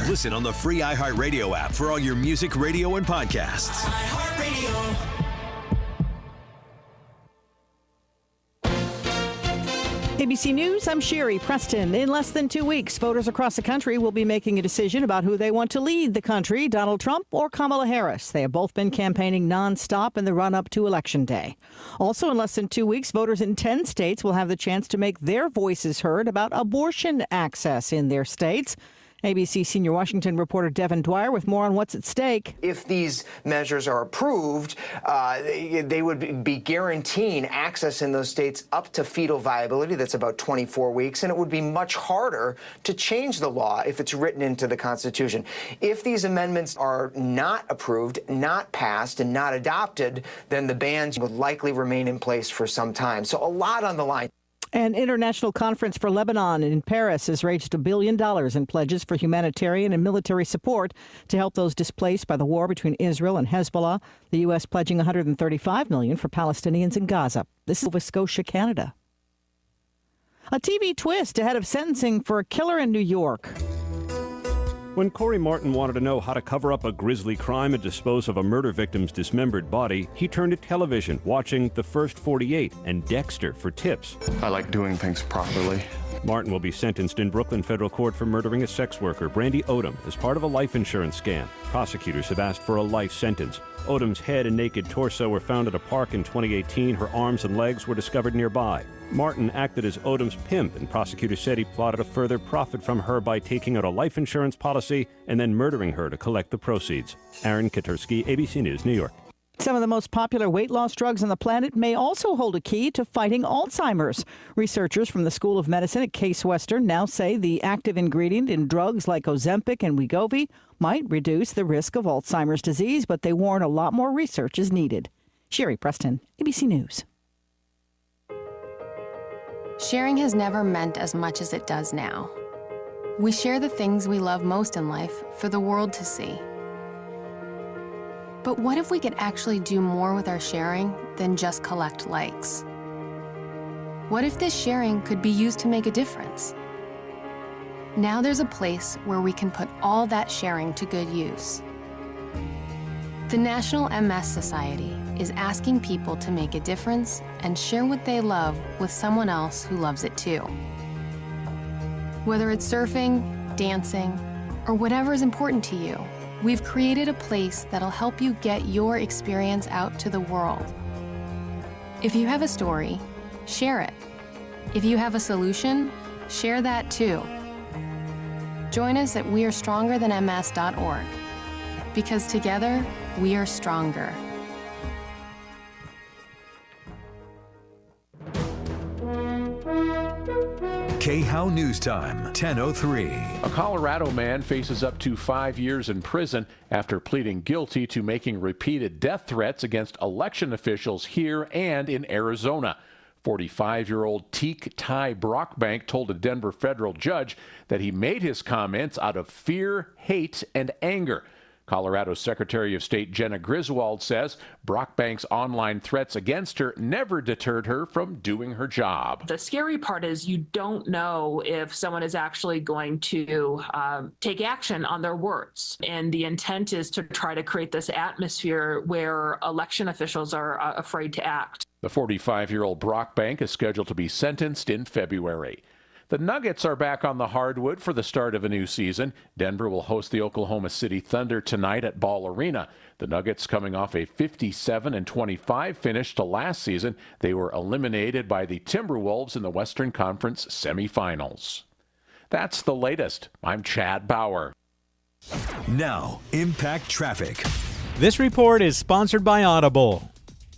Listen on the free iHeartRadio app for all your music, radio, and podcasts. iHeartRadio. ABC News, I'm Sherry Preston. In less than 2 weeks, voters across the country will be making a decision about who they want to lead the country, Donald Trump or Kamala Harris. They have both been campaigning nonstop in the run-up to Election Day. Also, in less than 2 weeks, voters in 10 states will have the chance to make their voices heard about abortion access in their states. ABC senior Washington reporter Devin Dwyer with more on what's at stake. If these measures are approved, they would be guaranteeing access in those states up to fetal viability. That's about 24 weeks. And it would be much harder to change the law if it's written into the Constitution. If these amendments are not approved, not passed, and not adopted, then the bans would likely remain in place for some time. So a lot on the line. An international conference for Lebanon in Paris has raised $1 billion in pledges for humanitarian and military support to help those displaced by the war between Israel and Hezbollah. The U.S. pledging $135 million for Palestinians in Gaza. This is Nova Scotia, Canada. A TV twist ahead of sentencing for a killer in New York. When Corey Martin wanted to know how to cover up a grisly crime and dispose of a murder victim's dismembered body, he turned to television, watching The First 48 and Dexter for tips. I like doing things properly. Martin will be sentenced in Brooklyn federal court for murdering a sex worker, Brandy Odom, as part of a life insurance scam. Prosecutors have asked for a life sentence. Odom's head and naked torso were found at a park in 2018. Her arms and legs were discovered nearby. Martin acted as Odom's pimp, and prosecutors said he plotted a further profit from her by taking out a life insurance policy and then murdering her to collect the proceeds. Aaron Katursky, ABC News, New York. Some of the most popular weight loss drugs on the planet may also hold a key to fighting Alzheimer's. Researchers from the School of Medicine at Case Western now say the active ingredient in drugs like Ozempic and Wegovy might reduce the risk of Alzheimer's disease, but they warn a lot more research is needed. Sherry Preston, ABC News. Sharing has never meant as much as it does now. We share the things we love most in life for the world to see. But what if we could actually do more with our sharing than just collect likes? What if this sharing could be used to make a difference? Now there's a place where we can put all that sharing to good use. The National MS Society is asking people to make a difference and share what they love with someone else who loves it too. Whether it's surfing, dancing, or whatever is important to you, we've created a place that'll help you get your experience out to the world. If you have a story, share it. If you have a solution, share that too. Join us at wearestrongerthanms.org, because together, we are stronger. KHOW News Time, 10:03. A Colorado man faces up to 5 years in prison after pleading guilty to making repeated death threats against election officials here and in Arizona. 45-year-old Teak Ty Brockbank told a Denver federal judge that he made his comments out of fear, hate, and anger. Colorado Secretary of State Jenna Griswold says Brockbank's online threats against her never deterred her from doing her job. The scary part is you don't know if someone is actually going to take action on their words. And the intent is to try to create this atmosphere where election officials are afraid to act. The 45-year-old Brockbank is scheduled to be sentenced in February. The Nuggets are back on the hardwood for the start of a new season. Denver will host the Oklahoma City Thunder tonight at Ball Arena. The Nuggets coming off a 57-25 finish to last season. They were eliminated by the Timberwolves in the Western Conference semifinals. That's the latest. I'm Chad Bauer. Now, Impact Traffic. This report is sponsored by Audible.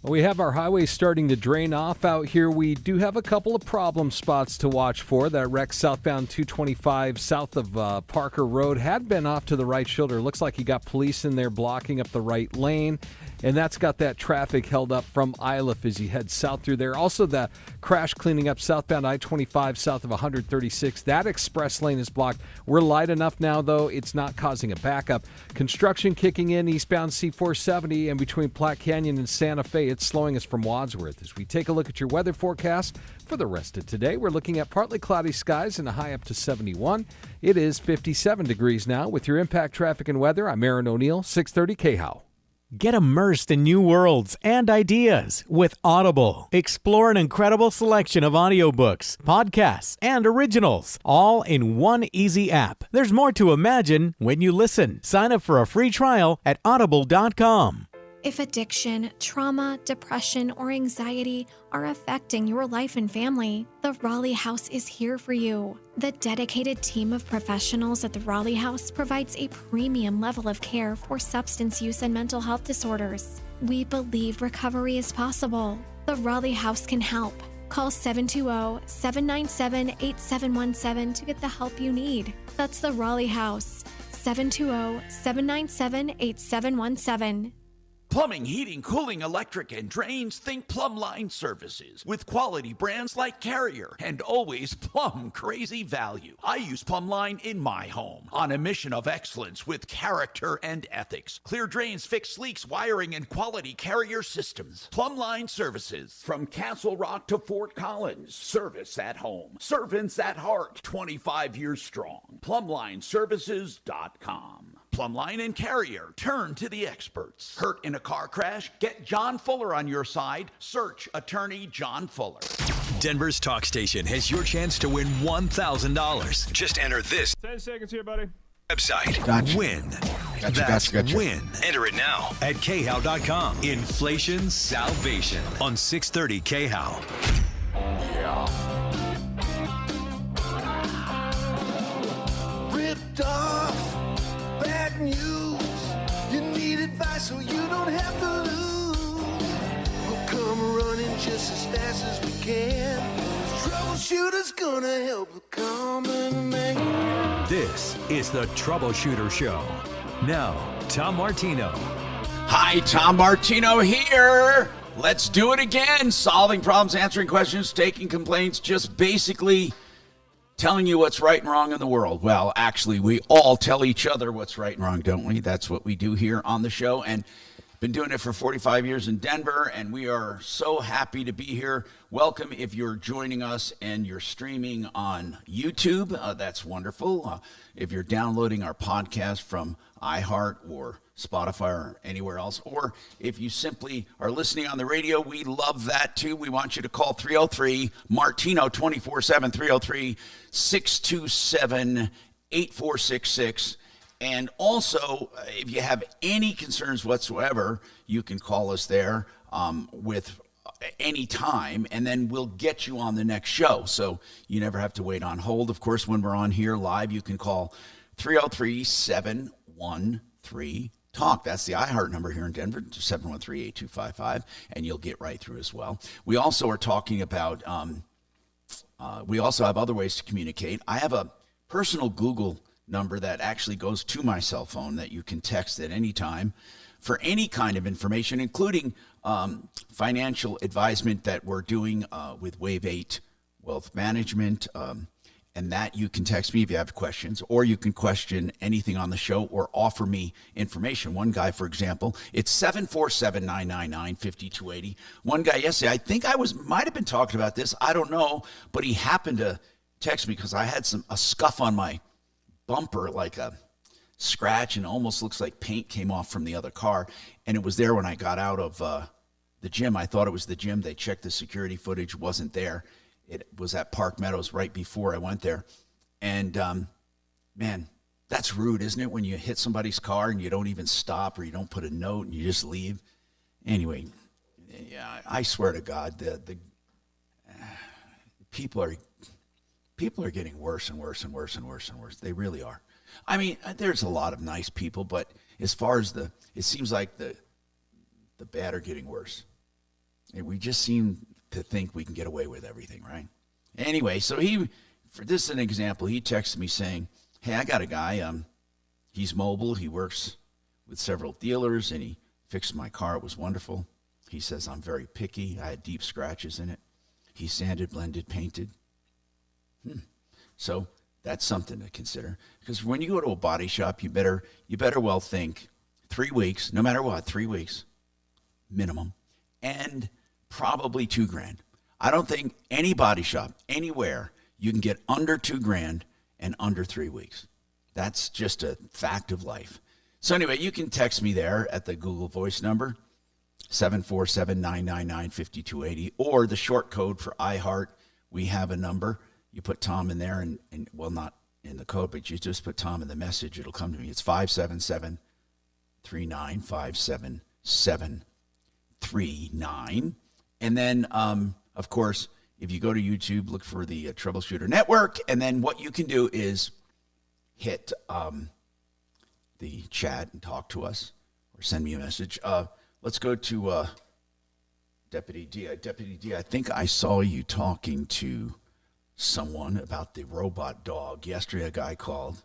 We have our highways starting to drain off out here. We do have a couple of problem spots to watch for. That wreck southbound 225 south of Parker Road had been off to the right shoulder. Looks like you got police in there blocking up the right lane. and that's got that traffic held up from Iliff as you head south through there. Also, the crash cleaning up southbound I-25 south of 136. That express lane is blocked. We're light enough now, though, it's not causing a backup. Construction kicking in eastbound C-470 and between Platte Canyon and Santa Fe. It's slowing us from Wadsworth. As we take a look at your weather forecast for the rest of today, we're looking at partly cloudy skies and a high up to 71. It is 57 degrees now. With your impact traffic and weather, I'm Aaron O'Neill, 630 KHOW. Get immersed in new worlds and ideas with Audible. Explore an incredible selection of audiobooks, podcasts, and originals, all in one easy app. There's more to imagine when you listen. Sign up for a free trial at audible.com. If addiction, trauma, depression, or anxiety are affecting your life and family, the Raleigh House is here for you. The dedicated team of professionals at the Raleigh House provides a premium level of care for substance use and mental health disorders. We believe recovery is possible. The Raleigh House can help. Call 720-797-8717 to get the help you need. That's the Raleigh House, 720-797-8717. Plumbing, heating, cooling, electric, and drains, think Plumbline Services. With quality brands like Carrier and always plumb crazy value. I use Plumbline in my home on a mission of excellence with character and ethics. Clear drains, fix leaks, wiring, and quality Carrier systems. Plumbline Services. From Castle Rock to Fort Collins. Service at home. Servants at heart. 25 years strong. PlumlineServices.com. Plumbline and Carrier, turn to the experts. Hurt in a car crash? Get John Fuller on your side. Search Attorney John Fuller. Denver's talk station has your chance to win $1,000. Just enter this 10 seconds here, buddy. website. Gotcha. Win. Gotcha. Win. Enter it now at khow.com. Inflation Salvation on 630 KHOW. Ripped off. Bad news. You need advice so you don't have to lose. We'll come running just as fast as we can. Troubleshooter's gonna help the common man. This is the Troubleshooter Show. Now, Tom Martino. Hi, Tom Martino here. Let's do it again. Solving problems, answering questions, taking complaints, just basically telling you what's right and wrong in the world. Well, actually, we all tell each other what's right and wrong, don't we? That's what we do here on the show, and been doing it for 45 years in Denver, and we are so happy to be here. Welcome if you're joining us and you're streaming on YouTube. That's wonderful. If you're downloading our podcast from iHeart or Spotify or anywhere else, or if you simply are listening on the radio, we love that too. We want you to call 303-MARTINO 24/7, 303-627-8466. And also, if you have any concerns whatsoever, you can call us there with any time, and then we'll get you on the next show. So you never have to wait on hold. Of course, when we're on here live, you can call 303-713-TALK. That's the iHeart number here in Denver, 713-8255, and you'll get right through as well. We also are talking about, we also have other ways to communicate. I have a personal Google number that actually goes to my cell phone that you can text at any time for any kind of information, including financial advisement that we're doing with Wave 8 Wealth Management. And that you can text me if you have questions, or you can question anything on the show or offer me information. One guy, for example, it's 747-999-5280. One guy yesterday, I think might have been talking about this, I don't know, but he happened to text me because I had a scuff on my bumper, like a scratch, and almost looks like paint came off from the other car. And it was there when I got out of the gym. I thought it was the gym. They checked the security footage, wasn't there. It was at Park Meadows right before I went there. And, man, that's rude, isn't it, when you hit somebody's car and you don't even stop or you don't put a note and you just leave? Anyway, yeah, I swear to God, the people are getting worse and worse and worse and worse and worse. They really are. I mean, there's a lot of nice people, but as far as it seems like the bad are getting worse. And we just seem to think we can get away with everything, right? Anyway, so for this is an example, he texted me saying, hey, I got a guy, he's mobile, he works with several dealers, and he Fixed my car. It was wonderful. He says, I'm very picky. I had deep scratches in it. He sanded, blended, painted. So that's something to consider. Because when you go to a body shop, you better well think 3 weeks, no matter what, 3 weeks minimum, and probably $2,000. I don't think any body shop anywhere you can get under $2,000 and under 3 weeks. That's just a fact of life. So anyway, you can text me there at the Google Voice number, 747-999-5280, or the short code for iHeart. We have a number. You put Tom in there, and well, not in the code, but you just put Tom in the message. It'll come to me. It's 577-395-7739. And then, of course, if you go to YouTube, look for the Troubleshooter Network, and then what you can do is hit the chat and talk to us or send me a message. Let's go to Deputy D. Deputy D, I think I saw you talking to someone about the robot dog. Yesterday, a guy called,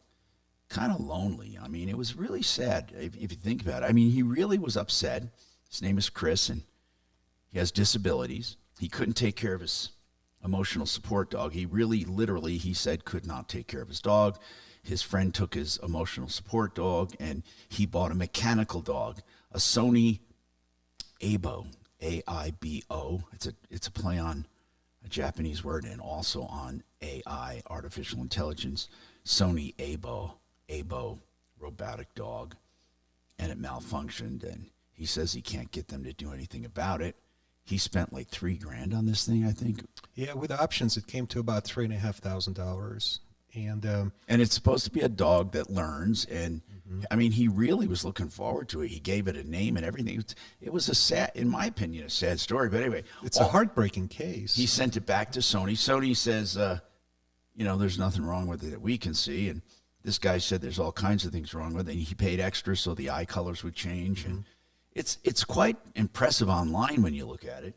kind of lonely. I mean, it was really sad if you think about it. I mean, he really was upset. His name is Chris, and he has disabilities. He couldn't take care of his emotional support dog. He really, literally, he said, could not take care of his dog. His friend took his emotional support dog, and he bought a mechanical dog, a Sony Aibo, A-I-B-O. It's a play on a Japanese word and also on AI, artificial intelligence. Sony Aibo, robotic dog, and it malfunctioned, and he says he can't get them to do anything about it. He spent like $3,000 on this thing, I think. Yeah, with options, it came to about $3,500. And it's supposed to be a dog that learns, and I mean, he really was looking forward to it. He gave it a name and everything. It was a sad, in my opinion, a sad story. But anyway, it's a heartbreaking case. He sent it back to Sony. Sony says, there's nothing wrong with it that we can see. And this guy said there's all kinds of things wrong with it. And he paid extra so the eye colors would change. And it's quite impressive online when you look at it.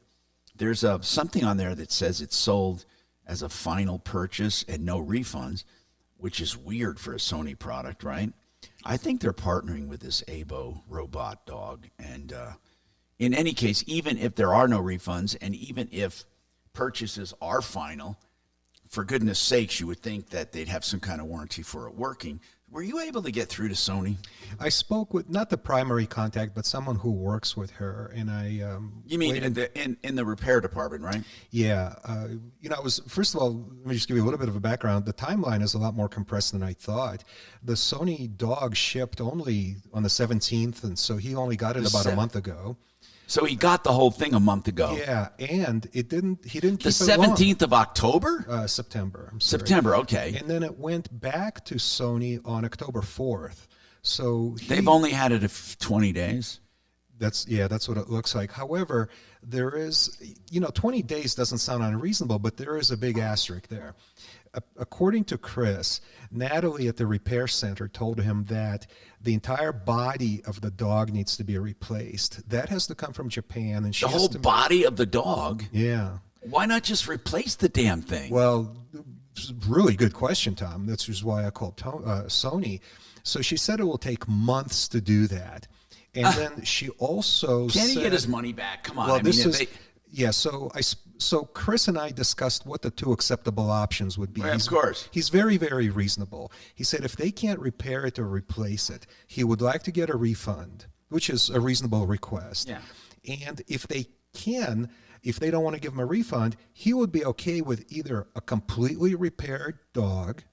There's something on there that says it's sold as a final purchase and no refunds, which is weird for a Sony product, right? I think they're partnering with this Aibo robot dog. And in any case, even if there are no refunds and even if purchases are final, for goodness sakes, you would think that they'd have some kind of warranty for it working. Were you able to get through to Sony? I spoke with, not the primary contact, but someone who works with her, and I... you mean in the repair department, right? Yeah. I was, first of all, let me just give you a little bit of a background. The timeline is a lot more compressed than I thought. The Sony dog shipped only on the 17th, and so he only got it about a month ago. So he got the whole thing a month ago. Yeah, and he didn't keep it long. The 17th of October? September. I'm sorry. September, okay. And then it went back to Sony on October 4th. So they've only had it 20 days. That's what it looks like. However, there is, 20 days doesn't sound unreasonable, but there is a big asterisk there. According to Chris, Natalie at the repair center told him that the entire body of the dog needs to be replaced. That has to come from Japan. And the whole body of the dog? Yeah. Why not just replace the damn thing? Well, really good question, Tom. That's just why I called Sony. So she said it will take months to do that. And then she also Can said... he get his money back? Come on. Well, yeah, so Chris and I discussed what the two acceptable options would be. Well, of course. He's very, very reasonable. He said if they can't repair it or replace it, he would like to get a refund, which is a reasonable request. Yeah. And if they don't want to give him a refund, he would be okay with either a completely repaired dog,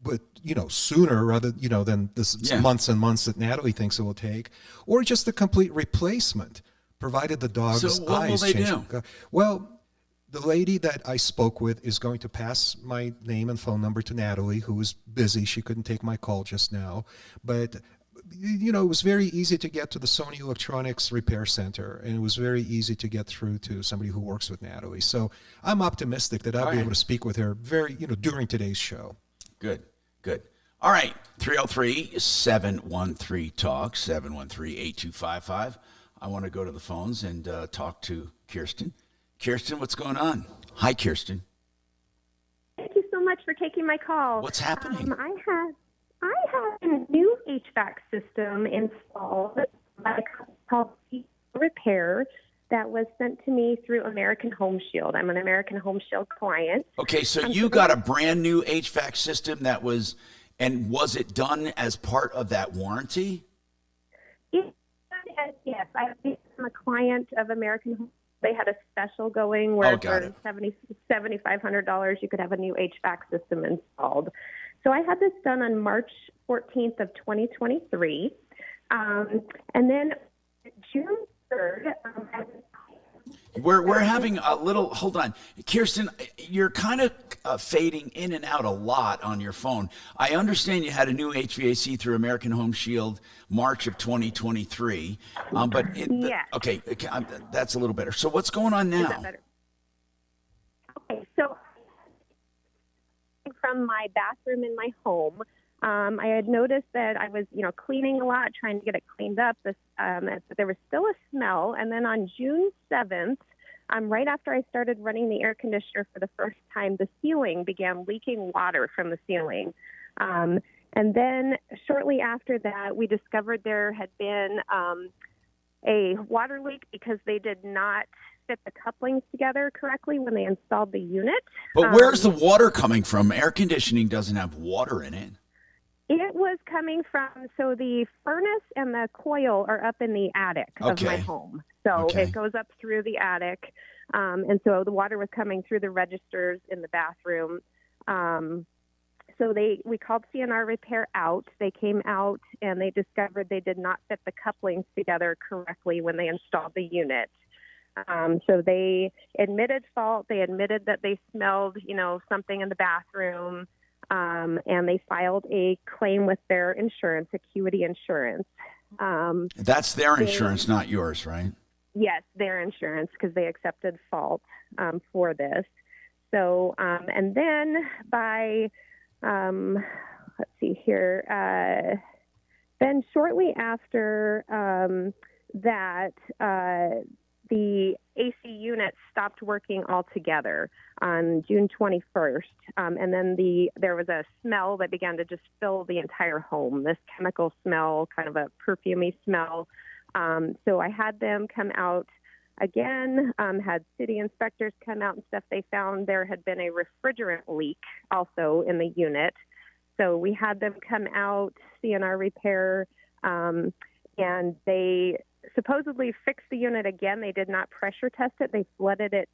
but sooner rather than this months and months that Natalie thinks it will take, or just a complete replacement, provided the dog's eyes change. So what will they do? Well, the lady that I spoke with is going to pass my name and phone number to Natalie, who was busy. She couldn't take my call just now, but it was very easy to get to the Sony Electronics Repair Center, and it was very easy to get through to somebody who works with Natalie. So I'm optimistic that I'll be able to speak with her during today's show. Good. All right, 303-713-TALK, 713-8255. I want to go to the phones and talk to Kirsten. Kirsten, what's going on? Hi, Kirsten. Thank you so much for taking my call. What's happening? I have a new HVAC system installed by a company called Repair that was sent to me through American Home Shield. I'm an American Home Shield client. Okay, so you got a brand new HVAC system that was, and was it done as part of that warranty? Yes, I'm a client of American Home. They had a special going where for $7,500 you could have a new HVAC system installed. So I had this done on March 14th of 2023. And then June 3rd, We're having a little, hold on. Kirsten, you're kind of fading in and out a lot on your phone. I understand you had a new HVAC through American Home Shield March of 2023. Okay, that's a little better. So what's going on now? Is that better? Okay, so from my bathroom in my home, I had noticed that I was, cleaning a lot, trying to get it cleaned up. But there was still a smell. And then on June 7th, right after I started running the air conditioner for the first time, the ceiling began leaking water from the ceiling. And then shortly after that, we discovered there had been a water leak because they did not fit the couplings together correctly when they installed the unit. But where's the water coming from? Air conditioning doesn't have water in it. It was coming from, so the furnace and the coil are up in the attic of my home. So it goes up through the attic. And so the water was coming through the registers in the bathroom. So we called CNR Repair out. They came out and they discovered they did not fit the couplings together correctly when they installed the unit. So they admitted fault. They admitted that they smelled, something in the bathroom. And they filed a claim with their insurance, Acuity Insurance. That's their insurance, not yours, right? Yes, their insurance, because they accepted fault for this. So, and then by, let's see here, then shortly after that, the AC unit stopped working altogether on June 21st. And then there was a smell that began to just fill the entire home, this chemical smell, kind of a perfumey smell. So I had them come out again, had city inspectors come out and stuff. They found there had been a refrigerant leak also in the unit. So we had them come out, CNR Repair, and they supposedly fixed the unit again. They did not pressure test it. They flooded it.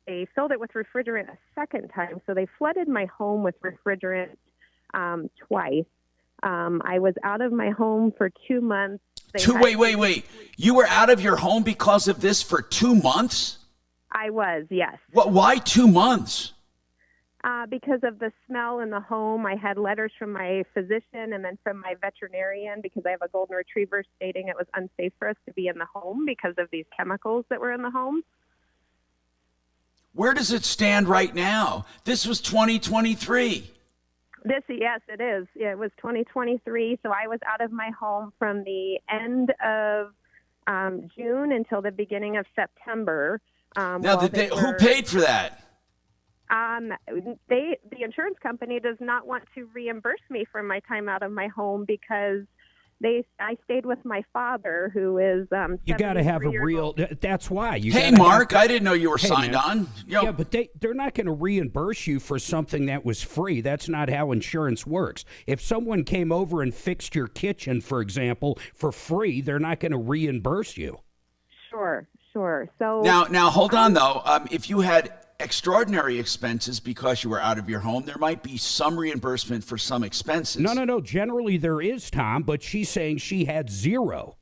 They filled it with refrigerant a second time. So they flooded my home with refrigerant twice. I was out of my home for 2 months. Wait. You were out of your home because of this for 2 months? I was, yes. Why 2 months? Because of the smell in the home. I had letters from my physician and then from my veterinarian because I have a golden retriever stating it was unsafe for us to be in the home because of these chemicals that were in the home. Where does it stand right now? This was 2023. Yes, it is. It was 2023. So I was out of my home from the end of June until the beginning of September. Who paid for that? The insurance company does not want to reimburse me for my time out of my home because I stayed with my father, who is you got to have a real. That's why. Hey, Mark, I didn't know you were signed on. Yeah, but they're not going to reimburse you for something that was free. That's not how insurance works. If someone came over and fixed your kitchen, for example, for free, they're not going to reimburse you. Sure. So now hold on though. If you had extraordinary expenses because you were out of your home, there might be some reimbursement for some expenses. No. Generally there is, Tom, but she's saying she had zero.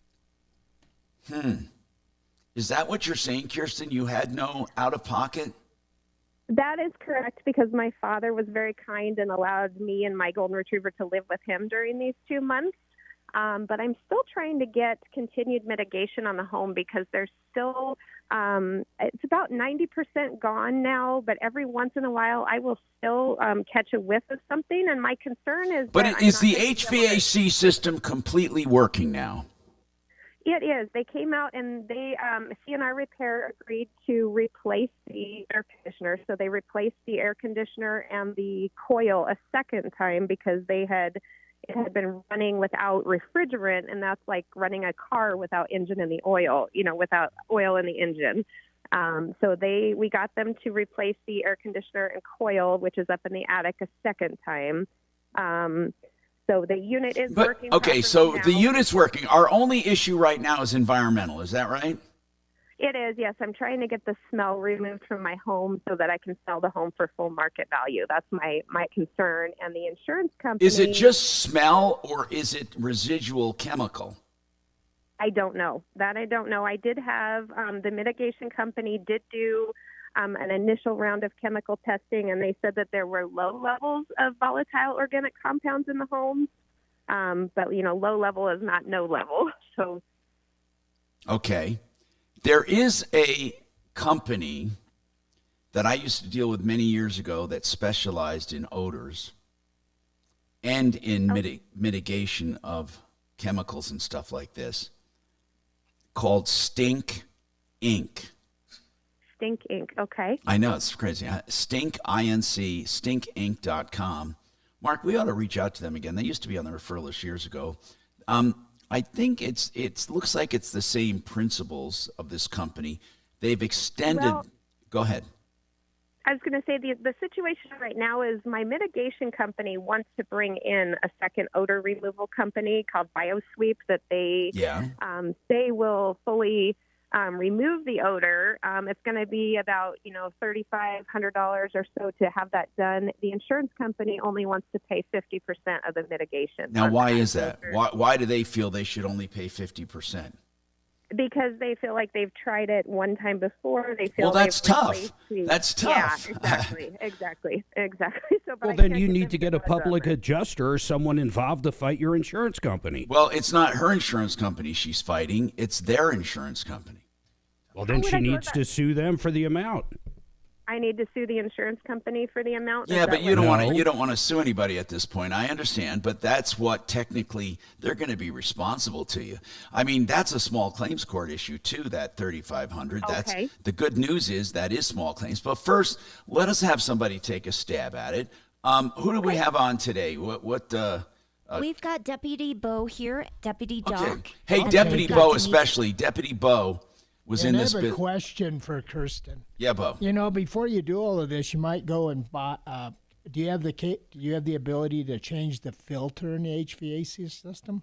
Is that what you're saying, Kirsten? You had no out-of-pocket? That is correct, because my father was very kind and allowed me and my golden retriever to live with him during these 2 months. But I'm still trying to get continued mitigation on the home because there's still, it's about 90% gone now, but every once in a while I will still catch a whiff of something. And my concern is is the HVAC system completely working now? It is. They came out and they, CNR Repair agreed to replace the air conditioner. So they replaced the air conditioner and the coil a second time because they had it had been running without refrigerant, and that's like running a car without engine in the oil, without oil in the engine. So we got them to replace the air conditioner and coil, which is up in the attic, a second time. So the unit is working. Okay, so now. the unit's working. Our only issue right now is environmental. Is that right? It is, yes. I'm trying to get the smell removed from my home so that I can sell the home for full market value. That's my concern. And the insurance company... Is it just smell or is it residual chemical? I don't know. That I don't know. I did have the mitigation company did do an initial round of chemical testing, and they said that there were low levels of volatile organic compounds in the home. But, low level is not no level. So, okay. There is a company that I used to deal with many years ago that specialized in odors and in mitigation of chemicals and stuff like this, called Stink Inc. Stink Inc. Okay. I know, it's crazy. Stink, I-N-C, stinkinc.com. Mark, we ought to reach out to them again. They used to be on the referral list years ago. I think it looks like it's the same principles of this company. They've extended. Well, go ahead. I was going to say the situation right now is my mitigation company wants to bring in a second odor removal company called BioSweep that they will fully remove the odor. It's going to be about $3,500 or so to have that done. The insurance company only wants to pay 50% of the mitigation. Now, why is that? Why do they feel they should only pay 50%? Because they feel like they've tried it one time before. They feel that's tough. That's tough. Yeah, exactly. So, well, then you need to get a public adjuster or someone involved to fight your insurance company. Well, it's not her insurance company she's fighting. It's their insurance company. Well, then she needs to sue them for the amount. I need to sue the insurance company for the amount. Yeah, but you don't want to sue anybody at this point. I understand, but that's what technically they're going to be responsible to you. I mean, that's a small claims court issue too. That $3,500. That's the good news is that is small claims. But first, let us have somebody take a stab at it. Who do we have on today? We've got Deputy Bo here, Deputy Doc. Okay. Hey, Deputy Bo, especially Deputy Bo. Was in this I have a question for Kirsten. Yeah, Bo. Before you do all of this, you might go and buy. Do you have the ability to change the filter in the HVAC system?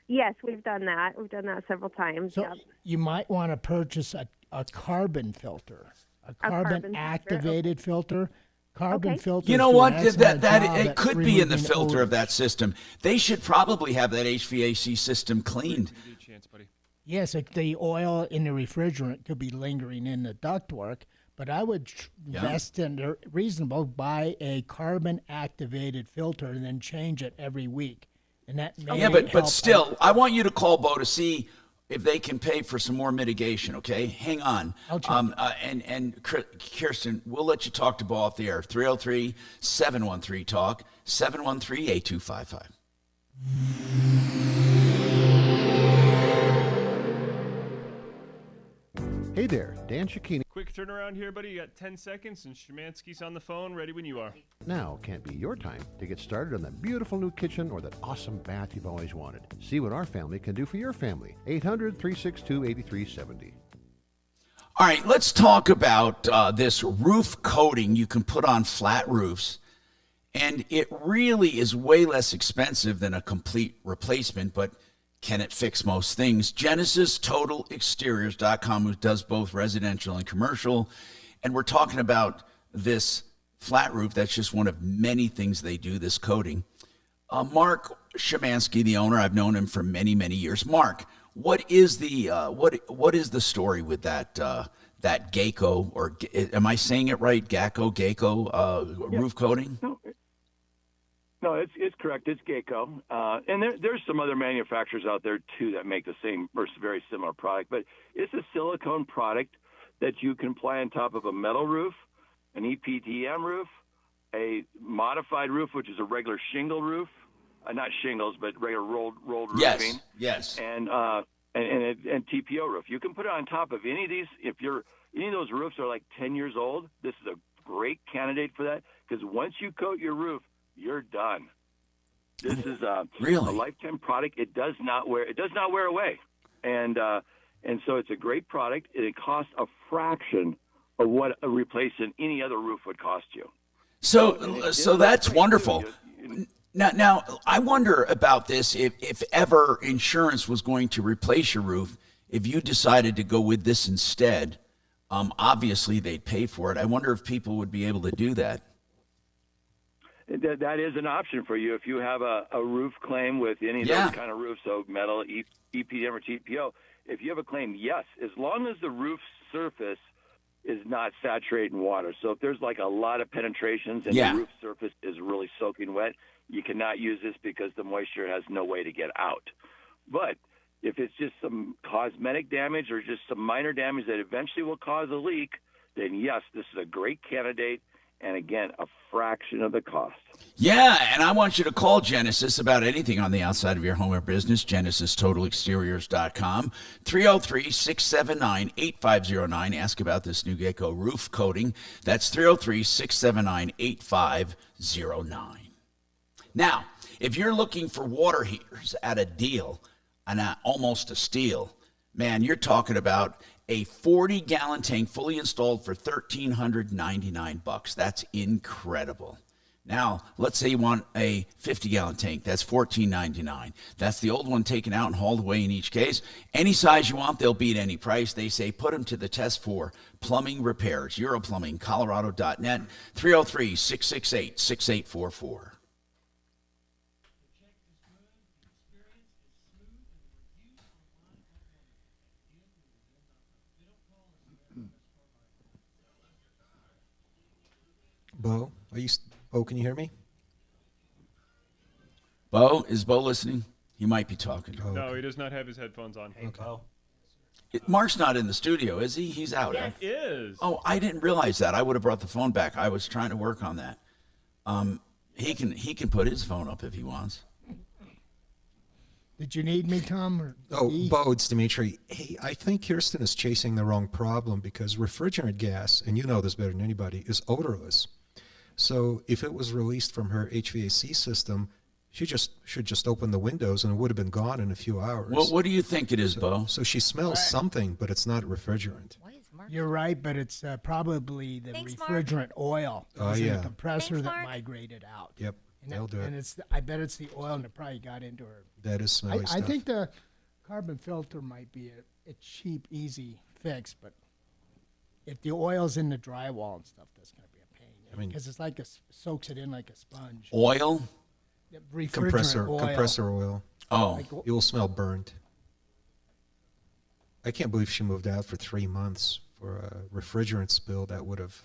Yes, we've done that. We've done that several times. So you might want to purchase a carbon filter, a carbon activated filter. Carbon filter. You know what? That it could be in the filter of that system. They should probably have that HVAC system cleaned. Yes, the oil in the refrigerant could be lingering in the ductwork, but I would invest in reasonable, buy a carbon-activated filter and then change it every week. And that may but still, I want you to call Bo to see if they can pay for some more mitigation, okay? Hang on. And Kirsten, we'll let you talk to Bo off the air. 303-713-TALK, 713-8255. Hey there, Dan Shakini. Quick turnaround here, buddy. You got 10 seconds, and Szymanski's on the phone, ready when you are. Now can't be your time to get started on that beautiful new kitchen or that awesome bath you've always wanted. See what our family can do for your family. 800-362-8370. All right, let's talk about this roof coating you can put on flat roofs. And it really is way less expensive than a complete replacement, but can it fix most things? GenesisTotalExteriors.com, who does both residential and commercial. And we're talking about this flat roof. That's just one of many things they do, this coating. Mark Szymanski, the owner, I've known him for many, many years. Mark, what is the story with that Geico, or am I saying it right? Geico roof coating? No, it's correct. It's Geico, and there's some other manufacturers out there too that make the same or very similar product. But it's a silicone product that you can apply on top of a metal roof, an EPDM roof, a modified roof, which is a regular shingle roof, not shingles, but regular rolled roofing. Yes. And TPO roof. You can put it on top of any of these. If any of those roofs are like 10 years old, this is a great candidate for that, because once you coat your roof, you're done. This is a Really? lifetime product. It does not wear away, and so it's a great product. It costs a fraction of what a replacing any other roof would cost you. So that's wonderful. Now, I wonder about this. If ever insurance was going to replace your roof, if you decided to go with this instead, obviously they'd pay for it. I wonder if people would be able to do that. That is an option for you if you have a roof claim with any of those kind of roofs, so metal, EPDM, or TPO. If you have a claim, yes, as long as the roof surface is not saturated in water. So if there's like a lot of penetrations and the roof surface is really soaking wet, you cannot use this because the moisture has no way to get out. But if it's just some cosmetic damage or just some minor damage that eventually will cause a leak, then yes, this is a great candidate. And again, a fraction of the cost. Yeah, and I want you to call Genesis about anything on the outside of your home or business. GenesisTotalExteriors.com. 303-679-8509. Ask about this new Gecko roof coating. That's 303-679-8509. Now, if you're looking for water heaters at a deal, and almost a steal, man, you're talking about a 40-gallon tank fully installed for $1,399. That's incredible. Now, let's say you want a 50-gallon tank. That's $1,499. That's the old one taken out and hauled away in each case. Any size you want, they'll beat any price. They say put them to the test for plumbing repairs. Europlumbing, Colorado.net, 303-668-6844. Bo, can you hear me? Bo, is Bo listening? He might be talking. No, he does not have his headphones on. Hey, Bo. Mark's not in the studio, is he? He's out. Yes, he is. Oh, I didn't realize that. I would have brought the phone back. I was trying to work on that. He can put his phone up if he wants. Did you need me, Tom? Or Bo, it's Dimitri. Hey, I think Kirsten is chasing the wrong problem because refrigerant gas, and you know this better than anybody, is odorless. So if it was released from her HVAC system, she should just open the windows and it would have been gone in a few hours. Well, what do you think it is, Bo? So she smells something, but it's not refrigerant. You're right, but it's probably the refrigerant oil. Oh, The yeah. compressor that migrated out. Yep, they'll do it. I bet it's the oil and it probably got into her. That is smelly I stuff. think the carbon filter might be a cheap, easy fix, but if the oil's in the drywall and stuff, that's going to be a pain. Because it's like soaks it in like a sponge. Oil? Compressor oil. Oh. You'll smell burnt. I can't believe she moved out for 3 months for a refrigerant spill that would have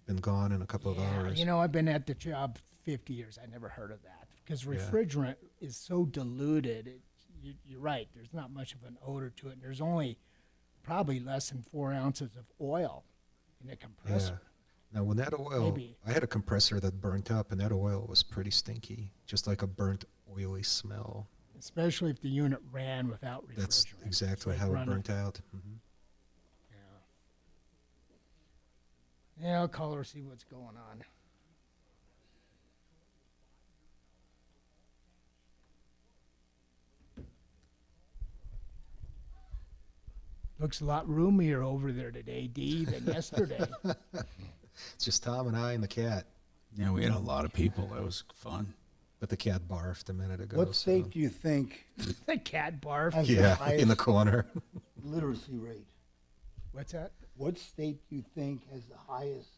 been gone in a couple of hours. You know, I've been at the job 50 years. I never heard of that because refrigerant is so diluted. You're right. There's not much of an odor to it. There's only probably less than 4 ounces of oil in a compressor. Yeah. Now, when that oil, I had a compressor that burnt up, and that oil was pretty stinky, just like a burnt, oily smell. Especially if the unit ran without refrigerant. That's exactly how it burnt out. Mm-hmm. Yeah, I'll call her, see what's going on. Looks a lot roomier over there today, Dee, than yesterday. It's just Tom and I and the cat. Yeah, we had a lot of people. That was fun. But the cat barfed a minute ago. What state do you think the cat barfed? has Yeah, the in the corner. literacy rate? What's that? What state do you think has the highest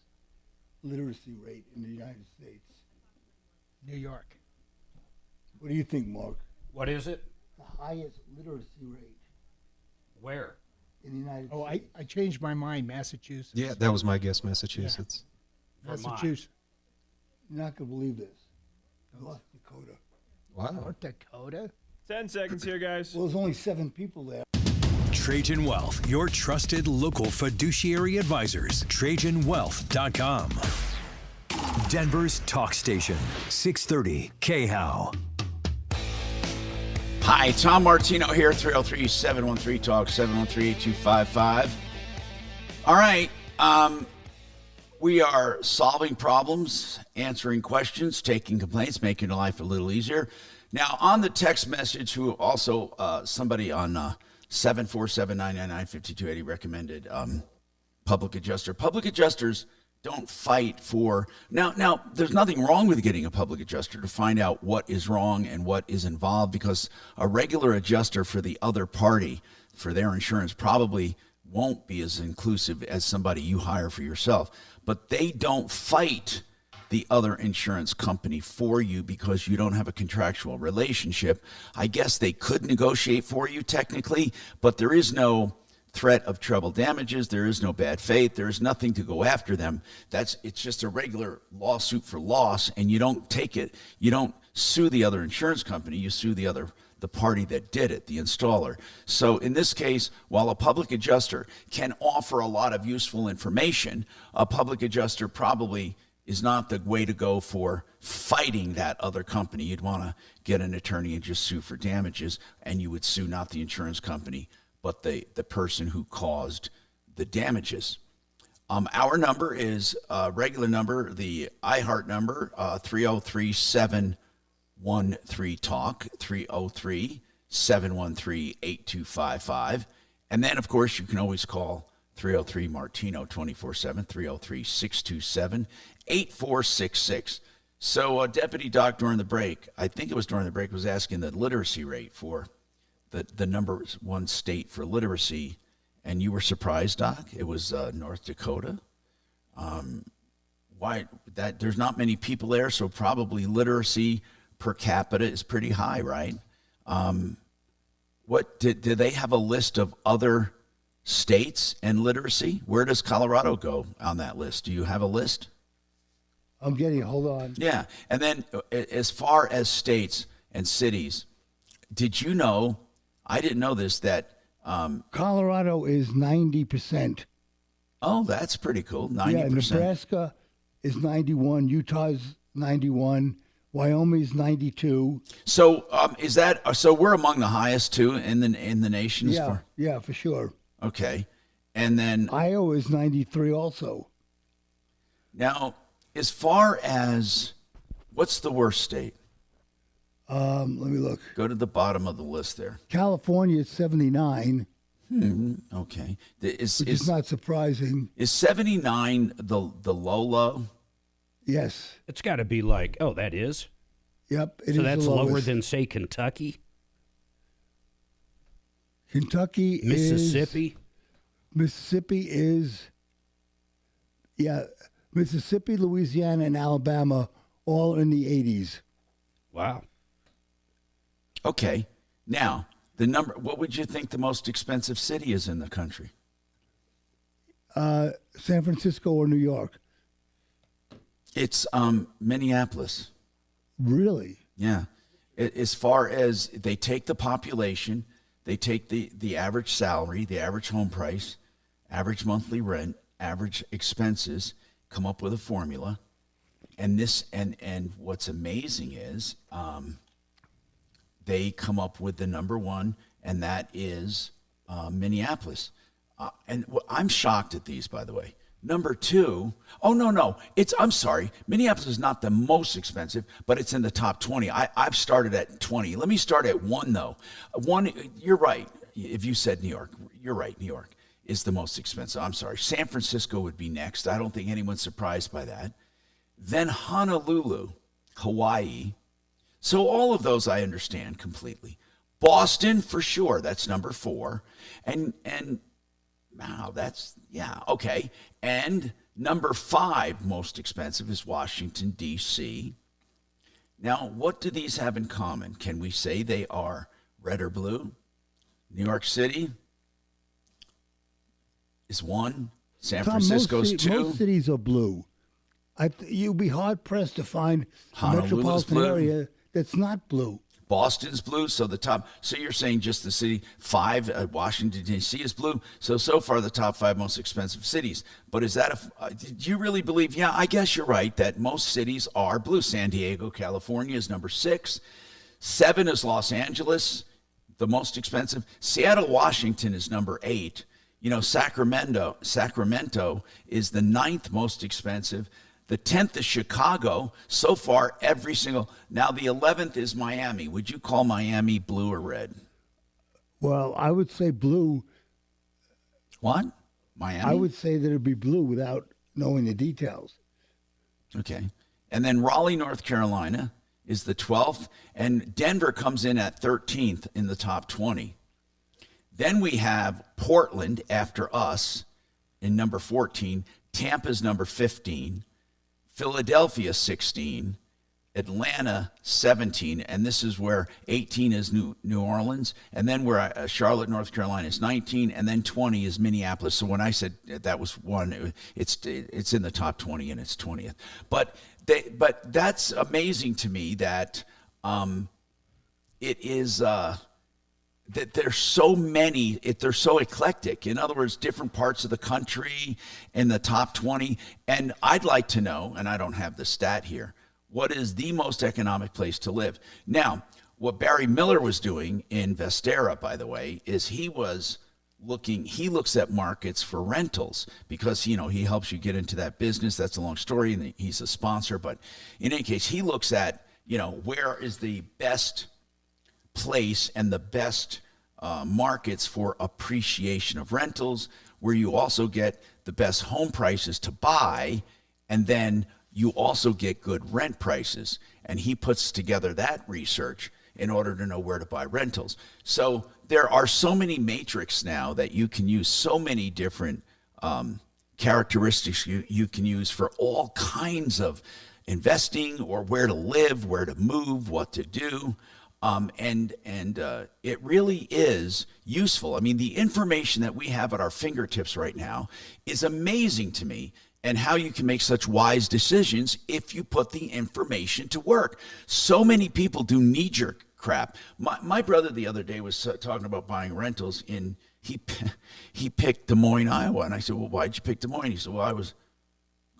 literacy rate in the United States? New York. What do you think, Mark? What is it? The highest literacy rate Where? in the United Oh, States? I changed my mind. Massachusetts. Yeah, that was my guess, Massachusetts. Massachusetts. You're not going to believe this. North Dakota. Wow. North Dakota? 10 seconds here, guys. Well, there's only 7 people there. Trajan Wealth, your trusted local fiduciary advisors. TrajanWealth.com. Denver's talk station, 630 KHOW. Hi, Tom Martino here, 303-713-TALK, 713-8255. All right, We are solving problems, answering questions, taking complaints, making your life a little easier. Now, on the text message, who also somebody on 747-999-5280 recommended public adjuster. Public adjusters don't fight for now. There's nothing wrong with getting a public adjuster to find out what is wrong and what is involved, because a regular adjuster for the other party for their insurance probably won't be as inclusive as somebody you hire for yourself. But they don't fight the other insurance company for you because you don't have a contractual relationship. I guess they could negotiate for you technically, but there is no threat of treble damages. There is no bad faith. There is nothing to go after them. It's just a regular lawsuit for loss, and you don't take it. You don't sue the other insurance company. You sue the party that did it, the installer. So in this case, while a public adjuster can offer a lot of useful information, a public adjuster probably is not the way to go for fighting that other company. You'd want to get an attorney and just sue for damages, and you would sue not the insurance company, but the person who caused the damages. Our number is regular number, the iHeart number, 303-713-TALK, 303-713-8255. And then, of course, you can always call 303-MARTINO 24/7, 303-627-8466. So Deputy Doc during the break, I think it was during the break, was asking the literacy rate for the number one state for literacy. And you were surprised, Doc? It was North Dakota. Why? That there's not many people there, so probably literacy per capita is pretty high, right? What did they have a list of other states and literacy? Where does Colorado go on that list? Do you have a list? I'm getting, hold on. Yeah. And then as far as states and cities, did you know, I didn't know this, that Colorado is 90%. Oh, that's pretty cool. 90%. Yeah, Nebraska is 91, Utah's 91, Wyoming's 92. So is that so? We're among the highest too in the nation. Yeah, for sure. Okay, and then Iowa is 93 also. Now, as far as what's the worst state? Let me look. Go to the bottom of the list there. California is 79. Okay, which is not surprising. Is 79 the low? Yes. It's got to be like, oh, that is? Yep. So that's lower than, say, Kentucky? Mississippi is, Mississippi, Louisiana, and Alabama all in the 80s. Wow. Okay. Now, the number, what would you think the most expensive city is in the country? San Francisco or New York? It's Minneapolis. Really? Yeah. As far as they take the population, they take the average salary, the average home price, average monthly rent, average expenses, come up with a formula. And this and what's amazing is they come up with the number one, and that is Minneapolis. And I'm shocked at these, by the way. Number two, I'm sorry. Minneapolis is not the most expensive, but it's in the top 20. I've started at 20. Let me start at 1, though. 1, you're right. If you said New York, you're right. New York is the most expensive. I'm sorry. San Francisco would be next. I don't think anyone's surprised by that. Then Honolulu, Hawaii. So all of those I understand completely. Boston, for sure. That's number 4. And wow, that's, yeah, okay. And number 5 most expensive is Washington, D.C. Now, what do these have in common? Can we say they are red or blue? New York City is 1. San Francisco's 2. Most cities are blue. You'd be hard-pressed to find a metropolitan blue. area that's not blue. Boston's blue, so the top. So you're saying just the city 5, Washington D.C. is blue. So far the top 5 most expensive cities. But is that do you really believe? Yeah, I guess you're right that most cities are blue. San Diego, California is number 6. 7 is Los Angeles, the most expensive. Seattle, Washington is number 8. Sacramento is the 9th most expensive. The 10th is Chicago. So far, every single. Now, the 11th is Miami. Would you call Miami blue or red? Well, I would say blue. What? Miami? I would say that it'd be blue without knowing the details. Okay. And then Raleigh, North Carolina is the 12th, and Denver comes in at 13th in the top 20. Then we have Portland after us in number 14. Tampa's number 15. Philadelphia 16. Atlanta 17, and this is where 18 is New Orleans, and then where Charlotte, North Carolina is 19, and then 20 is Minneapolis. So when I said that was one, it's in the top 20 and it's 20th. But that's amazing to me that it is that there's so many. They're so eclectic. In other words, different parts of the country in the top 20. And I'd like to know, and I don't have the stat here, what is the most economic place to live? Now, what Barry Miller was doing in Vestera, by the way, is he looks at markets for rentals because, he helps you get into that business. That's a long story, and he's a sponsor. But in any case, he looks at, where is the best place and the best markets for appreciation of rentals, where you also get the best home prices to buy, and then you also get good rent prices. And he puts together that research in order to know where to buy rentals. So there are so many metrics now that you can use, so many different characteristics you can use for all kinds of investing or where to live, where to move, what to do. And it really is useful. I mean, the information that we have at our fingertips right now is amazing to me, and how you can make such wise decisions if you put the information to work. So many people do knee-jerk crap. My brother the other day was talking about buying rentals he picked Des Moines, Iowa. And I said, well, why'd you pick Des Moines? He said, well, I was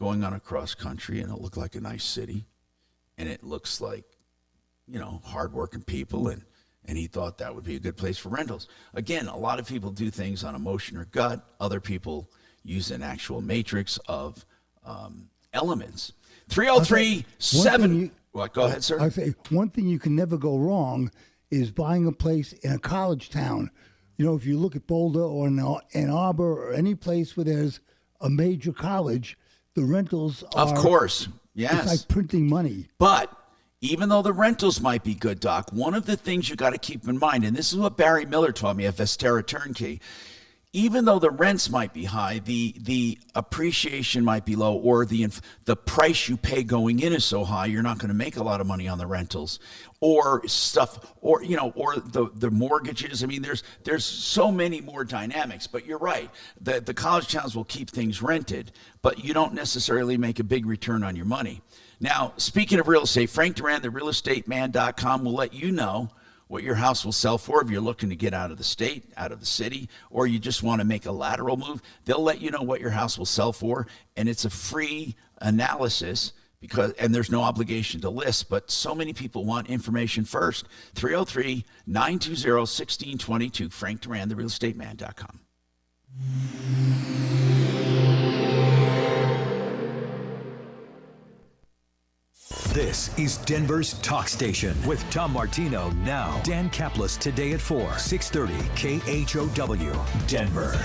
going on a cross country and it looked like a nice city. And it looks like, hardworking people. And he thought that would be a good place for rentals. Again, a lot of people do things on emotion or gut. Other people use an actual matrix of elements. 303-7. What? Go ahead, sir. I say one thing you can never go wrong is buying a place in a college town. If you look at Boulder or Ann Arbor or any place where there's a major college, the rentals are... Of course, yes. It's like printing money. But even though the rentals might be good, Doc, one of the things you got to keep in mind, and this is what Barry Miller taught me at Vestera Turnkey, even though the rents might be high, the appreciation might be low, or the price you pay going in is so high, you're not going to make a lot of money on the rentals, or stuff, or or the mortgages. I mean, there's so many more dynamics. But you're right, the college towns will keep things rented, but you don't necessarily make a big return on your money. Now, speaking of real estate, Frank Duran, therealestateman.com, will let you know what your house will sell for if you're looking to get out of the state, out of the city, or you just want to make a lateral move. They'll let you know what your house will sell for, and it's a free analysis and there's no obligation to list, but so many people want information first. 303-920-1622, Frank Duran, therealestateman.com. This is Denver's Talk Station with Tom Martino now. Dan Kaplis today at 4, 630 KHOW, Denver.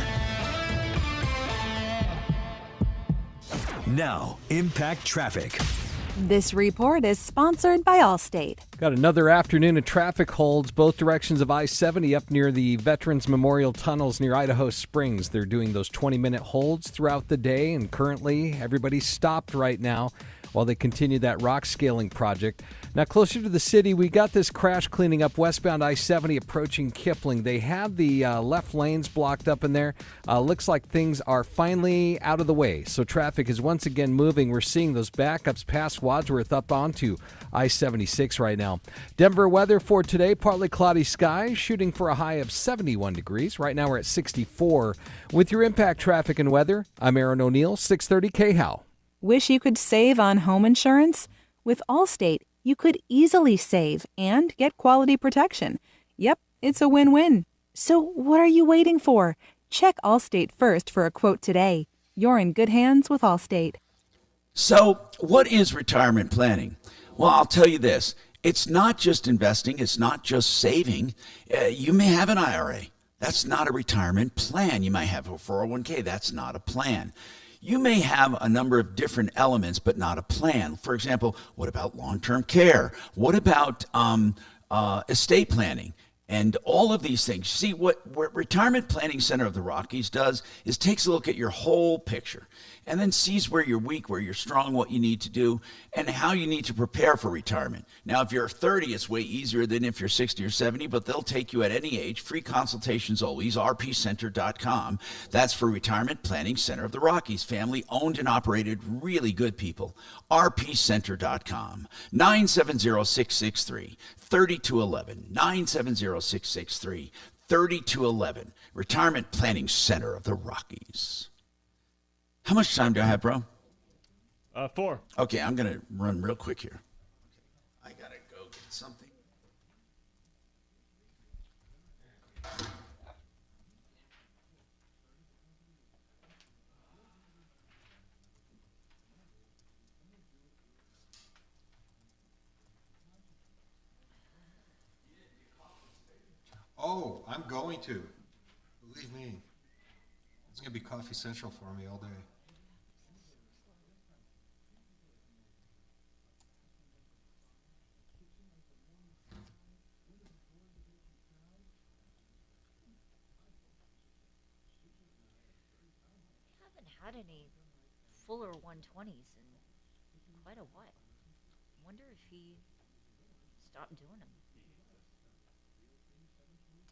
Now, Impact Traffic. This report is sponsored by Allstate. Got another afternoon of traffic holds both directions of I-70 up near the Veterans Memorial Tunnels near Idaho Springs. They're doing those 20-minute holds throughout the day, and currently everybody's stopped right now while they continue that rock scaling project. Now, closer to the city, we got this crash cleaning up westbound I-70 approaching Kipling. They have the left lanes blocked up in there. Looks like things are finally out of the way, so traffic is once again moving. We're seeing those backups past Wadsworth up onto I-76 right now. Denver weather for today, partly cloudy skies, shooting for a high of 71 degrees. Right now we're at 64. With your Impact Traffic and Weather, I'm Aaron O'Neill, 630 KHOW. Wish you could save on home insurance? With Allstate, you could easily save and get quality protection. Yep, it's a win-win. So what are you waiting for? Check Allstate first for a quote today. You're in good hands with Allstate. So, what is retirement planning? Well, I'll tell you this. It's not just investing. It's not just saving. You may have an IRA. That's not a retirement plan. You might have a 401k. That's not a plan. You may have a number of different elements, but not a plan. For example, what about long-term care? What about estate planning? And all of these things. See, what Retirement Planning Center of the Rockies does is takes a look at your whole picture and then sees where you're weak, where you're strong, what you need to do, and how you need to prepare for retirement. Now, if you're 30, it's way easier than if you're 60 or 70, but they'll take you at any age. Free consultations always, rpcenter.com. That's for Retirement Planning Center of the Rockies. Family owned and operated, really good people. rpcenter.com. 970-663. 3211 970-663 3211 Retirement Planning Center of the Rockies. How much time do I have, bro? 4. Okay, I'm going to run real quick here. I got to go get something. Oh, I'm going to. Believe me. It's going to be Coffee Central for me all day. Haven't had any fuller 120s in quite a while. Wonder if he stopped doing them.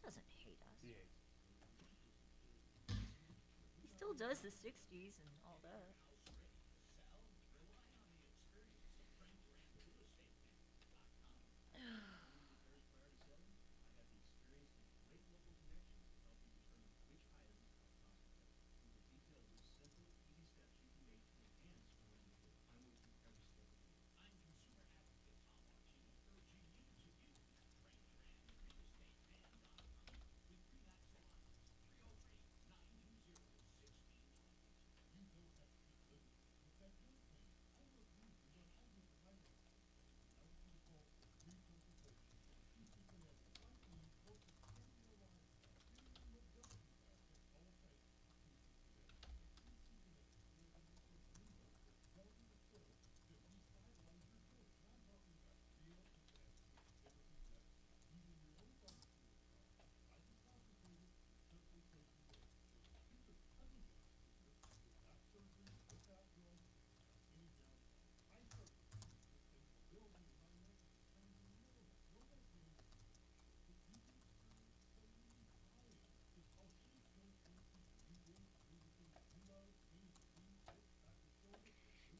Doesn't hate us. He still does the 60s and all that.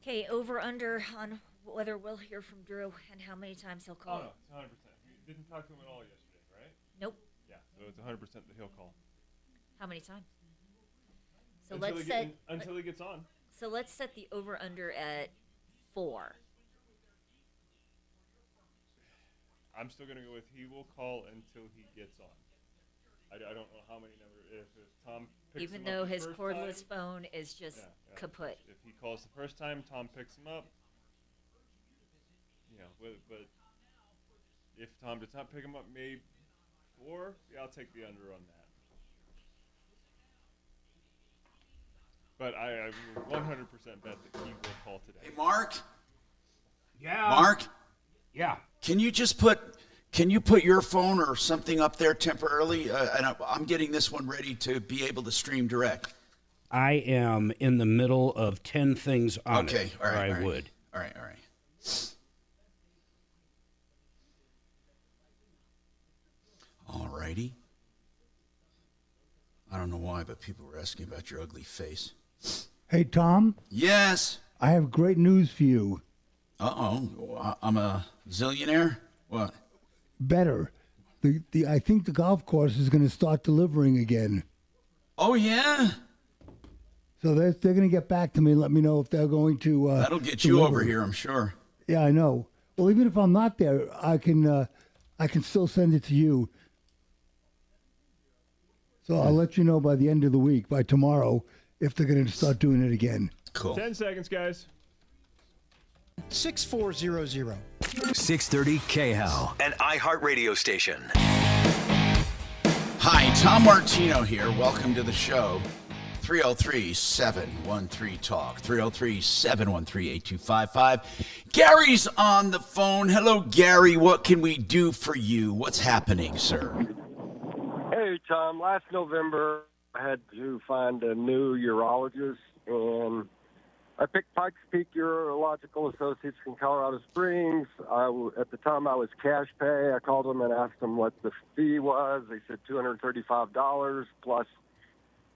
Okay, over under on whether we'll hear from Drew and how many times he'll call. Oh, no, it's 100%. We didn't talk to him at all yesterday, right? Nope. Yeah, so it's 100% that he'll call. How many times? So Until he gets on. So let's set the over under at 4. I'm still going to go with he will call until he gets on. I don't know how many numbers. If Tom picks Even him though up the his first cordless time, phone is just kaput. If he calls the first time, Tom picks him up. You know, but if Tom does not pick him up, maybe 4. Yeah, I'll take the under on that. But I will 100% bet that he will call today. Hey, Mark? Yeah. Mark? Yeah. Can you put your phone or something up there temporarily? And I'm getting this one ready to be able to stream direct. I am in the middle of 10 things on okay, it. all right, I would. All right. All righty. I don't know why, but people were asking about your ugly face. Hey, Tom? Yes? I have great news for you. Uh-oh. I'm a zillionaire? What? Better. I think the golf course is going to start delivering again. Oh, yeah? So they're going to get back to me and let me know if they're going to That'll get you deliver. over here, I'm sure. Yeah, I know. Well, even if I'm not there, I can still send it to you. So I'll let you know by the end of the week, by tomorrow, if they're going to start doing it again. Cool. 10 seconds, guys. 6400. 630 KHAL, an iHeartRadio station. Hi, Tom Martino here. Welcome to the show. 303-713-TALK. 303-713-8255. Gary's on the phone. Hello, Gary. What can we do for you? What's happening, sir? Hey, Tom. Last November, I had to find a new urologist, and I picked Pikes Peak Urological Associates in Colorado Springs. At the time, I was cash pay. I called them and asked them what the fee was. They said $235 plus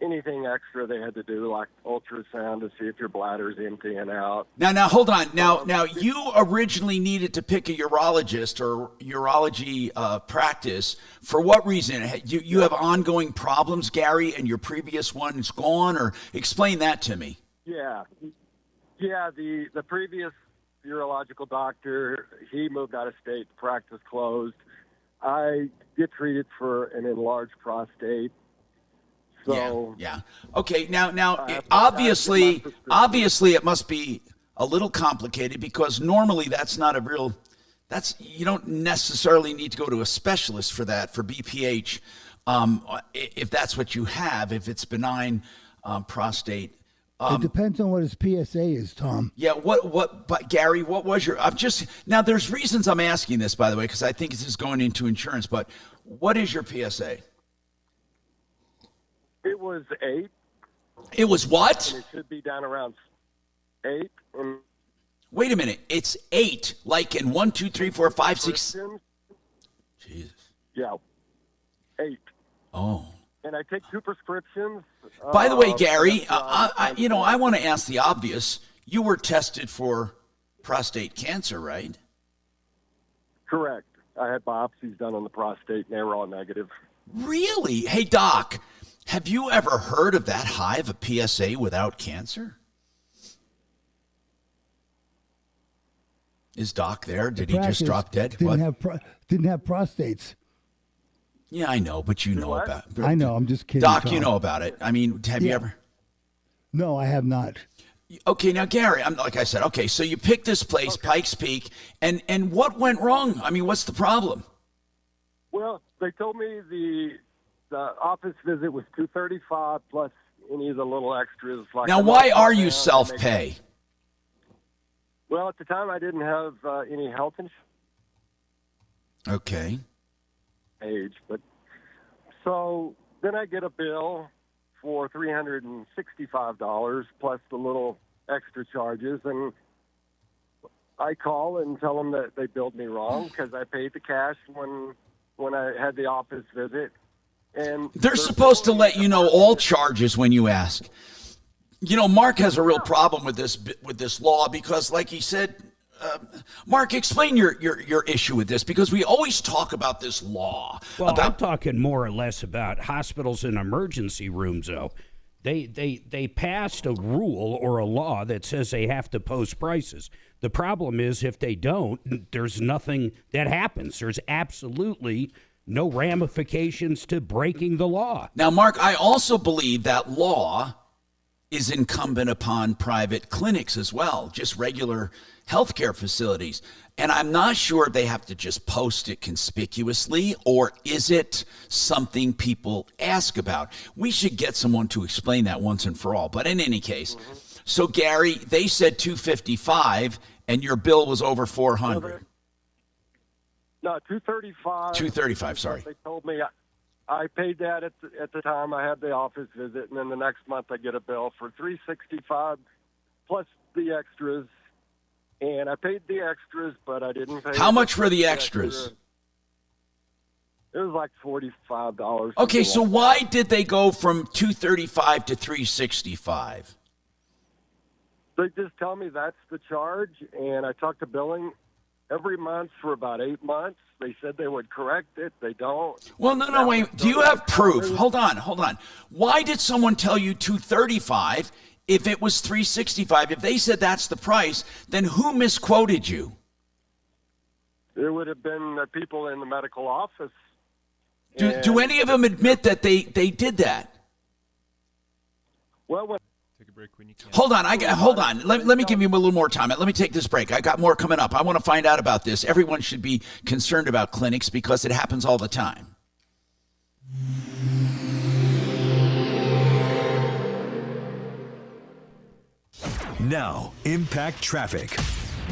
anything extra they had to do, like ultrasound to see if your bladder's emptying out. Now, hold on. Now, you originally needed to pick a urologist or urology practice. For what reason? You have ongoing problems, Gary, and your previous one is gone? Or explain that to me. Yeah, the previous urological doctor, he moved out of state, the practice closed. I get treated for an enlarged prostate. So yeah. Okay, now obviously it must be a little complicated because normally that's not a real you don't necessarily need to go to a specialist for that, for BPH, if that's what you have, if it's benign prostate. It depends on what his PSA is, Tom. Yeah, but Gary, what was your, now there's reasons I'm asking this, by the way, because I think this is going into insurance, but what is your PSA? It was 8. It was what? And it should be down around 8. Wait a minute, it's 8, like in 1, 2, 3, 4, 5, 6. Jesus. Yeah, 8. Oh. And I take 2 prescriptions. By the way, Gary, I want to ask the obvious. You were tested for prostate cancer, right? Correct. I had biopsies done on the prostate, and they were all negative. Really? Hey, Doc, have you ever heard of that high of a PSA without cancer? Is Doc there? Did he just drop dead? Didn't have prostates. Yeah, I know, but you know about it. I know, I'm just kidding. Doc, Tom. you know about it. I mean, have you ever? No, I have not. Okay, now, Gary, like I said, okay, so you picked this place, Pikes Peak, and what went wrong? I mean, what's the problem? Well, they told me the office visit was $235 plus any of the little extras. Like now, why are you self-pay? Well, at the time, I didn't have any health insurance. Okay. Age, but so then I get a bill for $365 plus the little extra charges, and I call and tell them that they billed me wrong because I paid the cash when I had the office visit. And they're supposed to let you know all charges when you ask. You know, Mark has a real problem with this law because, like he said, Mark, explain your issue with this, because we always talk about this law. Well, I'm talking more or less about hospitals and emergency rooms, though. They passed a rule or a law that says they have to post prices. The problem is if they don't, there's nothing that happens. There's absolutely no ramifications to breaking the law. Now, Mark, I also believe that law is incumbent upon private clinics as well, just regular healthcare facilities. And I'm not sure if they have to just post it conspicuously, or is it something people ask about? We should get someone to explain that once and for all. But in any case, so Gary, they said $255 and your bill was over $400. No, $235. $235, sorry. They told me I paid that at the time I had the office visit, and then the next month I get a bill for $365 plus the extras. And I paid the extras, but I didn't pay. How much were the extras? It was like $45. Okay, so why did they go from $235 to $365? They just tell me that's the charge, and I talked to billing every month for about 8 months. They said they would correct it. They don't. Well, no, wait. Do you have proof? Hold on. Why did someone tell you $235 if it was $365? If they said that's the price, then who misquoted you? It would have been the people in the medical office. Do any of them admit that they did that? Well, Take a break when you can. Hold on. Let me give you a little more time. Let me take this break. I got more coming up. I want to find out about this. Everyone should be concerned about clinics because it happens all the time. Now, Impact Traffic.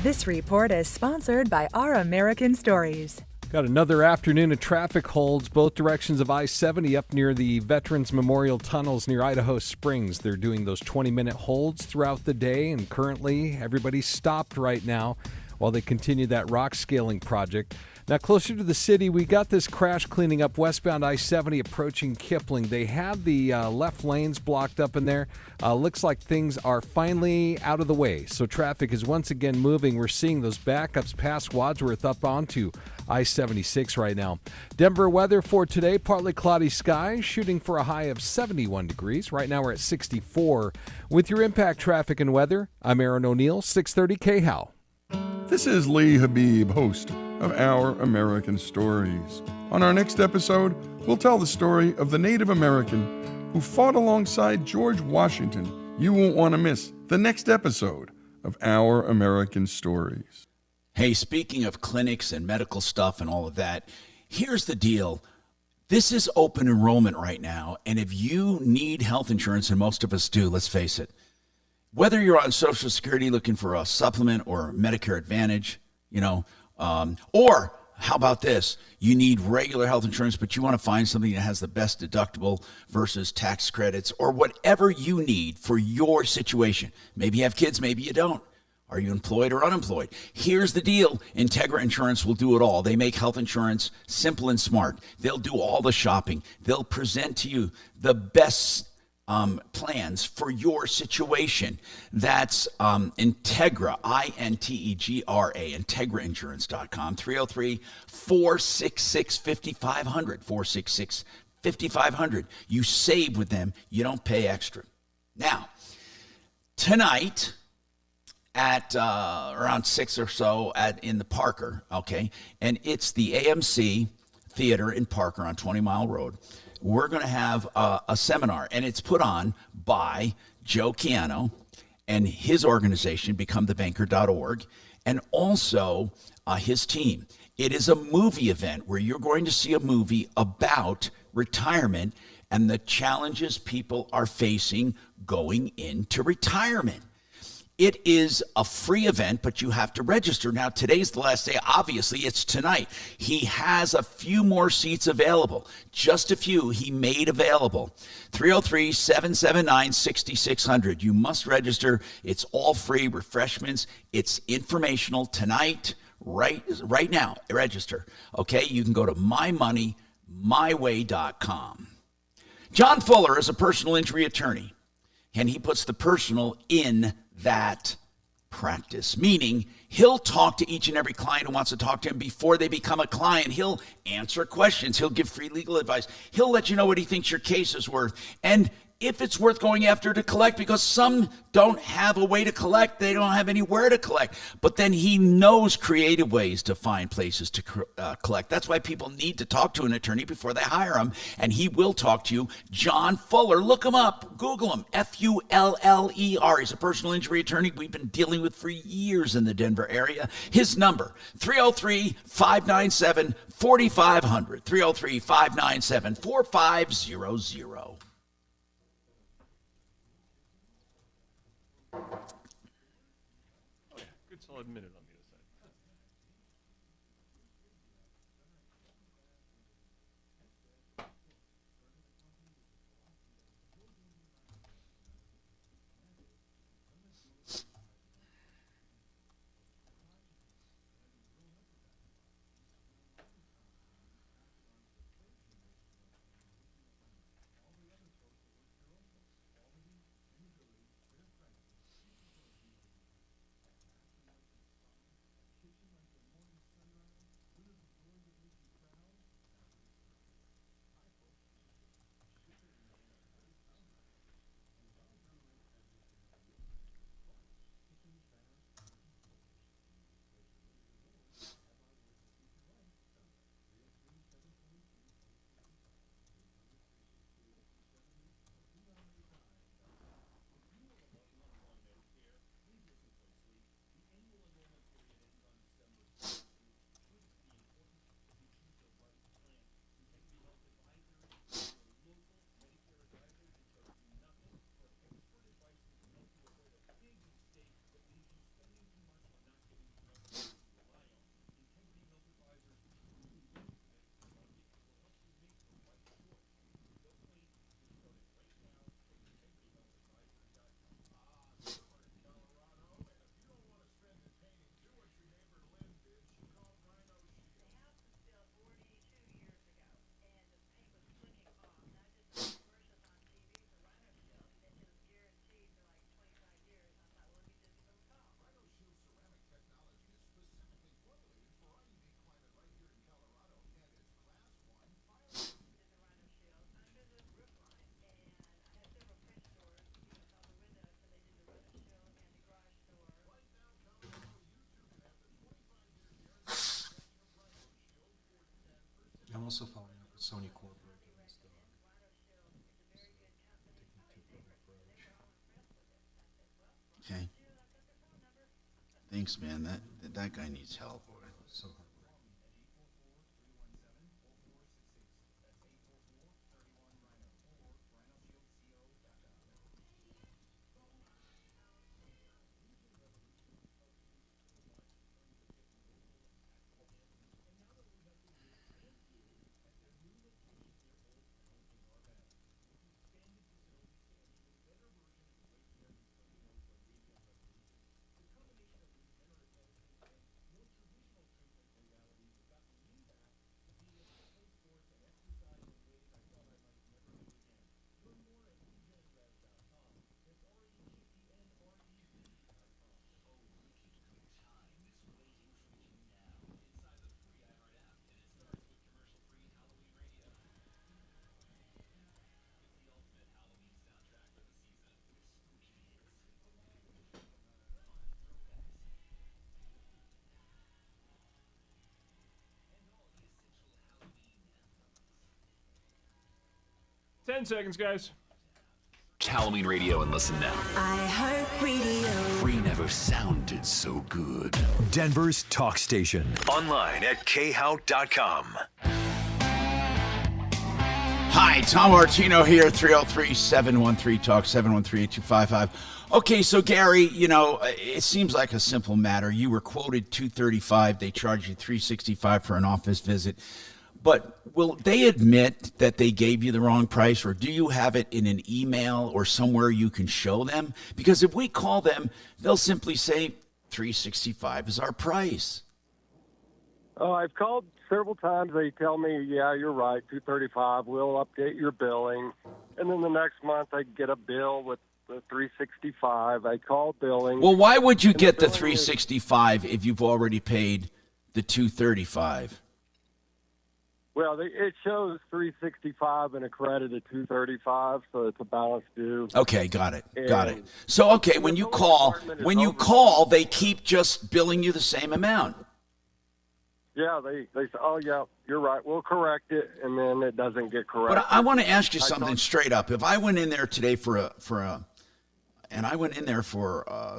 This report is sponsored by Our American Stories. Got another afternoon of traffic holds both directions of I-70 up near the Veterans Memorial Tunnels near Idaho Springs. They're doing those 20-minute holds throughout the day, and currently everybody's stopped right now while they continue that rock scaling project. Now, closer to the city, we got this crash cleaning up westbound I-70 approaching Kipling. They have the left lanes blocked up in there. Looks like things are finally out of the way, so traffic is once again moving. We're seeing those backups past Wadsworth up onto I-76 right now. Denver weather for today, partly cloudy skies, shooting for a high of 71 degrees. Right now we're at 64. With your Impact Traffic and Weather, I'm Aaron O'Neill, 630 KHOW. This is Lee Habib, host of Our American Stories. On our next episode, we'll tell the story of the Native American who fought alongside George Washington. You won't want to miss the next episode of Our American Stories. Hey, speaking of clinics and medical stuff and all of that, here's the deal. This is open enrollment right now, and if you need health insurance, and most of us do, let's face it, whether you're on Social Security looking for a supplement or Medicare Advantage, or how about this? You need regular health insurance, but you want to find something that has the best deductible versus tax credits or whatever you need for your situation. Maybe you have kids, maybe you don't. Are you employed or unemployed? Here's the deal. Integra Insurance will do it all. They make health insurance simple and smart. They'll do all the shopping. They'll present to you the best plans for your situation. That's Integra, Integra, IntegraInsurance.com, 303-466-5500, 466-5500. You save with them. You don't pay extra. Now, tonight at around 6 or so in the Parker, okay, and it's the AMC Theater in Parker on 20 Mile Road. We're going to have a seminar, and it's put on by Joe Chiano and his organization, becomethebanker.org, and also his team. It is a movie event where you're going to see a movie about retirement and the challenges people are facing going into retirement. It is a free event, but you have to register. Now, today's the last day. Obviously, it's tonight. He has a few more seats available. Just a few he made available. 303-779-6600. You must register. It's all free. Refreshments. It's informational tonight, right now. Register. Okay? You can go to mymoneymyway.com. John Fuller is a personal injury attorney, and he puts the personal in that practice, meaning he'll talk to each and every client who wants to talk to him before they become a client. He'll answer questions. He'll give free legal advice. He'll let you know what he thinks your case is worth. And if it's worth going after to collect, because some don't have a way to collect. They don't have anywhere to collect. But then he knows creative ways to find places to collect. That's why people need to talk to an attorney before they hire him. And he will talk to you. John Fuller. Look him up. Google him. Fuller. He's a personal injury attorney we've been dealing with for years in the Denver area. His number, 303-597-4500. 303-597-4500. Good solid minute on the other side. also following up with Sony Corporate. Okay. Thanks, man. That guy needs help. So 10 seconds, guys. Halloween radio and listen now. iHeartRadio. Free never sounded so good. Denver's talk station. Online at khout.com. Hi, Tom Martino here, 303-713-TALK, 713-8255. Okay, so Gary, it seems like a simple matter. You were quoted $235. They charge you $365 for an office visit. But will they admit that they gave you the wrong price, or do you have it in an email or somewhere you can show them? Because if we call them, they'll simply say $365 is our price. Oh, I've called several times. They tell me, yeah, you're right, $235. We'll update your billing. And then the next month I get a bill with the $365. I call billing. Well, why would you get the $365 if you've already paid the $235? Well, it shows $365 and a credit of $235, so it's a balance due. Okay, got it. So, okay, when you call, they keep just billing you the same amount. Yeah, they say, oh, yeah, you're right. We'll correct it, and then it doesn't get corrected. But I want to ask you something straight up. If I went in there today for a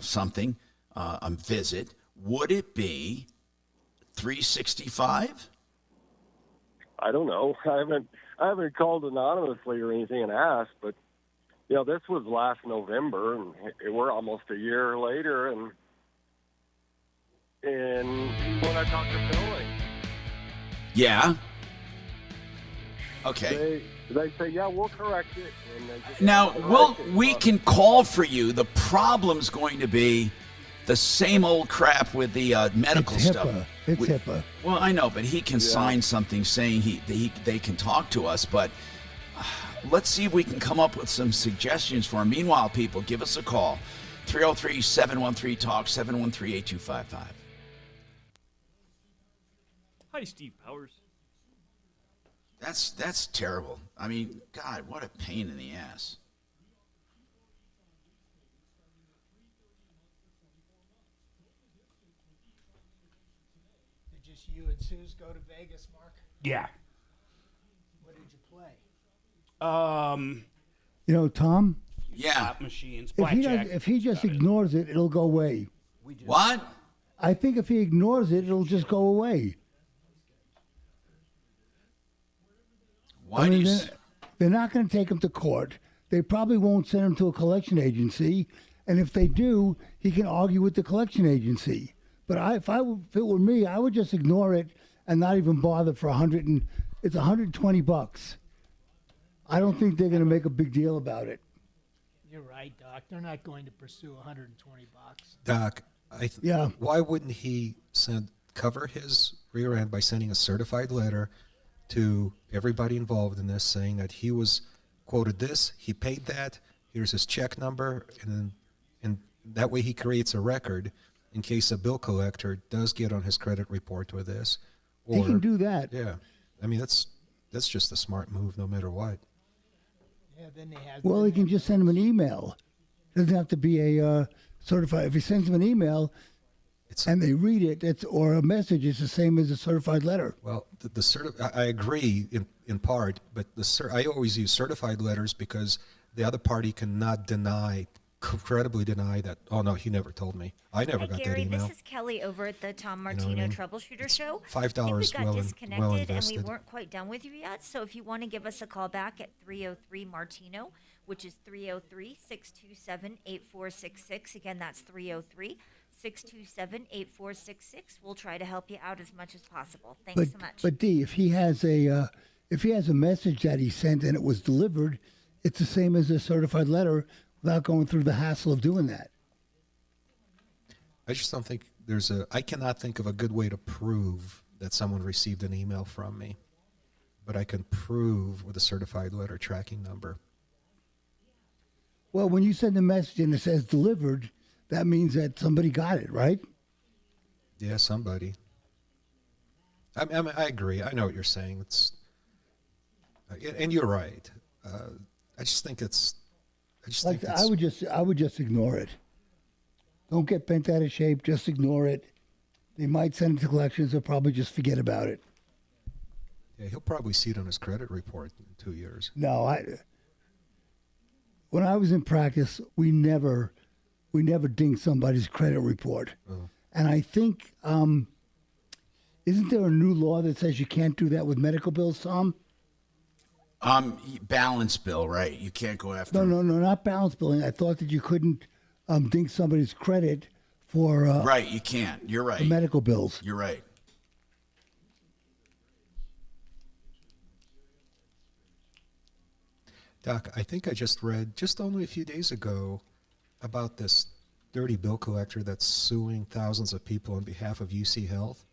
something, a visit, would it be $365? I don't know. I haven't called anonymously or anything and asked, but this was last November, and we're almost a year later, and when I talked to billing, yeah, okay, they say, yeah, we'll correct it. And they just now, we can call for you. The problem's going to be the same old crap with the medical stuff. It's HIPAA. Well, I know, but he can sign something saying they can talk to us. But let's see if we can come up with some suggestions for him. Meanwhile, people, give us a call. 303-713-TALK, 713-8255. Hi, Steve Powers. That's terrible. I mean, God, what a pain in the ass. You and Suze go to Vegas, Mark? Yeah. What did you play? Tom? Yeah. Slot machines, blackjack. If he just ignores it, it'll go away. What? I think if he ignores it, it'll just go away. They're not going to take him to court. They probably won't send him to a collection agency. And if they do, he can argue with the collection agency. But if it were me, I would just ignore it and not even bother for it's $120. I don't think they're going to make a big deal about it. You're right, Doc. They're not going to pursue $120. Doc, why wouldn't he cover his rear end by sending a certified letter to everybody involved in this, saying that he was quoted this, he paid that, here's his check number, and that way he creates a record in case a bill collector does get on his credit report with this. He can do that. Yeah. I mean, that's just a smart move no matter what. Yeah, then he can just send him an email. It doesn't have to be a certified. If he sends him an email, and they read it, or a message is the same as a certified letter. Well, I agree in part, but I always use certified letters because the other party cannot credibly deny that, oh no, he never told me. I never got Gary, that email. this is Kelly over at the Tom what Martino I mean? Troubleshooter Show. $5 I think we got well disconnected and we invested. weren't quite done with you yet. So if you want to give us a call back at 303 Martino, which is 303-627-8466. Again, that's 303-627-8466. We'll try to help you out as much as possible. Thanks so much. But D, if he has a message that he sent and it was delivered, it's the same as a certified letter without going through the hassle of doing that. I just don't think I cannot think of a good way to prove that someone received an email from me, but I can prove with a certified letter tracking number. Well, when you send a message and it says delivered, that means that somebody got it, right? Yeah, somebody. I agree. I know what you're saying. And you're right. I just think I would just ignore it. Don't get bent out of shape. Just ignore it. They might send it to collections. They'll probably just forget about it. Yeah, he'll probably see it on his credit report in 2 years. No, when I was in practice, we never dinged somebody's credit report. Oh. And I think, isn't there a new law that says you can't do that with medical bills, Tom? Balance bill, right? You can't go after. No, not balance billing. I thought that you couldn't ding somebody's credit for. Right, you can't. You're right. For medical bills. You're right. Doc, I think I just read just only a few days ago about this dirty bill collector that's suing thousands of people on behalf of UC Health.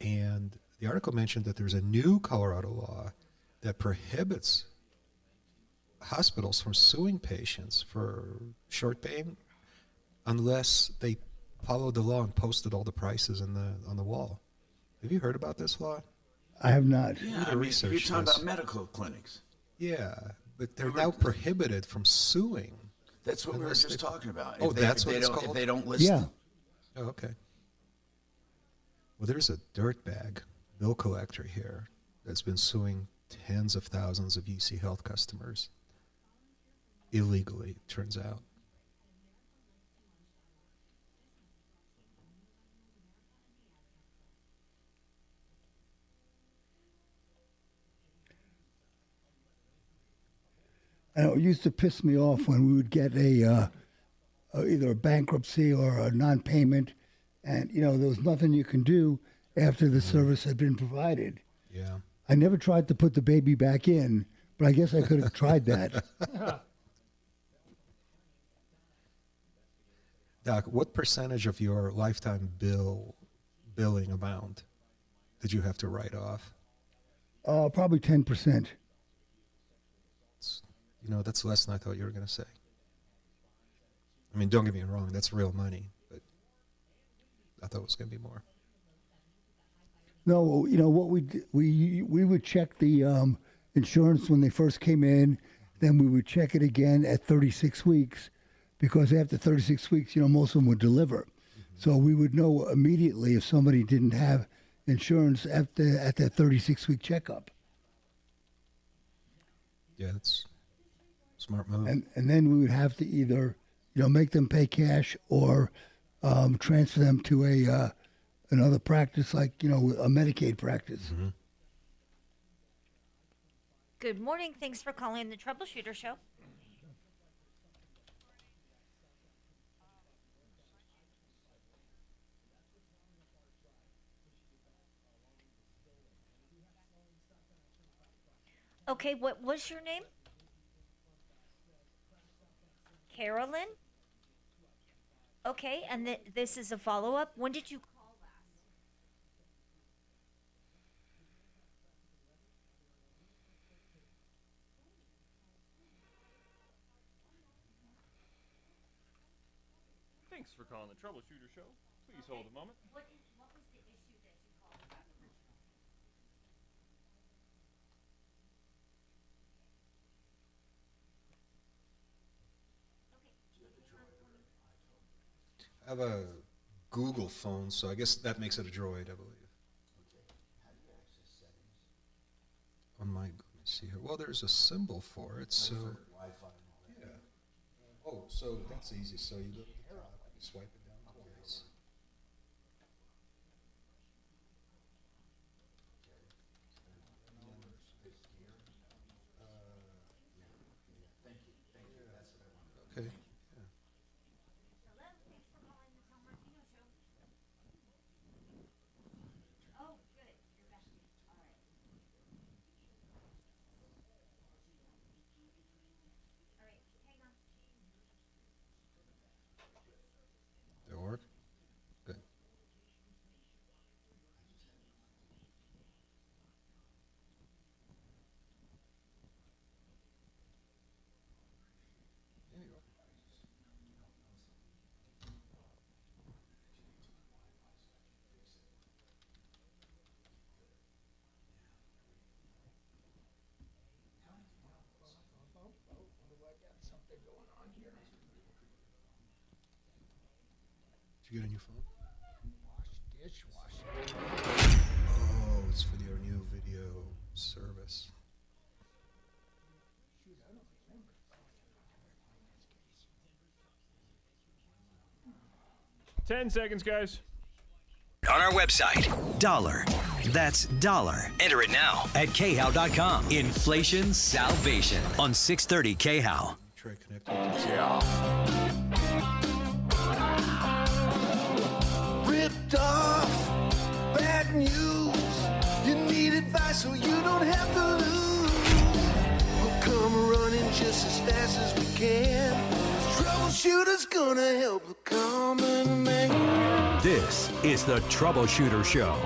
And the article mentioned that there's a new Colorado law that prohibits hospitals from suing patients for short payment unless they followed the law and posted all the prices on the wall. Have you heard about this law? I have not. Yeah, I mean, you're talking about medical clinics. Yeah, but they're now prohibited from suing. That's what we were just talking about. Oh, that's what it's called? called? If they don't list Yeah. it. Oh, okay. Well, there's a dirtbag bill collector here that's been suing tens of thousands of UC Health customers illegally, it turns out. I know it used to piss me off when we would get either a bankruptcy or a non-payment, and there was nothing you can do after the service had been provided. Yeah. I never tried to put the baby back in, but I guess I could have tried that. Doc, what percentage of your lifetime billing amount did you have to write off? Probably 10%. That's less than I thought you were going to say. I mean, don't get me wrong, that's real money, but I thought it was going to be more. No, what we would check the insurance when they first came in, then we would check it again at 36 weeks, because after 36 weeks, most of them would deliver. Mm-hmm. So we would know immediately if somebody didn't have insurance at that 36-week checkup. Yeah, that's a smart move. And then we would have to either make them pay cash or transfer them to another practice, like a Medicaid practice. Mm-hmm. Good morning. Thanks for calling the Troubleshooter Show. Okay, what was your name? Carolyn? Okay, and this is a follow-up. When did you call last? Thanks for calling the Troubleshooter Show. Please hold a moment. What was the issue that you called about? I have a Google phone, so I guess that makes it a Droid, I believe. On my, let me see here. Well, there's a symbol for it, so. Yeah. Oh, so that's easy. So you look at the top, you swipe it down twice. Okay. Yeah. Did it work? Good. There you go. Did you get a new phone? Dishwasher. Oh, it's for your new video service. 10 seconds, guys. On our website, dollar. That's dollar. Enter it now at khow.com. Inflation salvation on 630 KHOW. Try connecting. Ripped off, bad news. You need advice so you don't have to lose. We'll come running just as fast as we can. Troubleshooter's gonna help the common man. This is the Troubleshooter Show.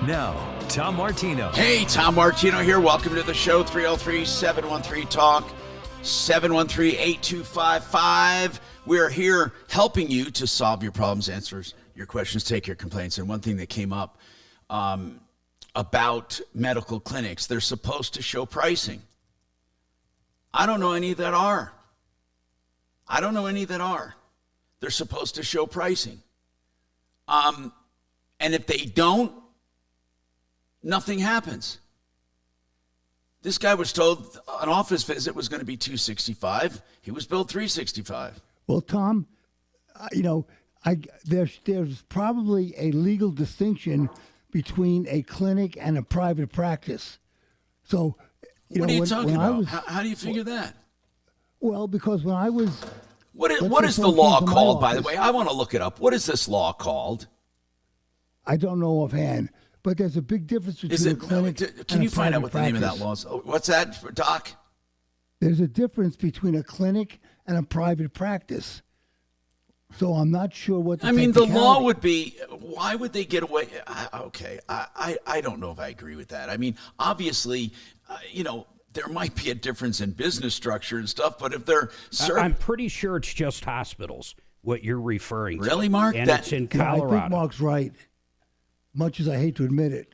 Now, Tom Martino. Hey, Tom Martino here. Welcome to the show. 303-713-TALK, 713-8255. We're here helping you to solve your problems, answers your questions, take your complaints. And one thing that came up about medical clinics, they're supposed to show pricing. I don't know any that are. They're supposed to show pricing. And if they don't, nothing happens. This guy was told an office visit was going to be $265. He was billed $365. Well, Tom, there's probably a legal distinction between a clinic and a private practice. So, what are you talking about? How do you figure that? Well, because when I was... What is the law called, by the way? I want to look it up. What is this law called? I don't know offhand, but there's a big difference between a clinic and a private practice. Can you find out what the name of that law is? What's that, Doc? There's a difference between a clinic and a private practice. So I'm not sure what the the law would be, why would they get away? I don't know if I agree with that. I mean, obviously, there might be a difference in business structure and stuff, but if they're... I'm pretty sure it's just hospitals, what you're referring to. Really, Mark? And it's in Colorado. I think Mark's right, much as I hate to admit it.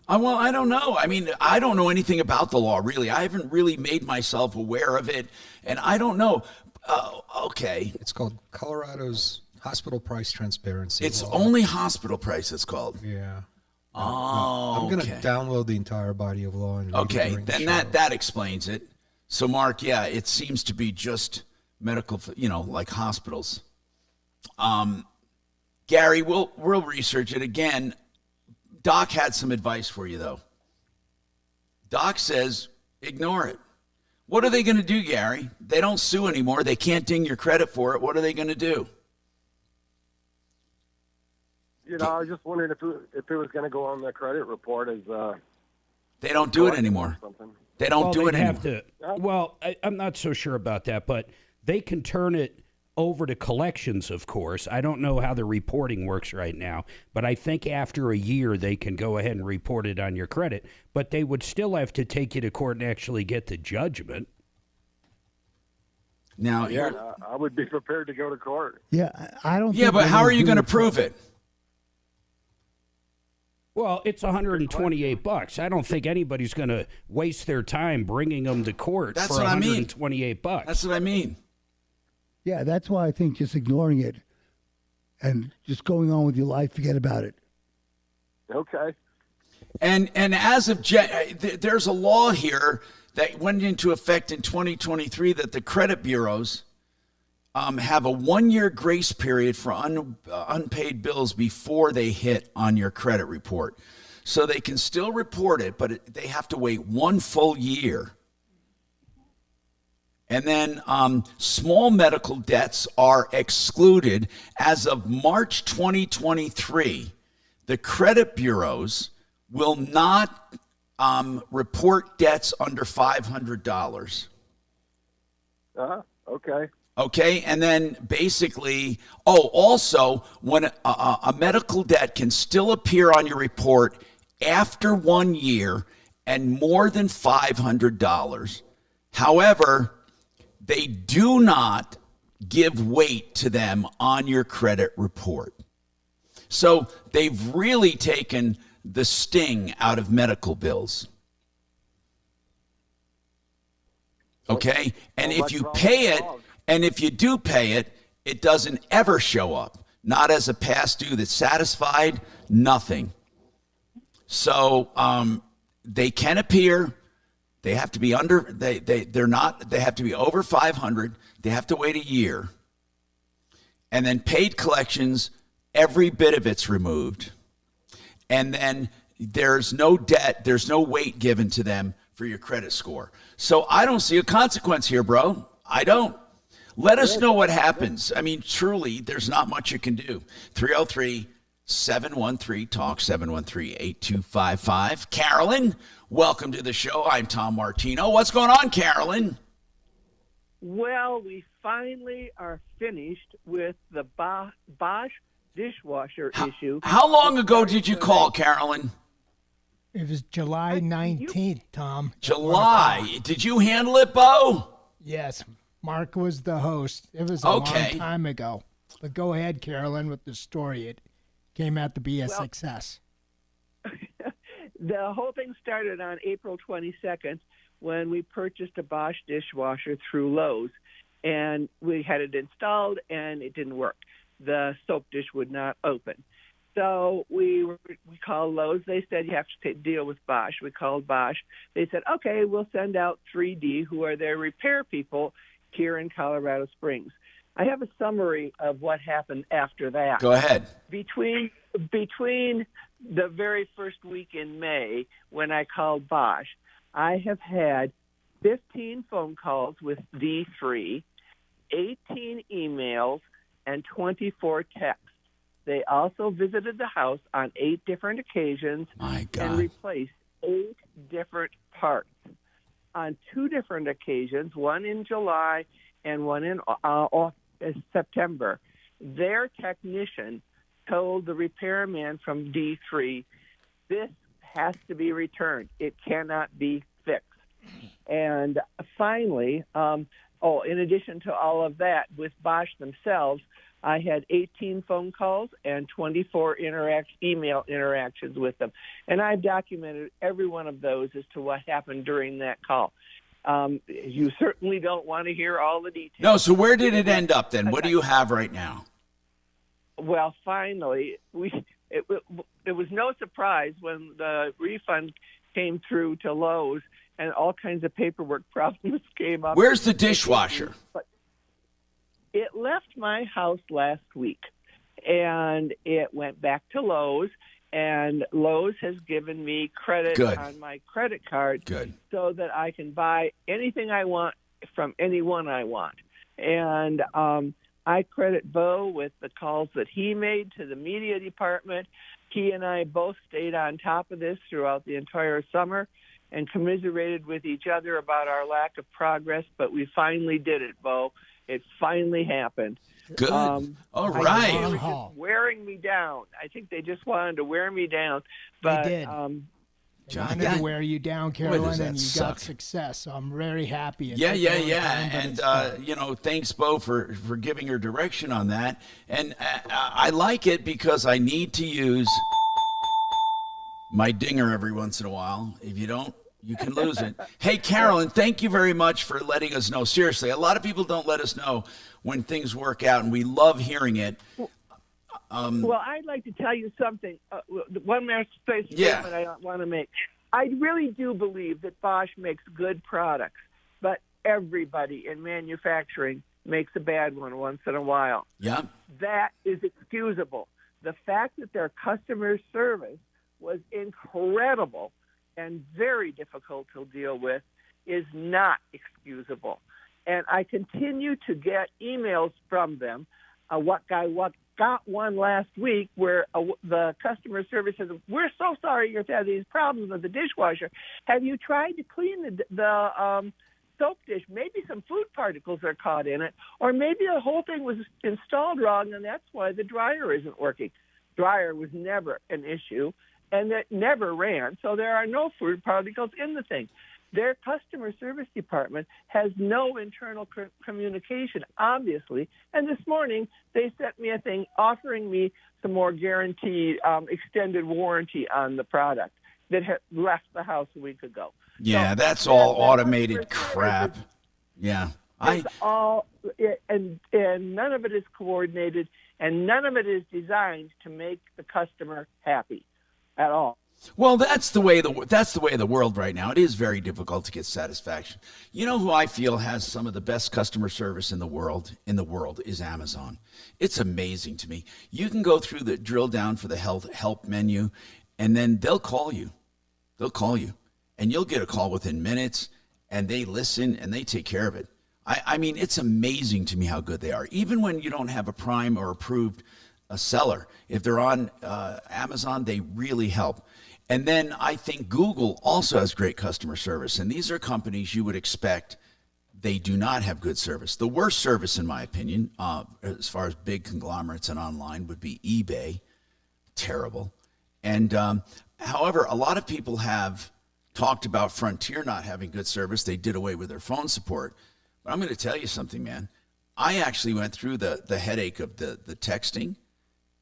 Well, I don't know. I mean, I don't know anything about the law, really. I haven't really made myself aware of it, and I don't know. Okay. It's called Colorado's Hospital Price Transparency It's Law. only hospital price, it's called. Yeah. Oh, I'm going to download the entire body of law. And read it during the then show. that explains it. So, Mark, yeah, it seems to be just medical, like hospitals. Gary, we'll research it again. Doc had some advice for you, though. Doc says, ignore it. What are they going to do, Gary? They don't sue anymore. They can't ding your credit for it. What are they going to do? I was just wondering if it was going to go on the credit report as. They don't do it anymore. They don't do it anymore. I'm not so sure about that, but they can turn it over to collections, of course. I don't know how the reporting works right now, but I think after a year they can go ahead and report it on your credit, but they would still have to take you to court and actually get the judgment. Now, I would be prepared to go to court. Yeah, I don't. Yeah, but how are you going to prove it? Well, it's $128. I don't think anybody's going to waste their time bringing them to court for $128. That's what I mean. Yeah, that's why I think just ignoring it and just going on with your life. Forget about it. Okay. And as of there's a law here that went into effect in 2023 that the credit bureaus have a 1-year grace period for unpaid bills before they hit on your credit report. So they can still report it, but they have to wait 1 full year. And then small medical debts are excluded. As of March 2023, the credit bureaus will not report debts under $500. Okay. Okay, and then basically, also, when a medical debt can still appear on your report after 1 year and more than $500. However, they do not give weight to them on your credit report. So they've really taken the sting out of medical bills. Okay, and if you pay it, and if you do pay it, it doesn't ever show up. Not as a past due that's satisfied, nothing. So they can appear. They have to be under. They're not. They have to be over 500. They have to wait a year. And then paid collections, every bit of it's removed. And then there's no debt. There's no weight given to them for your credit score. So I don't see a consequence here, bro. I don't. Let us know what happens. I mean, truly, there's not much you can do. 303-713-TALK, 713-8255. Carolyn, welcome to the show. I'm Tom Martino. What's going on, Carolyn? Well, we finally are finished with the Bosch dishwasher issue. How long ago did you call, Carolyn? It was July 19th, Tom. July. Did you handle it, Bo? Yes. Mark was the host. It was a long time ago. But go ahead, Carolyn, with the story. It came out to be a success. The whole thing started on April 22nd when we purchased a Bosch dishwasher through Lowe's. And we had it installed, and it didn't work. The soap dish would not open. So we called Lowe's. They said you have to deal with Bosch. We called Bosch. They said, okay, we'll send out 3D, who are their repair people here in Colorado Springs. I have a summary of what happened after that. Go ahead. Between the very first week in May when I called Bosch, I have had 15 phone calls with D3, 18 emails, and 24 texts. They also visited the house on 8 different occasions and replaced 8 different parts. On 2 different occasions, one in July and one in September, their technician told the repairman from D3, this has to be returned. It cannot be fixed. And finally, in addition to all of that, with Bosch themselves, I had 18 phone calls and 24 email interactions with them. And I've documented every one of those as to what happened during that call. You certainly don't want to hear all the details. No, so where did it end up then? What do you have right now? Well, finally, it was no surprise when the refund came through to Lowe's and all kinds of paperwork problems came up. Where's the dishwasher? It left my house last week, and it went back to Lowe's, and Lowe's has given me credit on my credit card so that I can buy anything I want from anyone I want. And I credit Bo with the calls that he made to the media department. He and I both stayed on top of this throughout the entire summer and commiserated with each other about our lack of progress, but we finally did it, Bo. It finally happened. Good. All right. They were just wearing me down. I think they just wanted to wear me down. But, they did. They wanted to wear you down, Carolyn, and you got success. So I'm very happy. Yeah. And, thanks, Bo, for giving her direction on that. And I like it because I need to use my dinger every once in a while. If you don't, you can lose it. Hey, Carolyn, thank you very much for letting us know. Seriously, a lot of people don't let us know when things work out, and we love hearing it. Well, I'd like to tell you something. One last statement I want to make. I really do believe that Bosch makes good products, but everybody in manufacturing makes a bad one once in a while. Yeah. That is excusable. The fact that their customer service was incredible and very difficult to deal with is not excusable. And I continue to get emails from them. Got one last week where the customer service says, "We're so sorry you've had these problems with the dishwasher. Have you tried to clean the soap dish? Maybe some food particles are caught in it, or maybe the whole thing was installed wrong, and that's why the dryer isn't working." Dryer was never an issue, and it never ran, so there are no food particles in the thing. Their customer service department has no internal communication, obviously. And this morning, they sent me a thing offering me some more guaranteed extended warranty on the product that had left the house a week ago. Yeah, So that's all automated crap. Yeah. It's all, and none of it is coordinated, and none of it is designed to make the customer happy at all. Well, that's the way of the world right now. It is very difficult to get satisfaction. You know who I feel has some of the best customer service in the world is Amazon. It's amazing to me. You can go through the drill down for the help menu, and then they'll call you. And you'll get a call within minutes, and they listen and they take care of it. I mean, it's amazing to me how good they are. Even when you don't have a Prime or approved seller, if they're on Amazon, they really help. And then I think Google also has great customer service. And these are companies you would expect they do not have good service. The worst service, in my opinion, as far as big conglomerates and online, would be eBay. Terrible. And however, a lot of people have talked about Frontier not having good service. They did away with their phone support. But I'm going to tell you something, man. I actually went through the headache of the texting.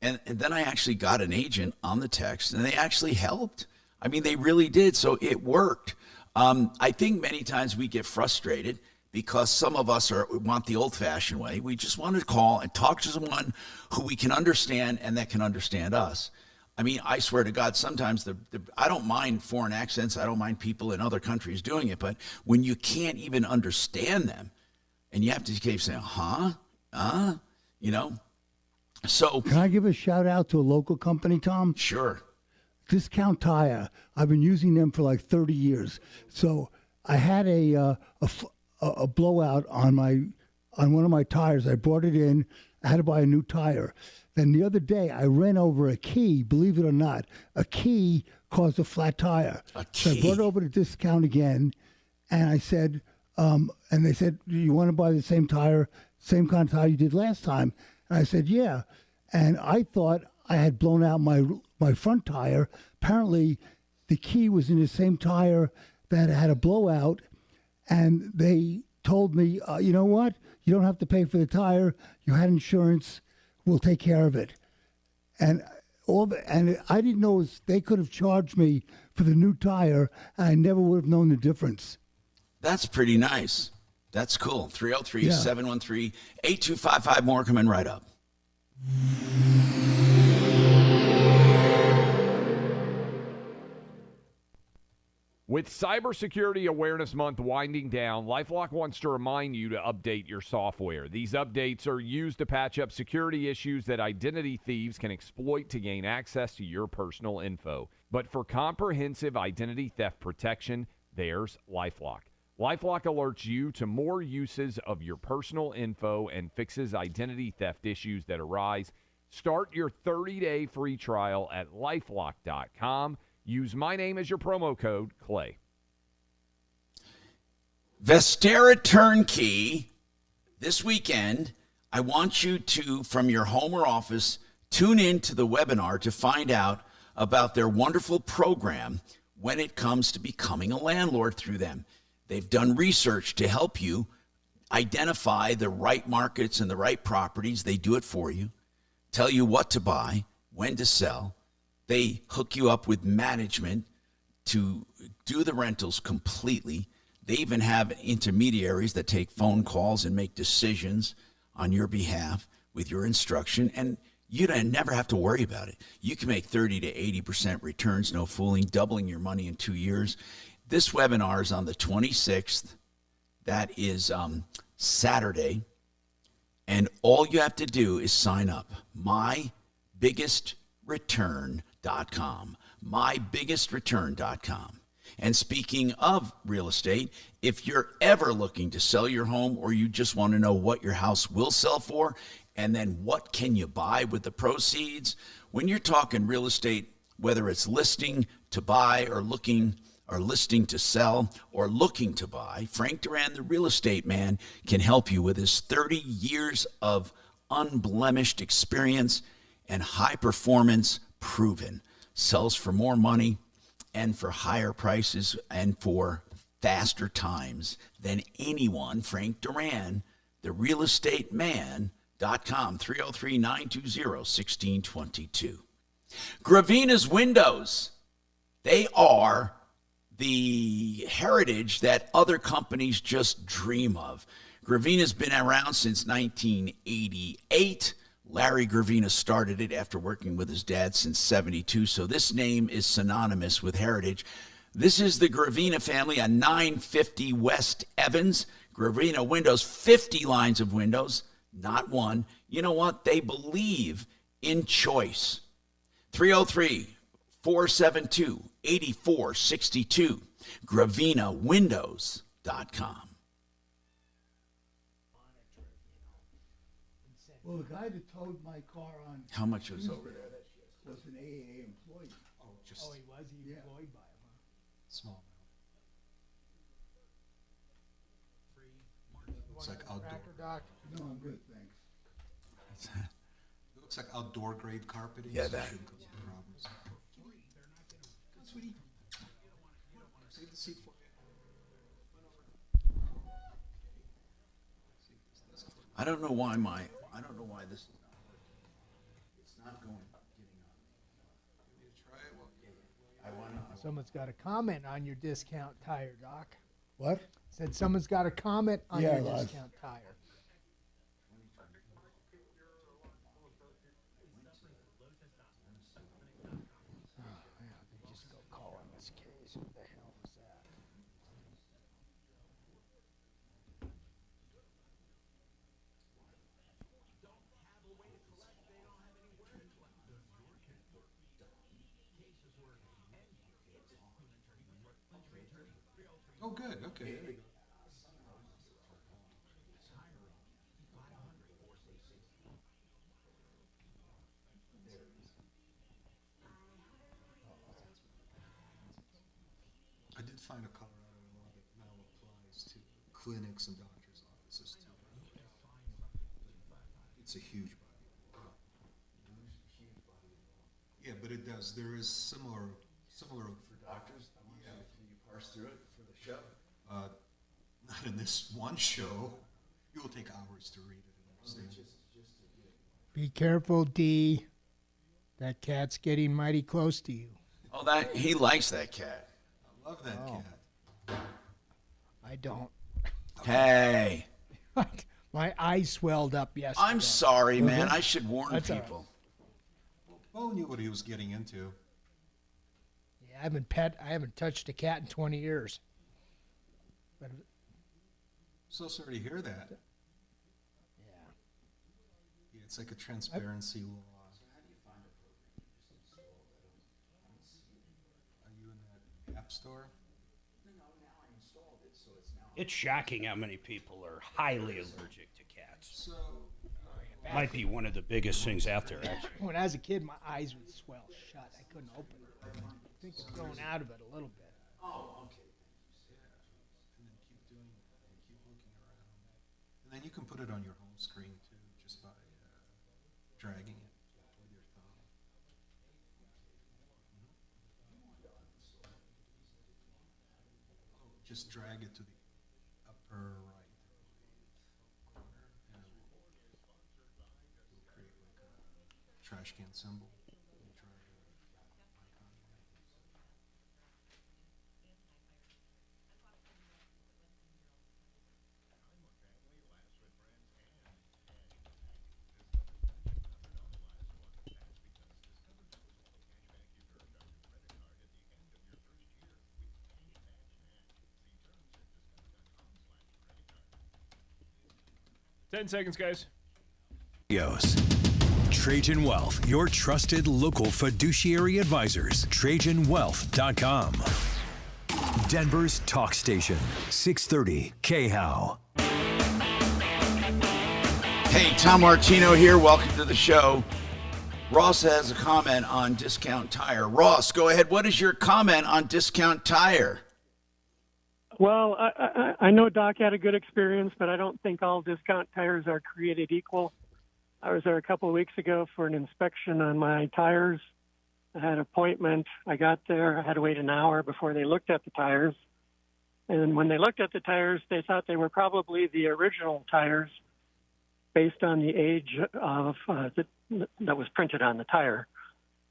And then I actually got an agent on the text, and they actually helped. I mean, they really did. So it worked. I think many times we get frustrated because some of us want the old-fashioned way. We just want to call and talk to someone who we can understand and that can understand us. I mean, I swear to God, sometimes I don't mind foreign accents. I don't mind people in other countries doing it. But when you can't even understand them and you have to keep saying, you know. So, can I give a shout out to a local company, Tom? Sure. Discount Tire. I've been using them for like 30 years. So I had a blowout on one of my tires. I brought it in. I had to buy a new tire. Then the other day I ran over a key. Believe it or not, a key caused a flat tire. So I brought it over to Discount again, and I said, and they said, "Do you want to buy the same tire, same kind of tire you did last time?" And I said, "Yeah." And I thought I had blown out my front tire. Apparently, the key was in the same tire that had a blowout. And they told me, you know what? You don't have to pay for the tire. You had insurance. We'll take care of it. And I didn't know they could have charged me for the new tire, and I never would have known the difference. That's pretty nice. That's cool. 303-713-8255. More coming right up. With Cybersecurity Awareness Month winding down, LifeLock wants to remind you to update your software. These updates are used to patch up security issues that identity thieves can exploit to gain access to your personal info. But for comprehensive identity theft protection, there's LifeLock. LifeLock alerts you to more uses of your personal info and fixes identity theft issues that arise. Start your 30-day free trial at LifeLock.com. Use my name as your promo code, Clay. Vestera Turnkey, this weekend, I want you to, from your home or office, tune in to the webinar to find out about their wonderful program when it comes to becoming a landlord through them. They've done research to help you identify the right markets and the right properties. They do it for you, tell you what to buy, when to sell. They hook you up with management to do the rentals completely. They even have intermediaries that take phone calls and make decisions on your behalf with your instruction. And You don't never have to worry about it. You can make 30 to 80% returns, no fooling, doubling your money in 2 years. This webinar is on the 26th. That is Saturday. And all you have to do is sign up. MyBiggestReturn.com. MyBiggestReturn.com. And speaking of real estate, if you're ever looking to sell your home or you just want to know what your house will sell for and then what can you buy with the proceeds, when you're talking real estate, whether it's listing to buy or listing to sell or looking to buy, Frank Duran, the real estate man, can help you with his 30 years of unblemished experience and high performance proven. Sells for more money and for higher prices and for faster times than anyone. Frank Duran, the real estate man.com, 303-920-1622. Gravina's Windows. They are the heritage that other companies just dream of. Gravina's been around since 1988. Larry Gravina started it after working with his dad since 72, so this name is synonymous with heritage. This is the Gravina family on 950 West Evans. Gravina Windows, 50 lines of windows, not one. You know what? They believe in choice. 303-472-8462. GravinaWindows.com. Well, the guy that towed my car on. How much was over there? Was an AA employee. Oh, just. Oh, he was employed by him, huh? Small amount. Looks like outdoor. Doc? No, I'm good, thanks. It looks like outdoor grade carpeting. Yeah, so that. shouldn't cause problems. Good, sweetie. Save the seat for you. I don't know why this is not working. It's not getting on. I want to. Someone's got a comment on your discount tire, Doc. What? Said someone's got a comment on Yeah, your Lars. discount tire. Oh, yeah, they just go call on this case. What the hell was that? Oh, good. Okay. I did find a Colorado law that now applies to clinics and doctors' offices too. It's a huge body. Yeah, but it does. There is similar. For doctors, can you parse through it for the show? Not in this one show. It will take hours to read it and understand. Be careful, D. That cat's getting mighty close to you. Oh, he likes that cat. I love that cat. I don't. Hey. My eyes swelled up yesterday. I'm sorry, man. I should warn That's all people. Bo knew what he was getting into. Yeah, I haven't touched a cat in 20 years. But So sorry to hear that. yeah. Yeah, it's like a transparency law. Are you in that app store? It's shocking how many people are highly allergic to cats. So, Might be one of the biggest things out there, actually. When I was a kid, my eyes would swell shut. I couldn't open it. I think it's growing out of it a little bit. Oh, okay. and then keep doing it, and keep looking around. And then you can put it on your home screen too, just by dragging it with your thumb. Oh, just drag it to the upper right corner, and it'll create like a trash can symbol. You drag the icon away. 10 seconds, guys. Yos. Trajan Wealth, your trusted local fiduciary advisors. TrajanWealth.com. Denver's talk station, 630 KHOW. Hey, Tom Martino here. Welcome to the show. Ross has a comment on Discount Tire. Ross, go ahead. What is your comment on Discount Tire? Well, I know Doc had a good experience, but I don't think all discount tires are created equal. I was there a couple of weeks ago for an inspection on my tires. I had an appointment. I got there. I had to wait an hour before they looked at the tires. And when they looked at the tires, they thought they were probably the original tires based on the age of that was printed on the tire.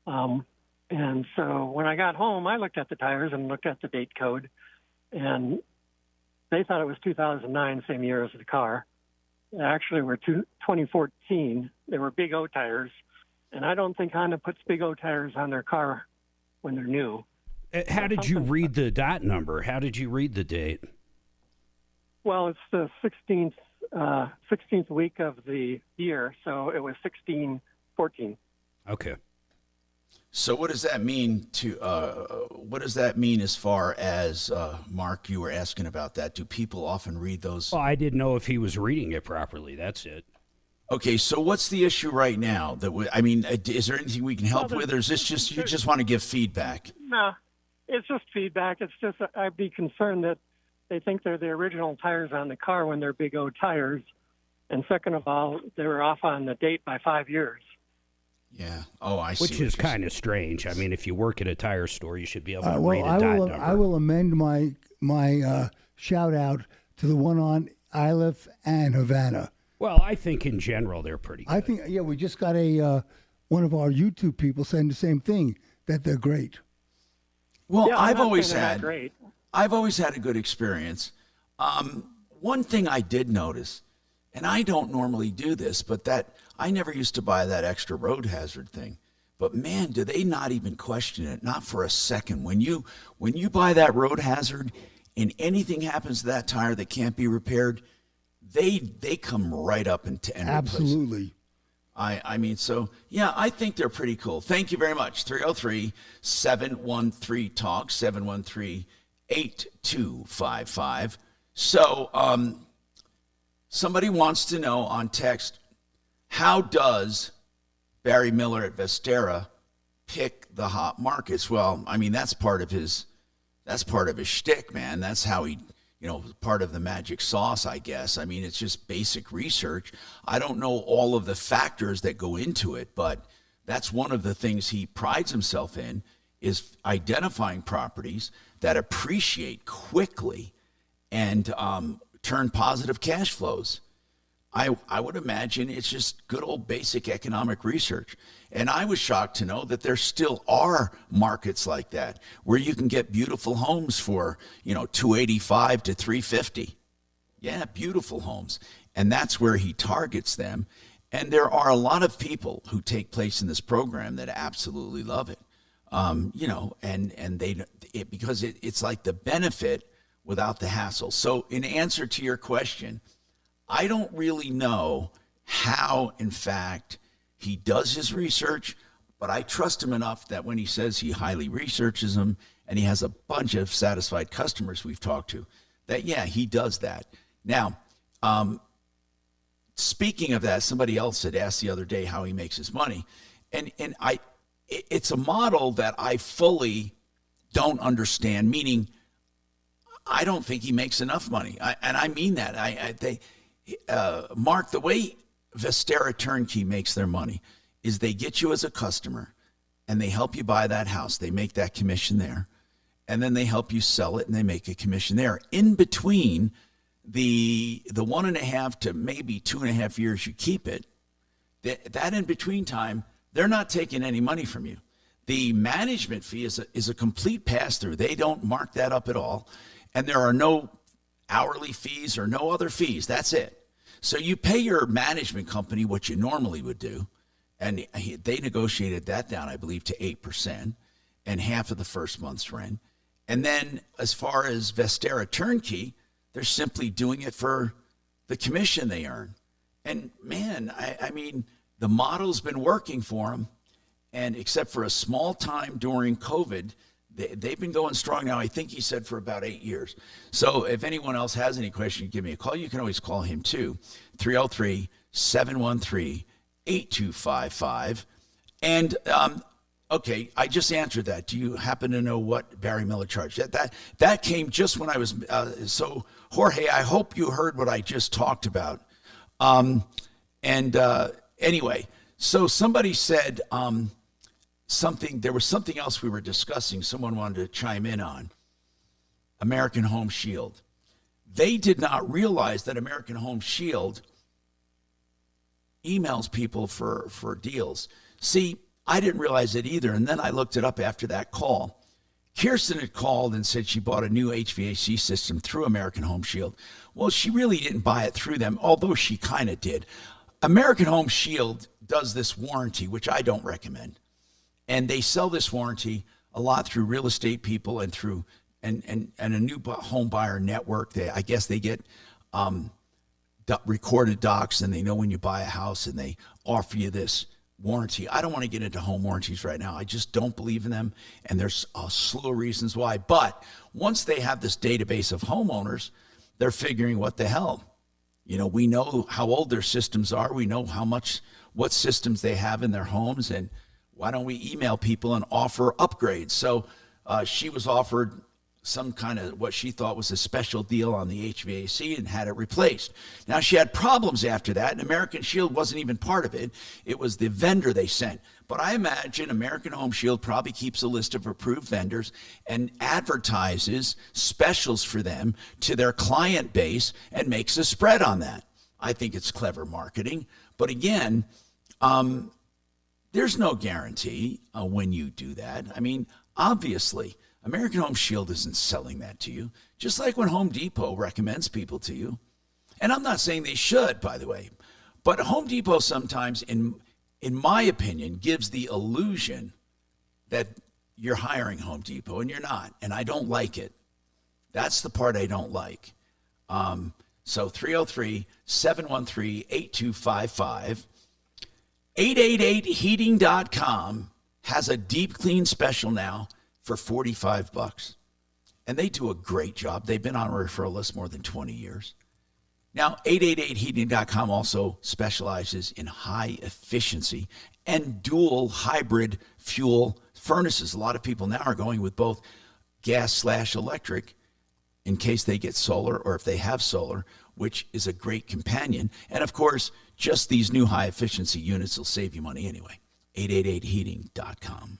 And so when I got home, I looked at the tires and looked at the date code. And they thought it was 2009, same year as the car. They actually were 2014. They were Big O tires. And I don't think Honda puts Big O tires on their car when they're new. How did you read the dot number? How did you read the date? Well, it's the 16th week of the year, so it was 1614. Okay. So what does that mean as far as, Mark, you were asking about that? Do people often read those? Well, I didn't know if he was reading it properly. That's it. Okay, so what's the issue right now? Is there anything we can help with, or is this just you just want to give feedback? No, it's just feedback. It's just I'd be concerned that they think they're the original tires on the car when they're Big O tires. And second of all, they were off on the date by 5 years. Yeah. Oh, I see. Which is kind of strange. I mean, if you work at a tire store, you should be able to read a I dot will, number. I will amend my shout out to the one on Iliff and Havana. Well, I think in general they're pretty good. I think, we just got one of our YouTube people saying the same thing, that they're great. Well, yeah, I've always had a good experience. One thing I did notice, and I don't normally do this, but that I never used to buy that extra road hazard thing. But man, do they not even question it? Not for a second. When you buy that road hazard and anything happens to that tire that can't be repaired, they come right up and absolutely. I mean, so yeah, I think they're pretty cool. Thank you very much. 303-713-TALK, 713-8255. So somebody wants to know on text, how does Barry Miller at Vestera pick the hot markets? Well, I mean, that's part of his shtick, man. That's how he, part of the magic sauce, I guess. I mean, it's just basic research. I don't know all of the factors that go into it, but that's one of the things he prides himself in, is identifying properties that appreciate quickly and turn positive cash flows. I would imagine it's just good old basic economic research. And I was shocked to know that there still are markets like that where you can get beautiful homes for, $285 to $350. Yeah, beautiful homes. And that's where he targets them. And there are a lot of people who take place in this program that absolutely love it. Because it's like the benefit without the hassle. So in answer to your question, I don't really know how, in fact, he does his research, but I trust him enough that when he says he highly researches them and he has a bunch of satisfied customers we've talked to, that, yeah, he does that. Now, speaking of that, somebody else had asked the other day how he makes his money. And it's a model that I fully don't understand, meaning I don't think he makes enough money. And I mean that. Mark, the way Vestera Turnkey makes their money is they get you as a customer and they help you buy that house. They make that commission there. And then they help you sell it and they make a commission there. In between the 1.5 to maybe 2.5 years you keep it, that in between time, they're not taking any money from you. The management fee is a complete pass-through. They don't mark that up at all. And there are no hourly fees or no other fees. That's it. So you pay your management company what you normally would do, and they negotiated that down, I believe, to 8% and half of the first month's rent. And then as far as Vestera Turnkey, they're simply doing it for the commission they earn. And man, I mean, the model's been working for them. And except for a small time during COVID, they've been going strong now, I think he said for about 8 years. So if anyone else has any question, give me a call. You can always call him too, 303-713-8255. And, okay, I just answered that. Do you happen to know what Barry Miller charged? That came just when I was, so Jorge, I hope you heard what I just talked about. Anyway, so somebody said, there was something else we were discussing. Someone wanted to chime in on American Home Shield. They did not realize that American Home Shield emails people for deals. See, I didn't realize it either. And then I looked it up after that call. Kirsten had called and said she bought a new HVAC system through American Home Shield. Well, she really didn't buy it through them, although she kind of did. American Home Shield does this warranty, which I don't recommend. And they sell this warranty a lot through real estate people and through and a new home buyer network. I guess they get recorded docs, and they know when you buy a house, and they offer you this warranty. I don't want to get into home warranties right now. I just don't believe in them, and there's a slew of reasons why. But once they have this database of homeowners, they're figuring, what the hell? You know, we know how old their systems are. We know what systems they have in their homes, and why don't we email people and offer upgrades? So she was offered some kind of what she thought was a special deal on the HVAC and had it replaced. Now, she had problems after that, and American Shield wasn't even part of it. It was the vendor they sent. But I imagine American Home Shield probably keeps a list of approved vendors and advertises specials for them to their client base and makes a spread on that. I think it's clever marketing. But again, there's no guarantee when you do that. I mean, obviously, American Home Shield isn't selling that to you, just like when Home Depot recommends people to you. And I'm not saying they should, by the way, but Home Depot sometimes, in my opinion, gives the illusion that you're hiring Home Depot, and you're not, and I don't like it. That's the part I don't like. So 303-713-8255. 888heating.com has a deep clean special now for $45. And they do a great job. They've been on a referral list more than 20 years. Now, 888heating.com also specializes in high efficiency and dual hybrid fuel furnaces. A lot of people now are going with both gas/electric in case they get solar, or if they have solar, which is a great companion. And of course, just these new high efficiency units will save you money anyway. 888heating.com.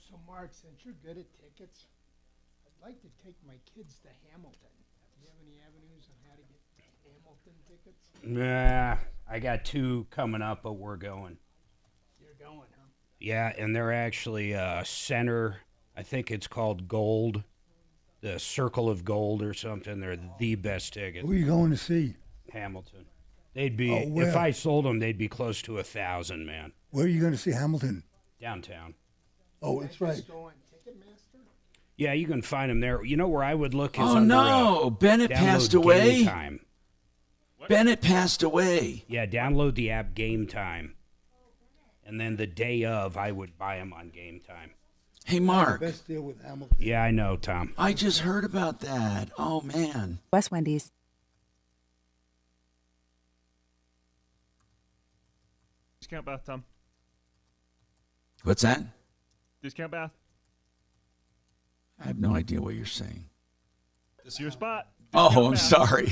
So, Mark, since you're good at tickets, I'd like to take my kids to Hamilton. Do you have any avenues on how to get Hamilton tickets? Nah, I got 2 coming up, but we're going. You're going, huh? Yeah, and they're actually center, I think it's called Gold, the Circle of Gold or something. They're the best tickets. Who are you going to see? Hamilton. They'd be, where? if I sold them, they'd be close to 1,000, man. Where are you going to see Hamilton? Downtown. Oh, it's right. Just go on Ticketmaster? Yeah, you can find them there. You know where I would look is Oh, under, no. Bennett download passed away? Game Time. Bennett passed away. Yeah, download the app Game Time. And then the day of, I would buy them on Game Time. Hey, Mark. Best deal with Hamilton. Yeah, I know, Tom. I just heard about that. Oh, man. West Wendy's. Discount bath, Tom. What's that? Discount bath. I have no idea what you're saying. This is your spot. Oh, I'm sorry.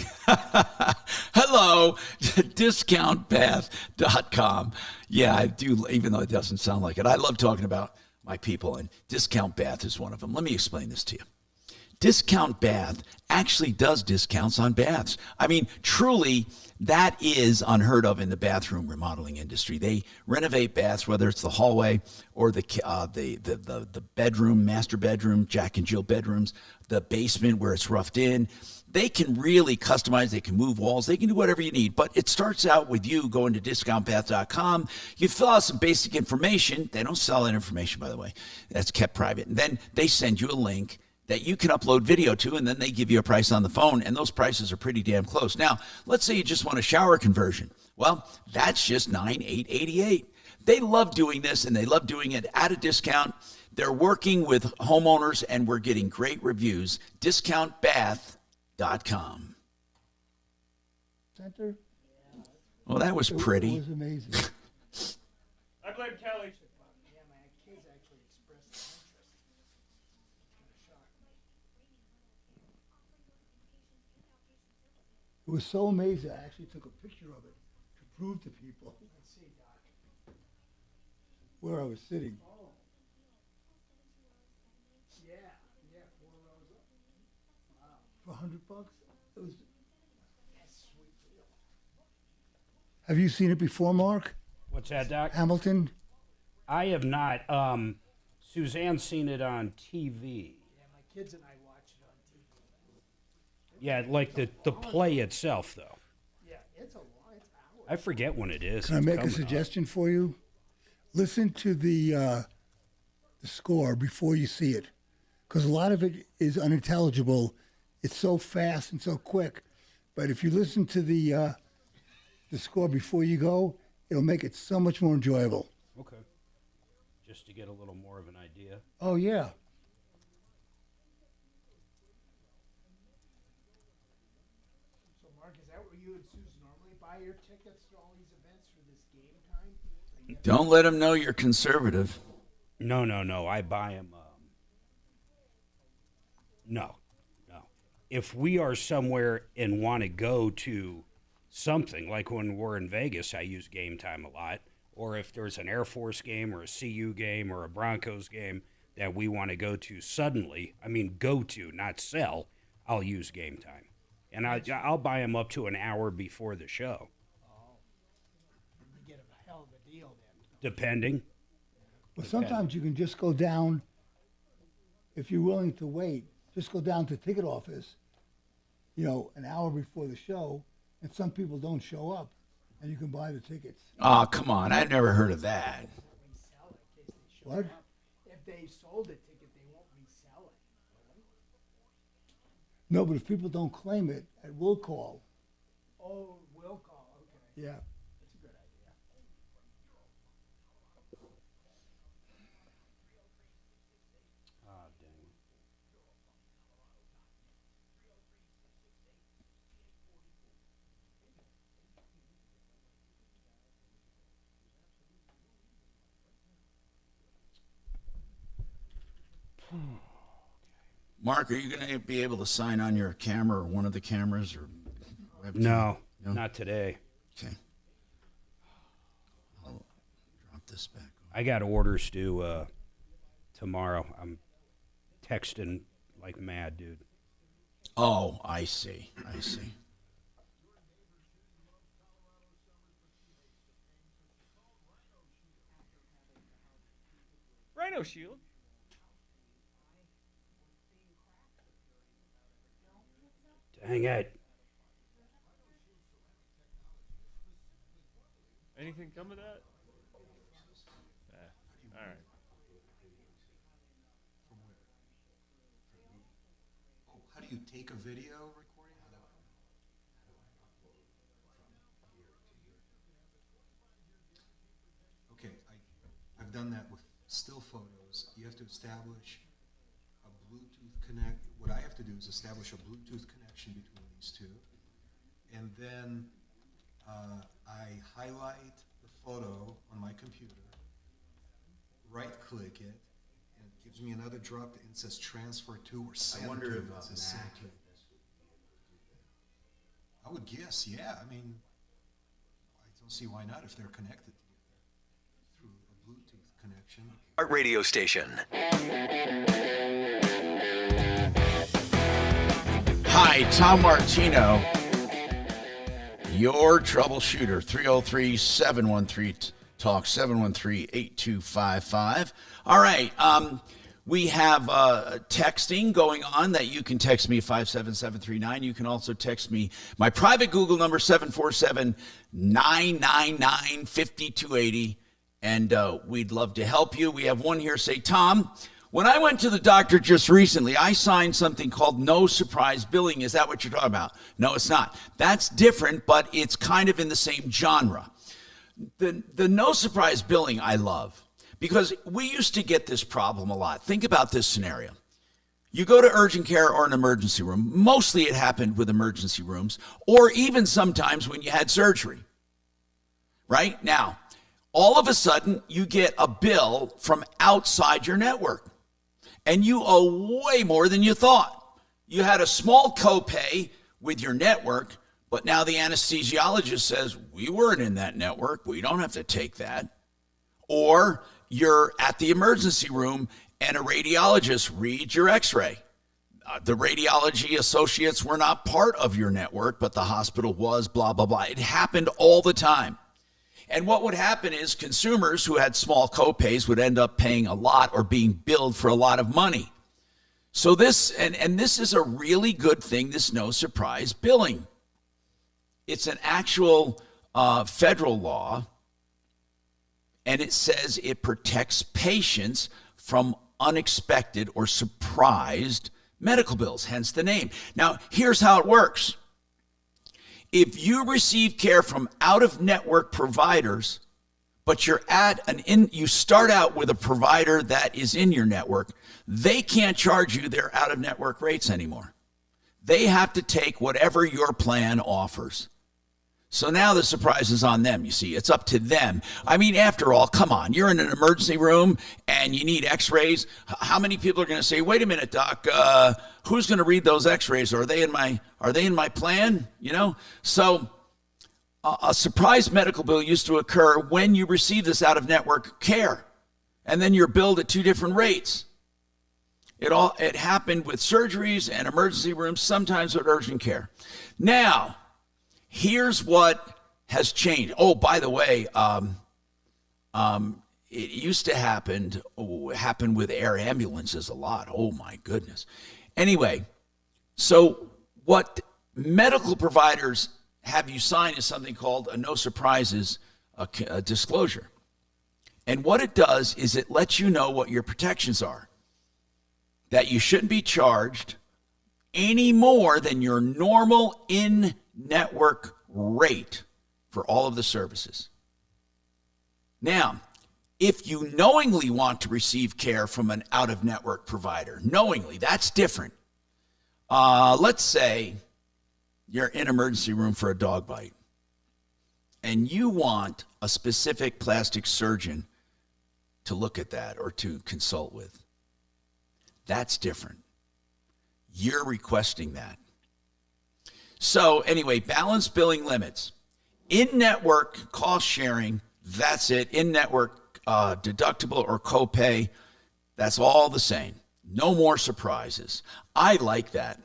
Hello, discountbath.com. Yeah, I do, even though it doesn't sound like it. I love talking about my people, and Discount Bath is one of them. Let me explain this to you. Discount Bath actually does discounts on baths. I mean, truly, that is unheard of in the bathroom remodeling industry. They renovate baths, whether it's the hallway or the bedroom, master bedroom, Jack and Jill bedrooms, the basement where it's roughed in. They can really customize. They can move walls. They can do whatever you need. But it starts out with you going to discountbath.com. You fill out some basic information. They don't sell that information, by the way. That's kept private. And then they send you a link that you can upload video to, and then they give you a price on the phone, and those prices are pretty damn close. Now, let's say you just want a shower conversion. Well, that's just $9,888. They love doing this, and they love doing it at a discount. They're working with homeowners, and we're getting great reviews. DiscountBath.com. Center? Well, that was pretty. It was amazing. I blame Kelly. It was so amazing. I actually took a picture of it to prove to people where I was sitting. For $100? It was. Have you seen it before, Mark? What's that, Doc? Hamilton? I have not. Suzanne's seen it on TV. Yeah, my kids and I watch it on TV. Yeah, like the play itself, though. Yeah, it's hours. I forget when it is. Can I It's make a coming up. suggestion for you? Listen to the score before you see it, because a lot of it is unintelligible. It's so fast and so quick. But if you listen to the score before you go, it'll make it so much more enjoyable. Okay. Just to get a little more of an idea. Oh, yeah. So, Mark, is that where you and Suze normally buy your tickets to all these events for this game time? Don't let them know you're conservative. No. I buy them. No. If we are somewhere and want to go to something, like when we're in Vegas, I use Game Time a lot. Or if there's an Air Force game or a CU game or a Broncos game that we want to go to suddenly, go to, not sell, I'll use Game Time. And I'll buy them up to an hour before the show. You get a hell of a deal then. Depending. Well, sometimes you can just go down, if you're willing to wait, just go down to the ticket office, an hour before the show, and some people don't show up, and you can buy the tickets. Oh, come on. I've never heard of that. What? If they sold a ticket, they won't resell it. No, but if people don't claim it, at will call. Oh, will call. Okay. Yeah. That's a good idea. Ah, dang. Mark, are you going to be able to sign on your camera or one of the cameras? Or No, not today. Okay. I'll drop this back. I got orders due tomorrow. I'm texting like mad, dude. Oh, I see. Rhino Shield. Dang it. Anything come of that? All right. How do you take a video recording? Okay, I've done that with still photos. You have to establish a Bluetooth connect. What I have to do is establish a Bluetooth connection between these two, and then I highlight the photo on my computer, right-click it, and it gives me another drop and says transfer to or send. I wonder if it says send to. I would guess, yeah. I don't see why not if they're connected together through a Bluetooth connection. Our radio station. Hi, Tom Martino, your troubleshooter. 303-713-TALK, 713-8255. All right, we have texting going on that you can text me 57739. You can also text me my private Google number, 747-999-5280, and we'd love to help you. We have one here say, Tom, when I went to the doctor just recently, I signed something called no surprise billing. Is that what you're talking about? No, it's not. That's different, but it's kind of in the same genre. The no surprise billing I love, because we used to get this problem a lot. Think about this scenario. You go to urgent care or an emergency room. Mostly it happened with emergency rooms, or even sometimes when you had surgery. Right? Now, all of a sudden, you get a bill from outside your network, and you owe way more than you thought. You had a small copay with your network, but now the anesthesiologist says, we weren't in that network. We don't have to take that. Or you're at the emergency room and a radiologist reads your x-ray. The radiology associates were not part of your network, but the hospital was, blah, blah, blah. It happened all the time. And what would happen is consumers who had small copays would end up paying a lot or being billed for a lot of money. So this, and this is a really good thing, this no surprise billing. It's an actual federal law, and it says it protects patients from unexpected or surprised medical bills, hence the name. Now, here's how it works. If you receive care from out-of-network providers, but you start out with a provider that is in your network, they can't charge you their out-of-network rates anymore. They have to take whatever your plan offers. So now the surprise is on them, you see. It's up to them. I mean, after all, come on. You're in an emergency room and you need x-rays. How many people are going to say, wait a minute, doc, who's going to read those x-rays? Are they in my plan? You know? So a surprise medical bill used to occur when you receive this out-of-network care. And then you're billed at two different rates. It happened with surgeries and emergency rooms, sometimes with urgent care. Now, here's what has changed. Oh, by the way, it used to happen with air ambulances a lot. Oh, my goodness. Anyway, so what medical providers have you sign is something called a no surprises disclosure. And what it does is it lets you know what your protections are, that you shouldn't be charged any more than your normal in-network rate for all of the services. Now, if you knowingly want to receive care from an out-of-network provider, knowingly, that's different. Let's say you're in an emergency room for a dog bite, and you want a specific plastic surgeon to look at that or to consult with. That's different. You're requesting that. So anyway, balanced billing limits. In-network cost sharing, that's it. In-network deductible or copay, that's all the same. No more surprises. I like that.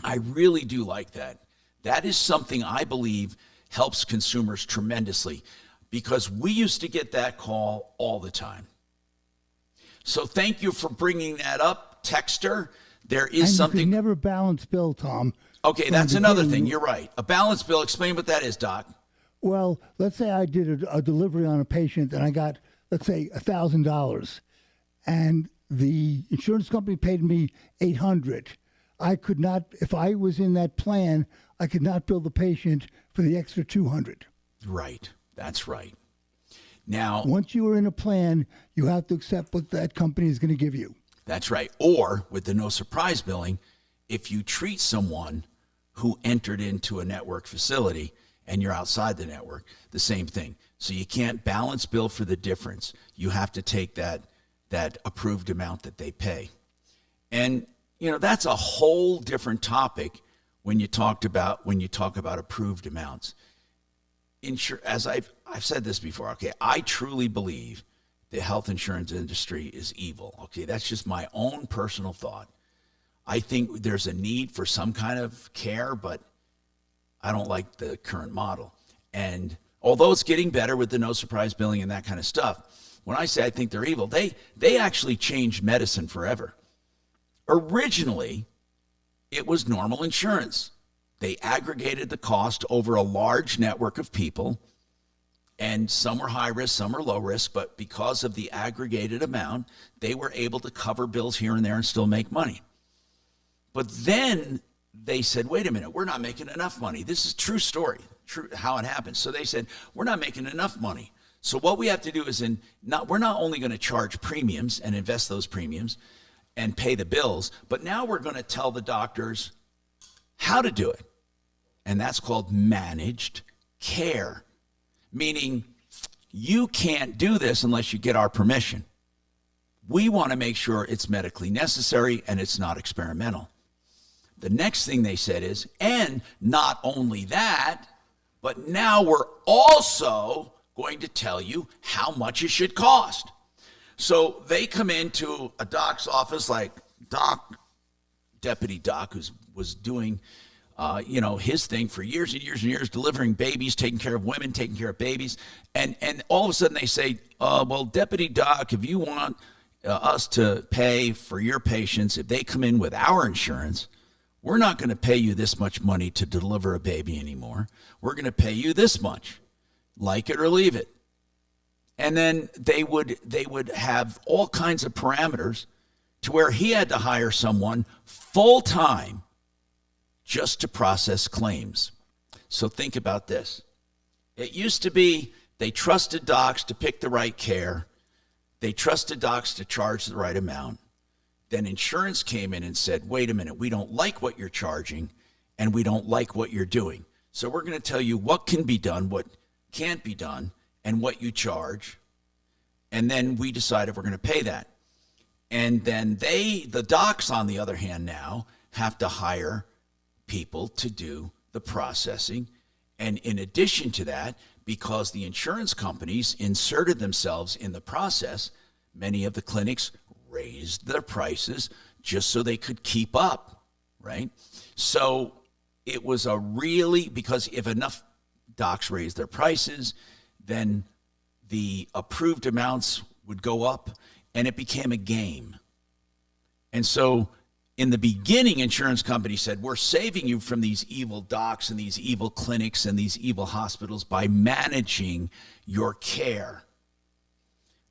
I really do like that. That is something I believe helps consumers tremendously, because we used to get that call all the time. So thank you for bringing that up, Texter. There is something. You never balance bill, Tom. Okay, that's another thing. You're right. A balance bill. Explain what that is, Doc. Well, let's say I did a delivery on a patient and I got, let's say, $1,000, and the insurance company paid me $800. I could not, if I was in that plan, I could not bill the patient for the extra $200. Right. That's right. Now, once you are in a plan, you have to accept what that company is going to give you. That's right. Or with the no surprise billing, if you treat someone who entered into a network facility and you're outside the network, the same thing. So you can't balance bill for the difference. You have to take that approved amount that they pay. And you know, that's a whole different topic when you talk about approved amounts. As I've said this before, okay, I truly believe the health insurance industry is evil. Okay, that's just my own personal thought. I think there's a need for some kind of care, but I don't like the current model. And although it's getting better with the no surprise billing and that kind of stuff, when I say I think they're evil, they actually changed medicine forever. Originally, it was normal insurance. They aggregated the cost over a large network of people, and some were high risk, some were low risk, but because of the aggregated amount, they were able to cover bills here and there and still make money. But then they said, wait a minute, we're not making enough money. This is true story, true how it happened. So they said, we're not making enough money. So what we have to do is we're not only going to charge premiums and invest those premiums and pay the bills, but now we're going to tell the doctors how to do it. And that's called managed care, meaning you can't do this unless you get our permission. We want to make sure it's medically necessary and it's not experimental. The next thing they said is, and not only that, but now we're also going to tell you how much it should cost. So they come into a doc's office like Deputy Doc, who was doing his thing for years and years and years, delivering babies, taking care of women, taking care of babies. And all of a sudden they say, well, Deputy Doc, if you want us to pay for your patients, if they come in with our insurance, we're not going to pay you this much money to deliver a baby anymore. We're going to pay you this much, like it or leave it. And then they would have all kinds of parameters to where he had to hire someone full time just to process claims. So think about this. It used to be they trusted docs to pick the right care. They trusted docs to charge the right amount. Then insurance came in and said, wait a minute, we don't like what you're charging and we don't like what you're doing. So we're going to tell you what can be done, what can't be done, and what you charge. And then we decide if we're going to pay that. And then the docs, on the other hand, now have to hire people to do the processing. And in addition to that, because the insurance companies inserted themselves in the process, many of the clinics raised their prices just so they could keep up, right? So it was because if enough docs raised their prices, then the approved amounts would go up, and it became a game. And so in the beginning, insurance companies said, we're saving you from these evil docs and these evil clinics and these evil hospitals by managing your care.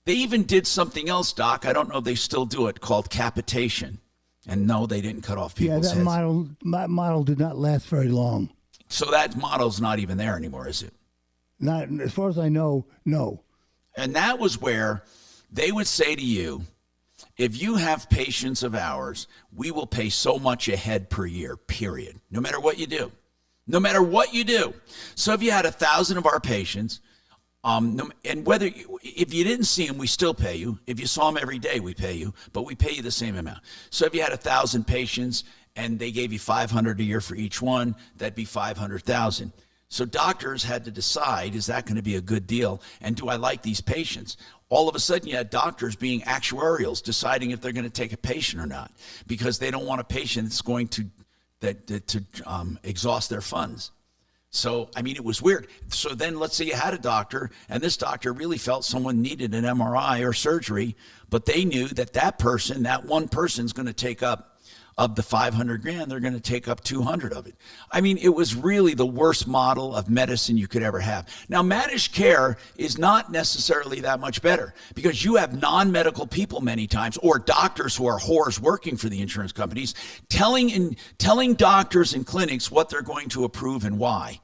They even did something else, Doc. I don't know if they still do it, called capitation. And no, they didn't cut off people's heads. That model did not last very long. So that model's not even there anymore, is it? Not as far as I know, no. And that was where they would say to you, if you have patients of ours, we will pay so much a head per year, period. No matter what you do. No matter what you do. So if you had 1,000 of our patients, and if you didn't see them, we still pay you. If you saw them every day, we pay you, but we pay you the same amount. So if you had 1,000 patients and they gave you $500 a year for each one, that'd be $500,000. So doctors had to decide, is that going to be a good deal? And do I like these patients? All of a sudden, you had doctors being actuarials, deciding if they're going to take a patient or not, because they don't want a patient that's going to exhaust their funds. So, I mean, it was weird. So then let's say you had a doctor, and this doctor really felt someone needed an MRI or surgery, but they knew that one person's going to take up, of the $500,000, they're going to take up 200 of it. I mean, it was really the worst model of medicine you could ever have. Now, managed care is not necessarily that much better because you have non-medical people many times, or doctors who are whores working for the insurance companies, telling doctors and clinics what they're going to approve and why,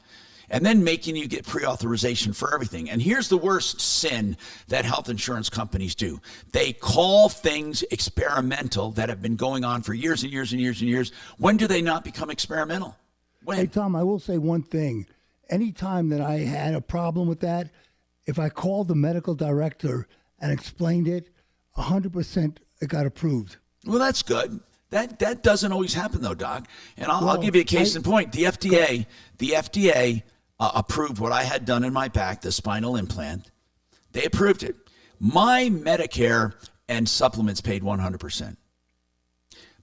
and then making you get pre-authorization for everything. And here's the worst sin that health insurance companies do. They call things experimental that have been going on for years and years and years and years. When do they not become experimental? When? Hey, Tom, I will say one thing. Anytime that I had a problem with that, if I called the medical director and explained it, 100% it got approved. Well, that's good. That doesn't always happen, though, Doc. And I'll give you a case in point. The FDA approved what I had done in my back, the spinal implant. They approved it. My Medicare and supplements paid 100%.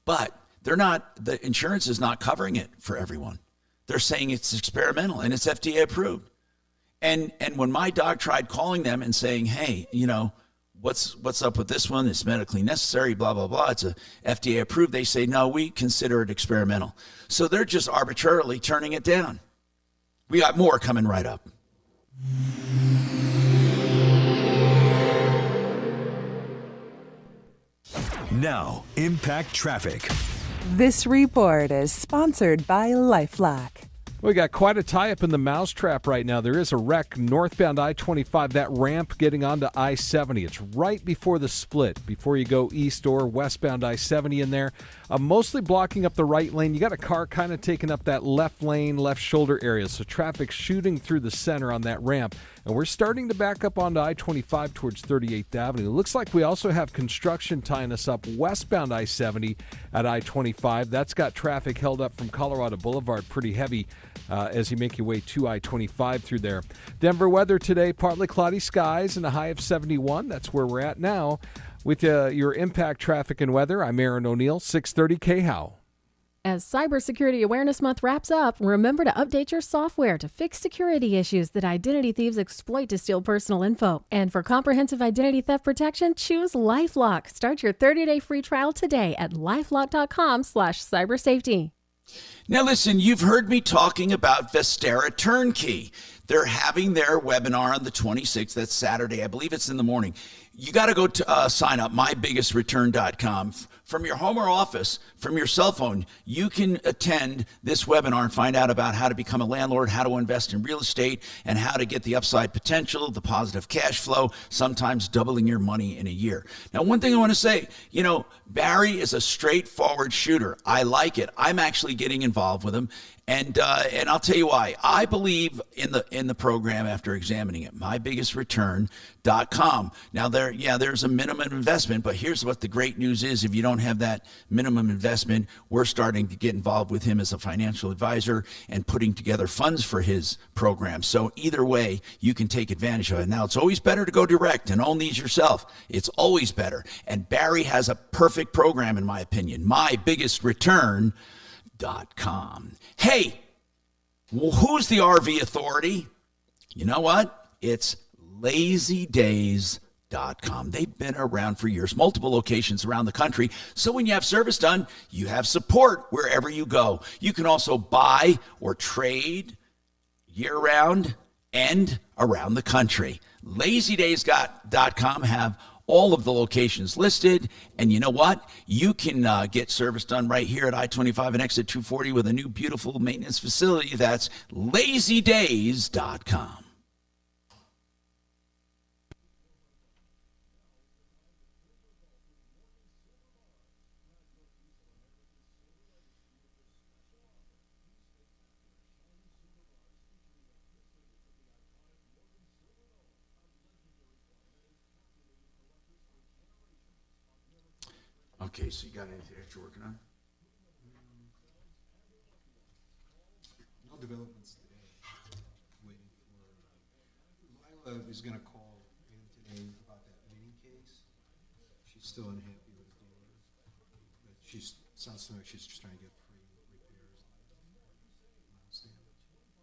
But the insurance is not covering it for everyone. They're saying it's experimental and it's FDA approved. And when my doc tried calling them and saying, hey, what's up with this one? It's medically necessary, blah, blah, blah. It's a FDA approved. They say, no, we consider it experimental. So they're just arbitrarily turning it down. We got more coming right up. Now, Impact Traffic. This report is sponsored by LifeLock. We got quite a tie-up in the mousetrap right now. There is a wreck northbound I-25, that ramp getting onto I-70. It's right before the split, before you go east or westbound I-70 in there. Mostly blocking up the right lane. You got a car kind of taking up that left lane, left shoulder area. So traffic shooting through the center on that ramp. And we're starting to back up onto I-25 towards 38th Avenue. It looks like we also have construction tying us up westbound I-70 at I-25. That's got traffic held up from Colorado Boulevard pretty heavy as you make your way to I-25 through there. Denver weather today, partly cloudy skies and a high of 71. That's where we're at now. With your Impact Traffic and Weather, I'm Aaron O'Neill, 630 KHOW. As Cybersecurity Awareness Month wraps up, remember to update your software to fix security issues that identity thieves exploit to steal personal info. And for comprehensive identity theft protection, choose LifeLock. Start your 30-day free trial today at lifelock.com/cybersafety. Now listen, you've heard me talking about Vestera Turnkey. They're having their webinar on the 26th. That's Saturday. I believe it's in the morning. You got to go to sign up, mybigestreturn.com. From your home or office, from your cell phone, you can attend this webinar and find out about how to become a landlord, how to invest in real estate, and how to get the upside potential, the positive cash flow, sometimes doubling your money in a year. Now, one thing I want to say, Barry is a straightforward shooter. I like it. I'm actually getting involved with him. And I'll tell you why. I believe in the program after examining it. mybigestreturn.com. Now there's a minimum investment, but here's what the great news is: if you don't have that minimum investment, we're starting to get involved with him as a financial advisor and putting together funds for his program. So either way, you can take advantage of it. Now it's always better to go direct and own these yourself. It's always better. And Barry has a perfect program, in my opinion. mybigestreturn.com. Hey, who's the RV authority? You know what? It's LazyDays.com. They've been around for years, multiple locations around the country. So when you have service done, you have support wherever you go. You can also buy or trade year-round and around the country. LazyDays.com have all of the locations listed, and you know what? You can get service done right here at I-25 and exit 240 with a new beautiful maintenance facility. That's LazyDays.com. Okay, so you got anything that you're working on? No developments today. Waiting for Lila is going to call in today about that mini case. She's still unhappy with the door. But sounds to me like she's just trying to get free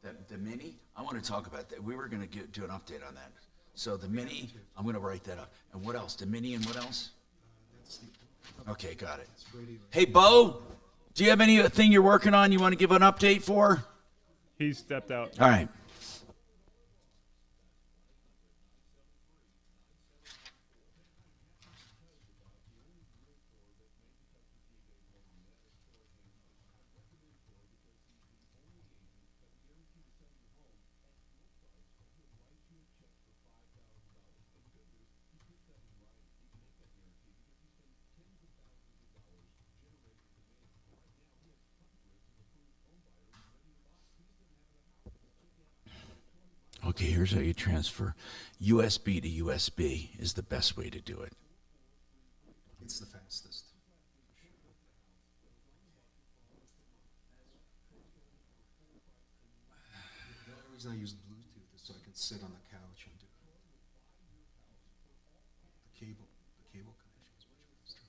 repairs. The mini? I want to talk about that. We were going to do an update on that. So the mini, I'm going to write that up. And what else? The mini and what else? Okay, got it. Hey, Bo, do you have anything you're working on you want to give an update for? He stepped out. All right. Okay, here's how you transfer. USB to USB is the best way to do it. It's the fastest. The only reason I use Bluetooth is so I can sit on the couch and do it. The cable connection is much faster.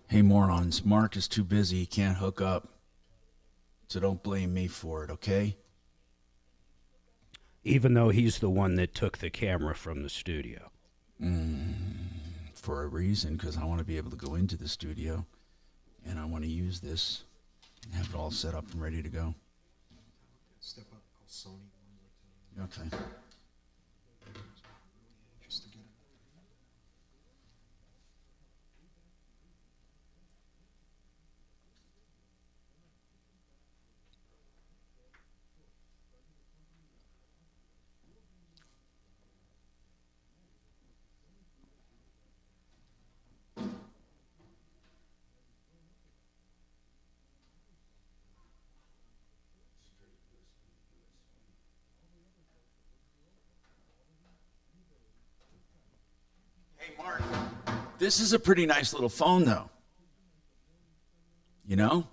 Hey, morons, Mark is too busy. He can't hook up. So don't blame me for it, okay? Even though he's the one that took the camera from the studio. For a reason, because I want to be able to go into the studio and I want to use this and have it all set up and ready to go. Step up, call Sony. Okay. Hey, Mark, this is a pretty nice little phone, though. You know?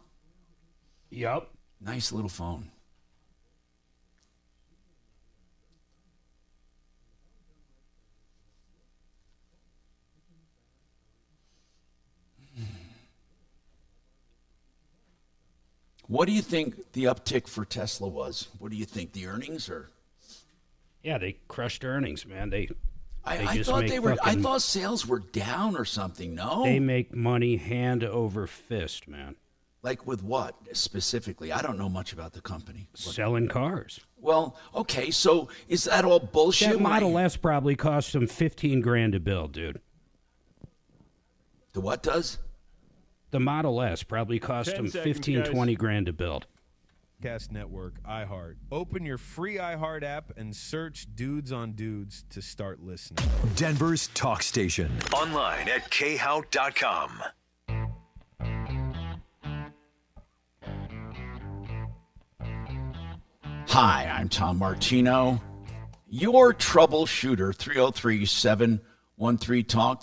Yep. Nice little phone. What do you think the uptick for Tesla was? What do you think, the earnings or? Yeah, they crushed earnings, man. I just thought make they were. I fucking- thought sales were down or something. No, They make money hand over fist, man. like with what specifically? I don't know much about the company. Selling cars. Well, okay, so is that all bullshit? That Model S probably cost them $15,000 to build, dude. The what does? The Model S probably cost 10 them seconds, 15, guys. 20 grand to build. Podcast Network, iHeart. Open your free iHeart app and search Dudes on Dudes to start listening. Denver's talk station. Online at khout.com. Hi, I'm Tom Martino, your troubleshooter. 303-713-TALK,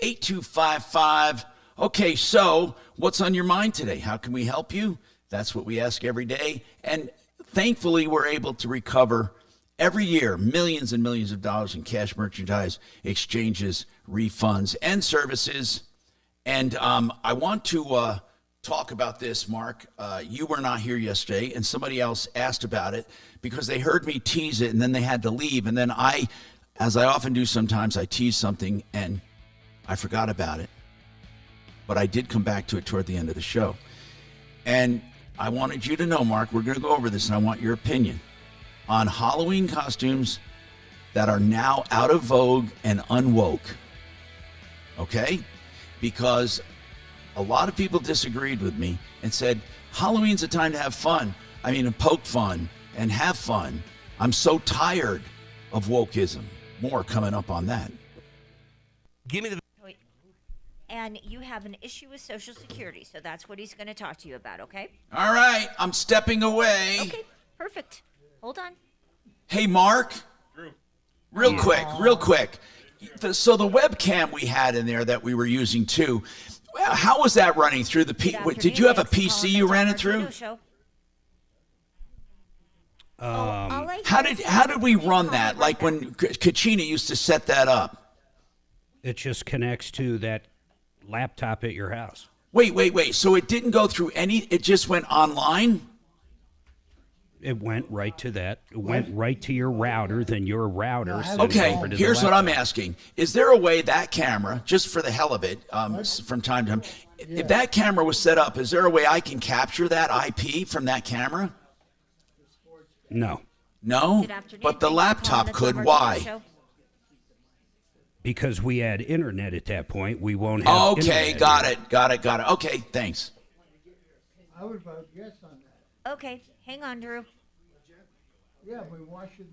303-713-8255. Okay, so what's on your mind today? How can we help you? That's what we ask every day. And thankfully, we're able to recover every year millions and millions of dollars in cash, merchandise, exchanges, refunds, and services. And I want to talk about this, Mark. You were not here yesterday, and somebody else asked about it because they heard me tease it, and then they had to leave. And then I, as I often do sometimes, I tease something, and I forgot about it. But I did come back to it toward the end of the show. And I wanted you to know, Mark, we're going to go over this, and I want your opinion on Halloween costumes that are now out of vogue and unwoke. Okay? Because a lot of people disagreed with me and said, Halloween's a time to have fun. I mean, poke fun and have fun. I'm so tired of wokeism. More coming up on that. Give me the... And you have an issue with Social Security, so that's what he's going to talk to you about, okay? All right, I'm stepping away. Okay, perfect. Hold on. Hey, Mark. Real quick. So the webcam we had in there that we were using too, well, how was that running through the did you have a PC you ran it through? How did we run that? Like when Kachina used to set that up? It just connects to that laptop at your house. Wait. So it didn't go through it just went online? It went right to that. It went right to your router, then your router sent it Okay, over to the here's what I'm laptop. asking. Is there a way that camera, just for the hell of it, from time to time, if that camera was set up, is there a way I can capture that IP from that camera? No. No? But the laptop could. Why? Because we had internet at that point. We won't have Okay, internet. got it. Okay, thanks. I would vote yes on that. Okay, hang on, Drew. Yeah, but why should,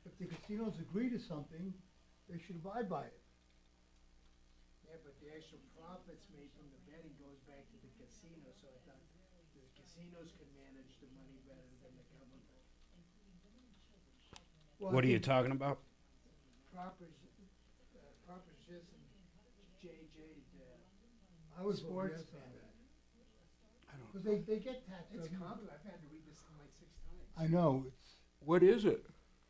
if the casinos agree to something, they should abide by it. Yeah, but the actual profits made from the betting goes back to the casino, so I thought the casinos could manage the money better than the government. What are you talking about? Proposition JJ, I would vote sports yes on betting. that. Because they get taxed. It's every- complicated. I've had to read this thing like 6 times. I know. What is it?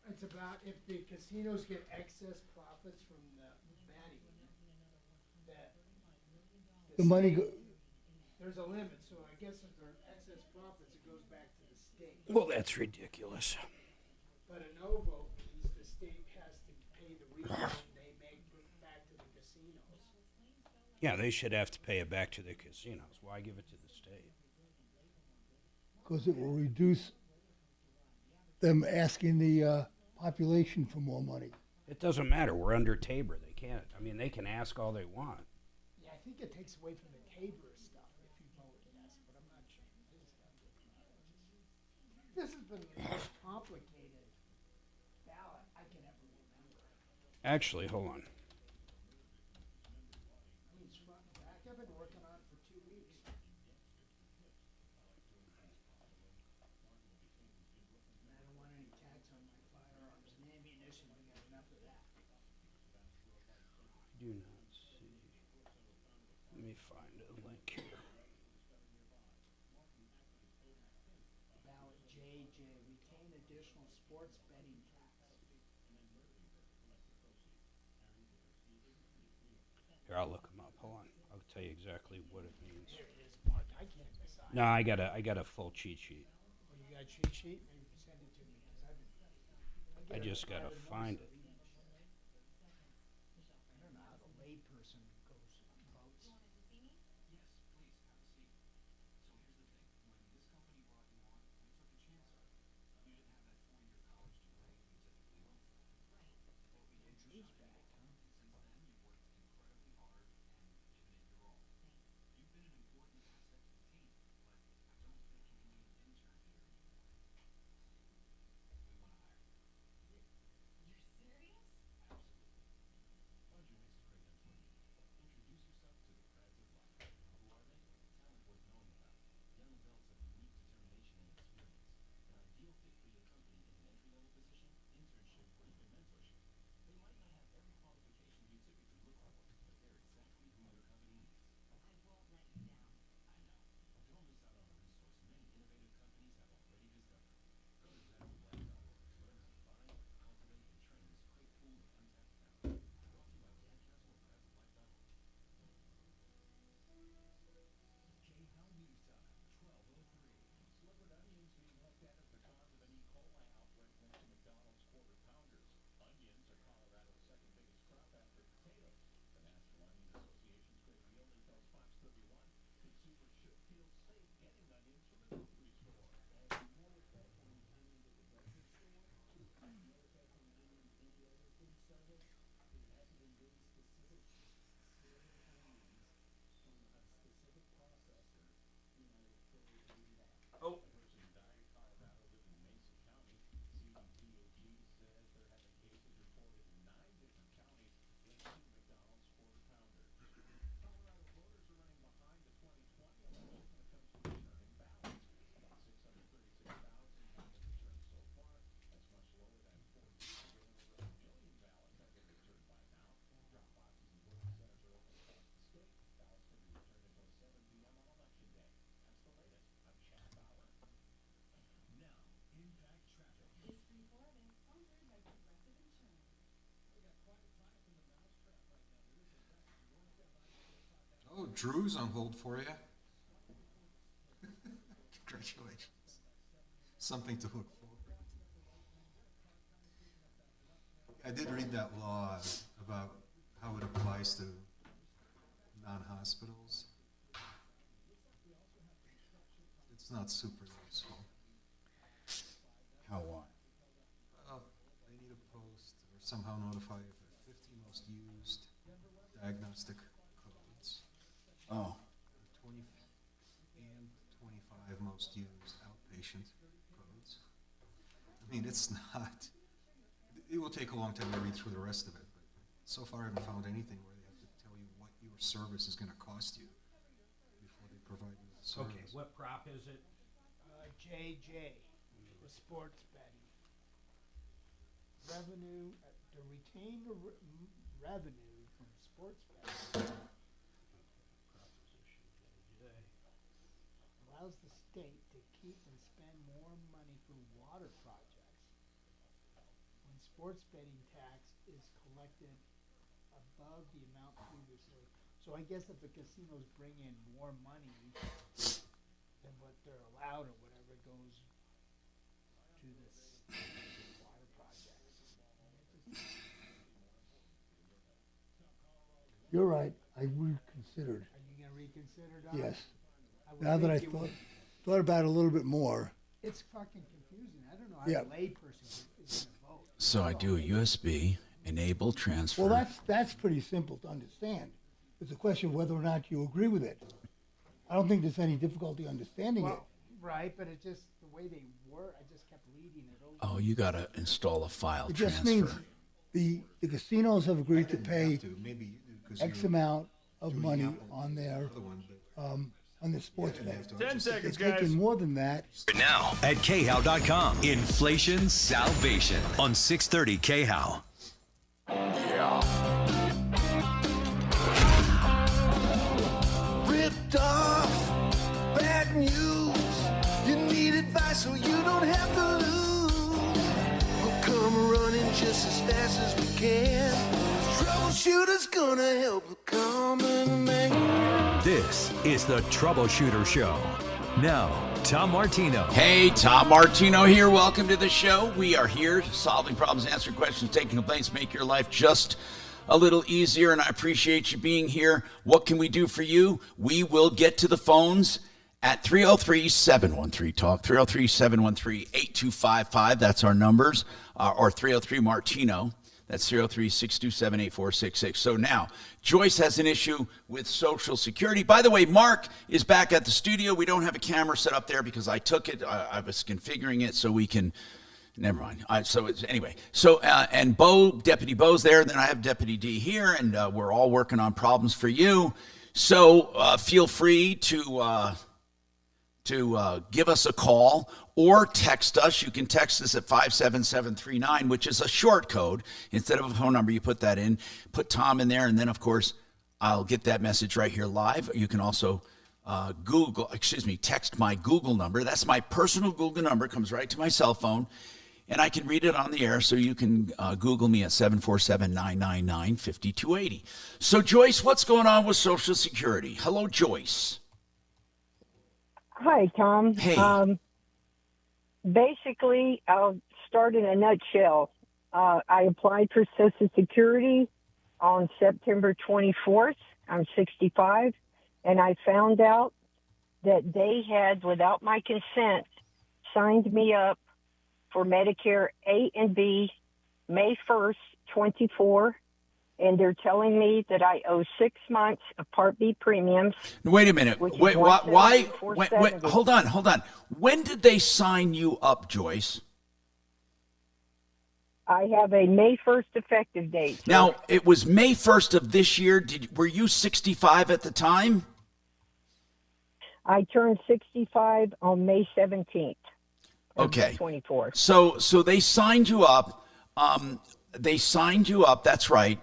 It's about if the casinos get excess profits from the betting, that the money. There's a limit, so I guess if there are excess profits, it goes back to the state. Well, that's ridiculous. But a no vote means the state has to pay the refund they make back to the casinos. Yeah, they should have to pay it back to the casinos. Why give it to the state? Because it will reduce them asking the population for more money. It doesn't matter. We're under Tabor. They can't. I mean, they can ask all they want. Yeah, I think it takes away from the Tabor stuff if you vote yes, but I'm not sure. This has been the most complicated ballot I can ever remember. Actually, hold on. I mean, it's front and back. I've been working on it for 2 weeks. I don't want any tax on my firearms and ammunition. We got enough of that. I do not see. Let me find a link here. Ballot JJ, retain additional sports betting tax. Here, I'll look them up. Hold on. I'll tell you exactly what it means. Here it is, Mark. I can't decide. No, I got a full cheat sheet. Oh, you got a cheat sheet? Maybe send it to me because I just gotta find it. I don't know how the layperson goes and votes. Drew's back, huh? Oh, Drew's on hold for you. Congratulations. Something to look forward to. I did read that law about how it applies to non-hospitals. It's not super useful. How what? Well, they need to post or somehow notify of the 50 most used diagnostic codes. Oh. 20 and 25 most used outpatient codes. I mean, it's not. It will take a long time to read through the rest of it, but so far I haven't found anything where they have to tell you what your service is going to cost you before they provide you with the service. Okay, what prop is it? JJ, the sports betting. Revenue, to retain the revenue from sports betting allows the state to keep and spend more money for water projects when sports betting tax is collected above the amount previously So I guess if the casinos bring in more money than what they're allowed or whatever, it goes to this water projects. You're right. I reconsidered. Are you going to reconsider, Don? Yes. would Now that I think you thought about it a little bit more. It's fucking confusing. I don't know how Yeah. a layperson is going to vote. So I do a USB, enable transfer. Well, that's pretty simple to understand. It's a question of whether or not you agree with it. I don't think there's any difficulty understanding it. Right, but it just, the way they were, I just kept reading it over. Oh, you got to install a file It transfer. just means the casinos have agreed to pay Maybe X amount of money on their sports bet. 10 seconds, If they take in guys. more than that, Now at khow.com. Inflation Salvation on 630 KHOW. Ripped off, bad news. You need advice so you don't have to lose. We'll come running just as fast as we can. Troubleshooter's gonna help the common man. This is the Troubleshooter Show. Now, Tom Martino. Hey, Tom Martino here. Welcome to the show. We are here solving problems, answering questions, taking complaints, make your life just a little easier, and I appreciate you being here. What can we do for you? We will get to the phones at 303-713-TALK, 303-713-8255. That's our numbers, or 303-MARTINO. That's 303-627-8466. So now, Joyce has an issue with Social Security. By the way, Mark is back at the studio. We don't have a camera set up there because I took it. I was configuring it so we can... Never mind. Anyway. And Deputy Bo's there. Then I have Deputy D here, and we're all working on problems for you. So feel free to give us a call or text us. You can text us at 57739, which is a short code. Instead of a phone number, you put that in. Put Tom in there, and then, of course, I'll get that message right here live. You can also text my Google number. That's my personal Google number. It comes right to my cell phone. And I can read it on the air, so you can Google me at 747-999-5280. So, Joyce, what's going on with Social Security? Hello, Joyce. Hi, Tom. Hey. Basically, I'll start in a nutshell. I applied for Social Security on September 24th. I'm 65, and I found out that they had, without my consent, signed me up for Medicare A and B May 1st, 24, and they're telling me that I owe 6 months of Part B premiums. Wait a minute. which is Wait, why? Wait, $174.70. hold on. When did they sign you up, Joyce? I have a May 1st effective date. sir. Now, it was May 1st of this year. Were you 65 at the time? I turned 65 on May 17th. of Okay. 24. So they signed you up. That's right.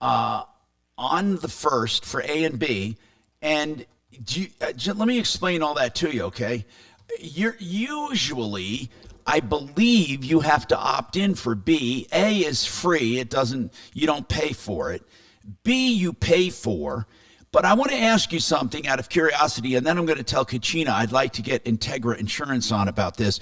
On the 1st for A and B. And let me explain all that to you, okay? Usually, I believe you have to opt in for B. A is free. You don't pay for it. B, you pay for. But I want to ask you something out of curiosity, and then I'm going to tell Kachina I'd like to get Integra Insurance on about this.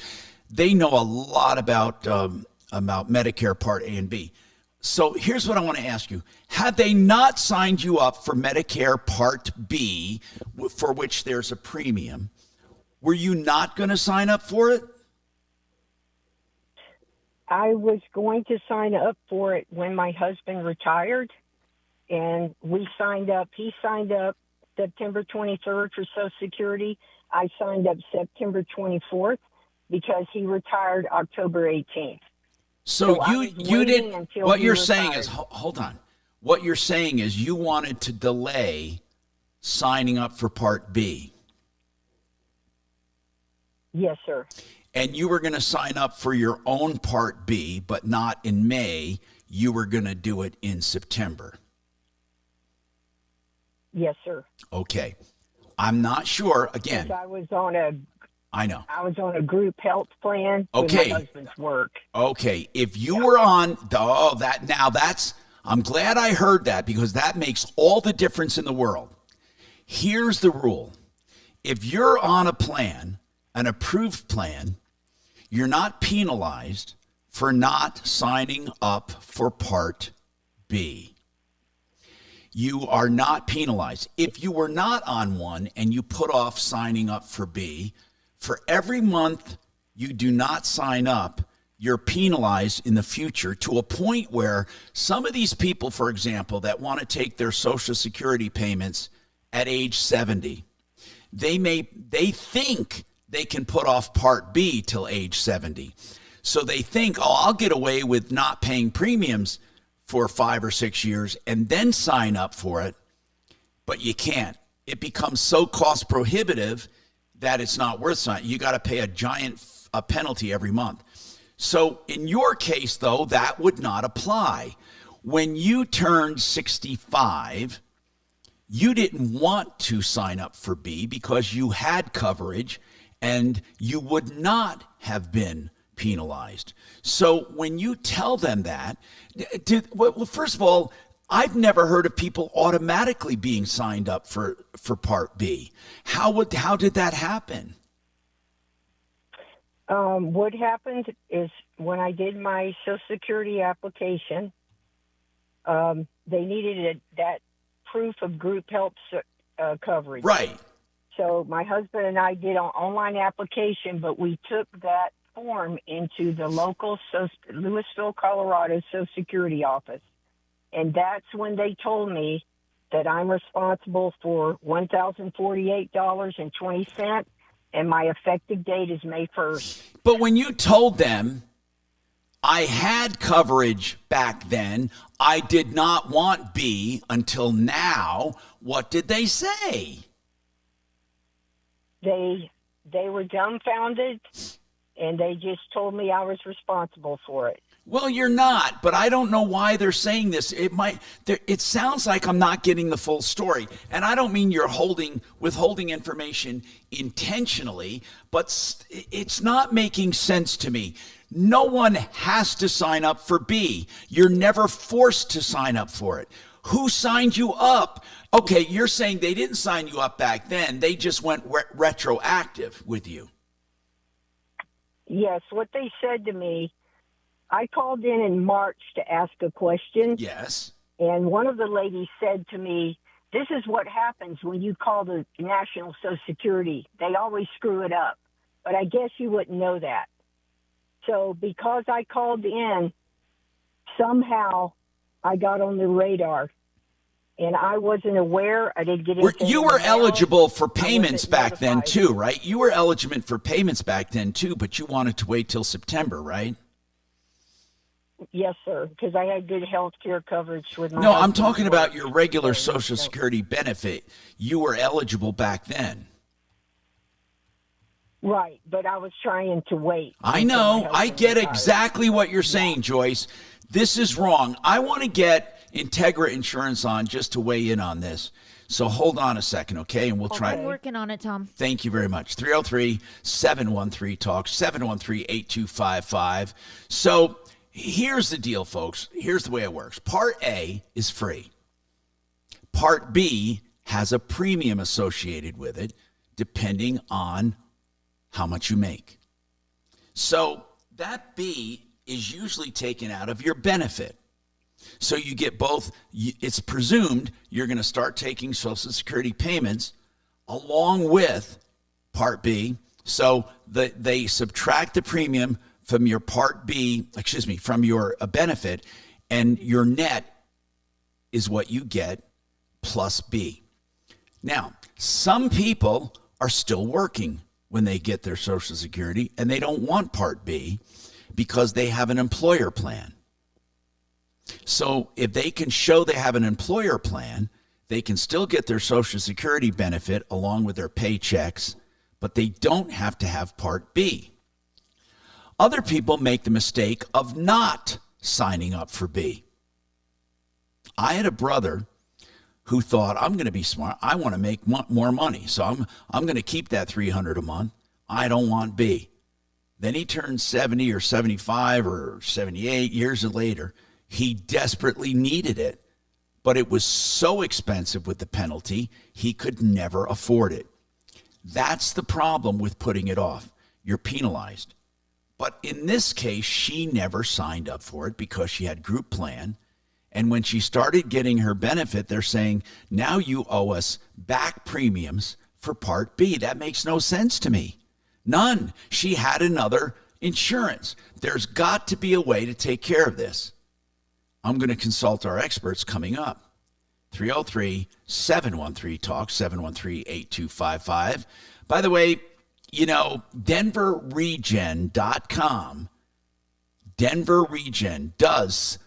They know a lot about Medicare Part A and B. So here's what I want to ask you. Had they not signed you up for Medicare Part B, for which there's a premium, were you not going to sign up for it? I was going to sign up for it when my husband retired, and we signed up. He signed up September 23rd for Social Security. I signed up September 24th because he retired October 18th. So I you was you waiting did until what he you're saying retired. is hold on. What you're saying is you wanted to delay signing up for Part B. Yes, sir. And you were going to sign up for your own Part B, but not in May. You were going to do it in September. Yes, sir. Okay. I'm not sure. Again, Because I was on a I know. I was on a group health plan with Okay. my husband's work. Okay. If you were on, that's I'm glad I heard that because that makes all the difference in the world. Here's the rule. If you're on a plan, an approved plan, you're not penalized for not signing up for Part B. You are not penalized. If you were not on one and you put off signing up for B, for every month you do not sign up, you're penalized in the future to a point where some of these people, for example, that want to take their Social Security payments at age 70, they think they can put off Part B till age 70. So they think, oh, I'll get away with not paying premiums for 5 or 6 years and then sign up for it. But you can't. It becomes so cost prohibitive that it's not worth signing. You got to pay a giant penalty every month. So in your case, though, that would not apply. When you turned 65, you didn't want to sign up for B because you had coverage and you would not have been penalized. So when you tell them that, well, first of all, I've never heard of people automatically being signed up for Part B. How did that happen? What happened is when I did my Social Security application, they needed that proof of group health coverage. Right. So my husband and I did an online application, but we took that form into the local Louisville, Colorado Social Security office. And that's when they told me that I'm responsible for $1,048.20, and my effective date is May 1st. But when you told them, I had coverage back then, I did not want B until now, what did they say? They were dumbfounded, and they just told me I was responsible for it. Well, you're not, but I don't know why they're saying this. It sounds like I'm not getting the full story. And I don't mean you're withholding information intentionally, but it's not making sense to me. No one has to sign up for B. You're never forced to sign up for it. Who signed you up? Okay, you're saying they didn't sign you up back then. They just went retroactive with you. Yes, what they said to me, I called in March to ask a question. Yes. And one of the ladies said to me, this is what happens when you call the National Social Security. They always screw it up. But I guess you wouldn't know that. So because I called in, somehow I got on the radar. And I wasn't aware. I didn't get anything. You were eligible for payments back then too, right? You were eligible for payments back then too, but you wanted to wait till September, right? Yes, sir, because I had good health care coverage with my No, I'm husband. talking about your regular Social Security benefit. You were eligible back then. Right, but I was trying to wait. I know. I get exactly what you're saying, Joyce. This is wrong. I want to get Integra Insurance on just to weigh in on this. So hold on a second, okay? And we'll try. I'm working on it, Tom. Thank you very much. 303-713-TALK, 713-8255. So here's the deal, folks. Here's the way it works. Part A is free. Part B has a premium associated with it, depending on how much you make. So that B is usually taken out of your benefit. So you get both. It's presumed you're going to start taking Social Security payments along with Part B. So they subtract the premium from your Part B, from your benefit, and your net is what you get plus B. Now, some people are still working when they get their Social Security, and they don't want Part B because they have an employer plan. So if they can show they have an employer plan, they can still get their Social Security benefit along with their paychecks, but they don't have to have Part B. Other people make the mistake of not signing up for B. I had a brother who thought, I'm going to be smart. I want to make more money, so I'm going to keep that $300 a month. I don't want B. Then he turned 70 or 75 or 78 years later. He desperately needed it, but it was so expensive with the penalty, he could never afford it. That's the problem with putting it off. You're penalized. But in this case, she never signed up for it because she had group plan. And when she started getting her benefit, they're saying, now you owe us back premiums for Part B. That makes no sense to me. None. She had another insurance. There's got to be a way to take care of this. I'm going to consult our experts coming up. 303-713-TALK, 713-8255. By the way, you know, DenverRegen.com, Denver Regen does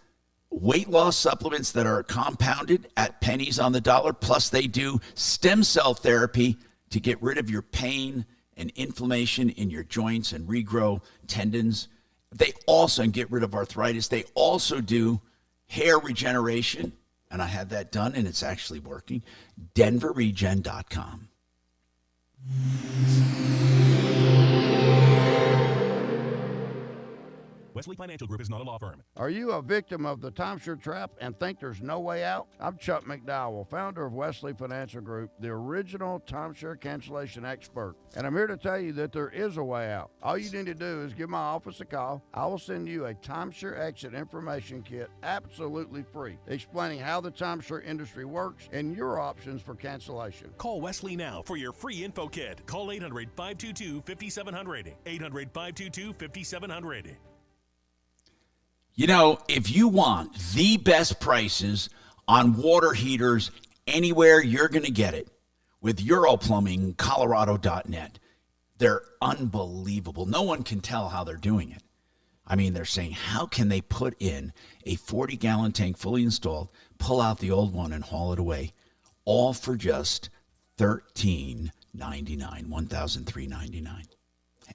weight loss supplements that are compounded at pennies on the dollar, plus they do stem cell therapy to get rid of your pain and inflammation in your joints and regrow tendons. They also get rid of arthritis. They also do hair regeneration, and I had that done, and it's actually working. DenverRegen.com. Wesley Financial Group is not a law firm. Are you a victim of the timeshare trap and think there's no way out? I'm Chuck McDowell, founder of Wesley Financial Group, the original timeshare cancellation expert. And I'm here to tell you that there is a way out. All you need to do is give my office a call. I will send you a timeshare exit information kit absolutely free, explaining how the timeshare industry works and your options for cancellation. Call Wesley now for your free info kit. Call 800-522-5700. 800-522-5700. You know, if you want the best prices on water heaters anywhere, you're going to get it with Colorado.net. They're unbelievable. No one can tell how they're doing it. I mean, they're saying, how can they put in a 40-gallon tank fully installed, pull out the old one and haul it away, all for just $1,399, $1,399.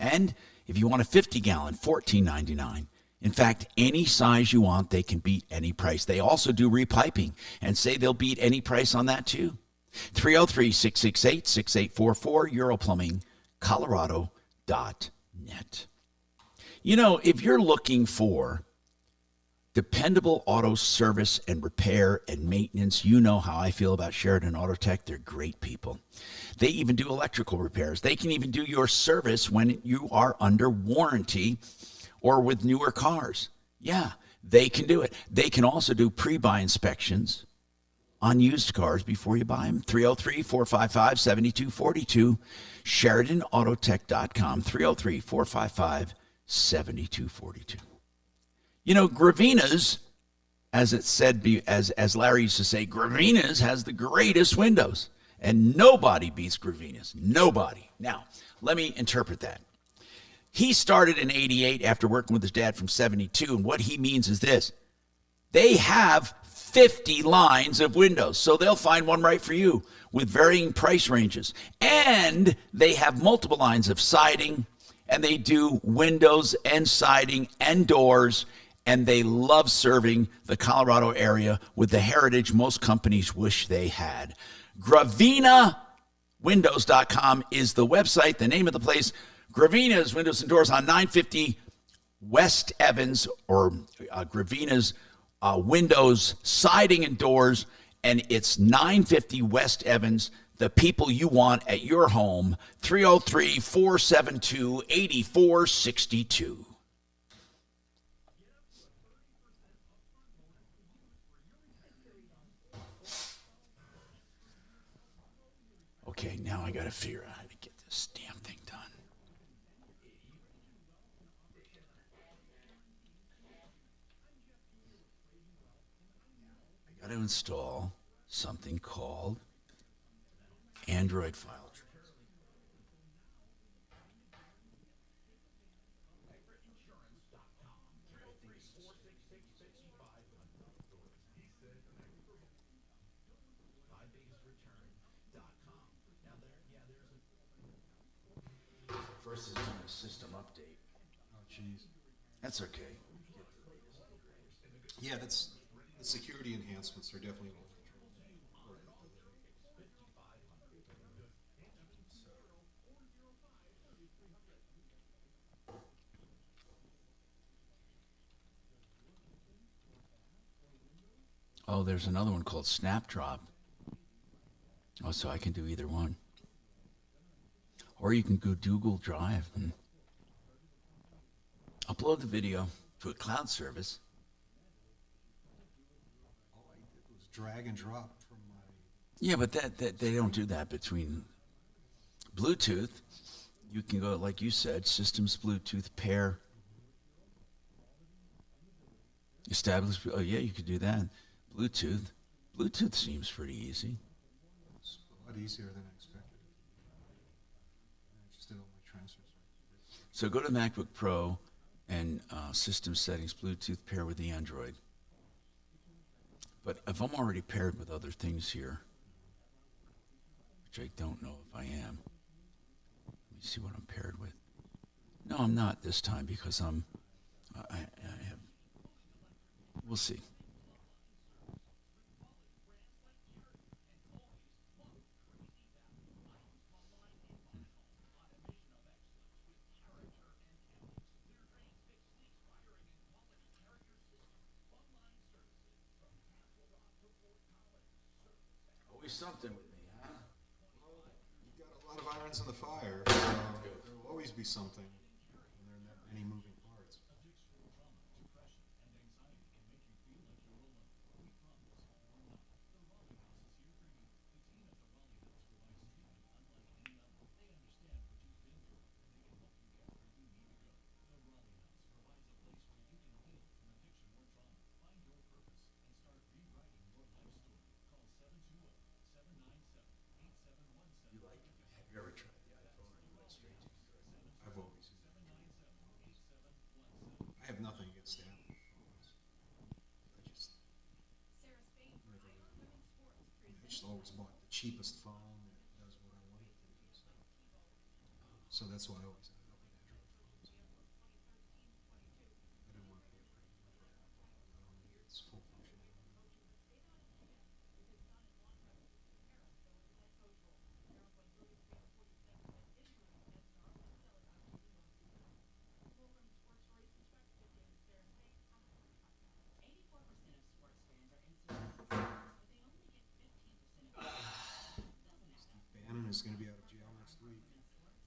And if you want a 50-gallon, $1,499. In fact, any size you want, they can beat any price. They also do repiping and say they'll beat any price on that too. 303-668-6844, Europlumbing, Colorado.net. You know, if you're looking for dependable auto service and repair and maintenance, you know how I feel about Sheridan Auto Tech. They're great people. They even do electrical repairs. They can even do your service when you are under warranty or with newer cars. Yeah, they can do it. They can also do pre-buy inspections on used cars before you buy them. 303-455-7242, SheridanAutotech.com, 303-455-7242. You know, Gravina's, as it said, as Larry used to say, Gravina's has the greatest windows, and nobody beats Gravina's. Nobody. Now, let me interpret that. He started in 88 after working with his dad from 72, and what he means is this. They have 50 lines of windows, so they'll find one right for you with varying price ranges. And they have multiple lines of siding, and they do windows and siding and doors, and they love serving the Colorado area with the heritage most companies wish they had. GravinaWindows.com is the website, the name of the place. Gravina's Windows and Doors on 950 West Evans, or Gravina's Windows, Siding and Doors, and it's 950 West Evans, the people you want at your home, 303-472-8462. Okay, now I got to figure out how to get this damn thing done. I got to install something called Android File Transfer. First is doing a system update. Oh, jeez. That's okay. Yeah, that's the security enhancements are definitely. Oh, there's another one called Snapdrop. Oh, so I can do either one. Or you can go Google Drive and upload the video to a cloud service. All I did was drag and drop from my... Yeah, but that they don't do that between Bluetooth. You can go, like you said, systems Bluetooth pair. Establish, oh yeah, you could do that. Bluetooth. Bluetooth seems pretty easy. It's a lot easier than I expected. I just did all my transfers. So go to MacBook Pro and system settings, Bluetooth pair with the Android. But if I'm already paired with other things here, which I don't know if I am, let me see what I'm paired with. No, I'm not this time because I have, we'll see. Always something with me, huh? You've got a lot of irons in the fire, so there will always be something when there are not many moving parts. Have you ever tried the iPhone or you went straight to Android? I've always used Android. I have nothing against Apple phones. I just always bought the cheapest phone that does what I want it to do. So that's why I always ended up with Android phones. I didn't want to pay a premium for Apple. I don't need its full functionality. Bannon is going to be out of jail next week.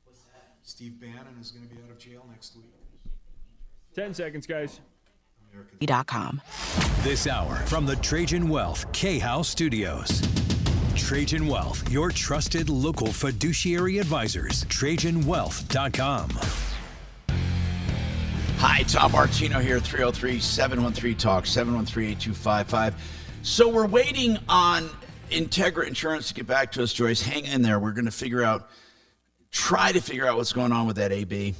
What's that? Steve Bannon is going to be out of jail next week. 10 seconds, guys. .com. This hour from the Trajan Wealth K-House Studios. Trajan Wealth, your trusted local fiduciary advisors. TrajanWealth.com. Hi, Tom Martino here, 303-713-TALK, 713-8255. So we're waiting on Integra Insurance to get back to us, Joyce. Hang in there. We're going to try to figure out what's going on with that AB.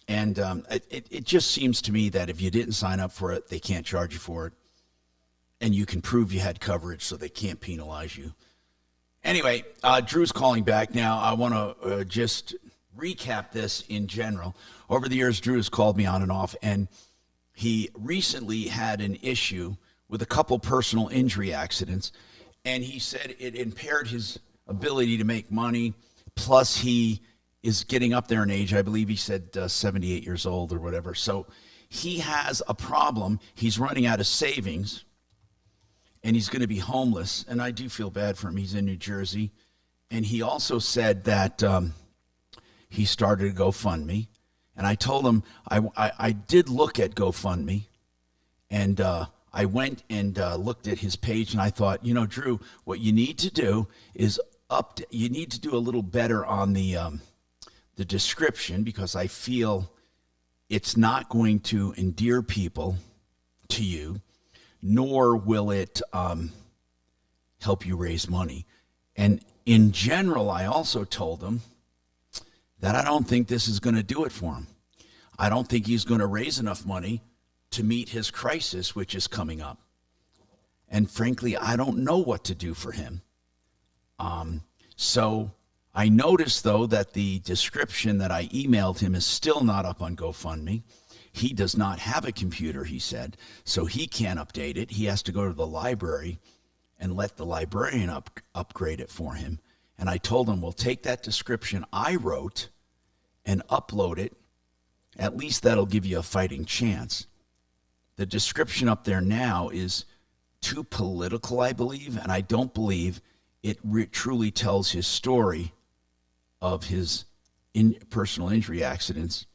And it just seems to me that if you didn't sign up for it, they can't charge you for it. And you can prove you had coverage, so they can't penalize you. Anyway, Drew's calling back now. I want to just recap this in general. Over the years, Drew has called me on and off, and he recently had an issue with a couple personal injury accidents, and he said it impaired his ability to make money, plus he is getting up there in age. I believe he said 78 years old or whatever. So he has a problem. He's running out of savings, and he's going to be homeless, and I do feel bad for him. He's in New Jersey, and he also said that he started a GoFundMe, and I told him I did look at GoFundMe, and I went and looked at his page, and I thought, Drew, what you need to do is you need to do a little better on the description, because I feel it's not going to endear people to you, nor will it help you raise money. And in general, I also told him that I don't think this is going to do it for him. I don't think he's going to raise enough money to meet his crisis, which is coming up. And frankly, I don't know what to do for him. So I noticed, though, that the description that I emailed him is still not up on GoFundMe. He does not have a computer, he said, so he can't update it. He has to go to the library and let the librarian upgrade it for him. And I told him, well, take that description I wrote and upload it. At least that'll give you a fighting chance. The description up there now is too political, I believe, and I don't believe it truly tells his story of his personal injury accidents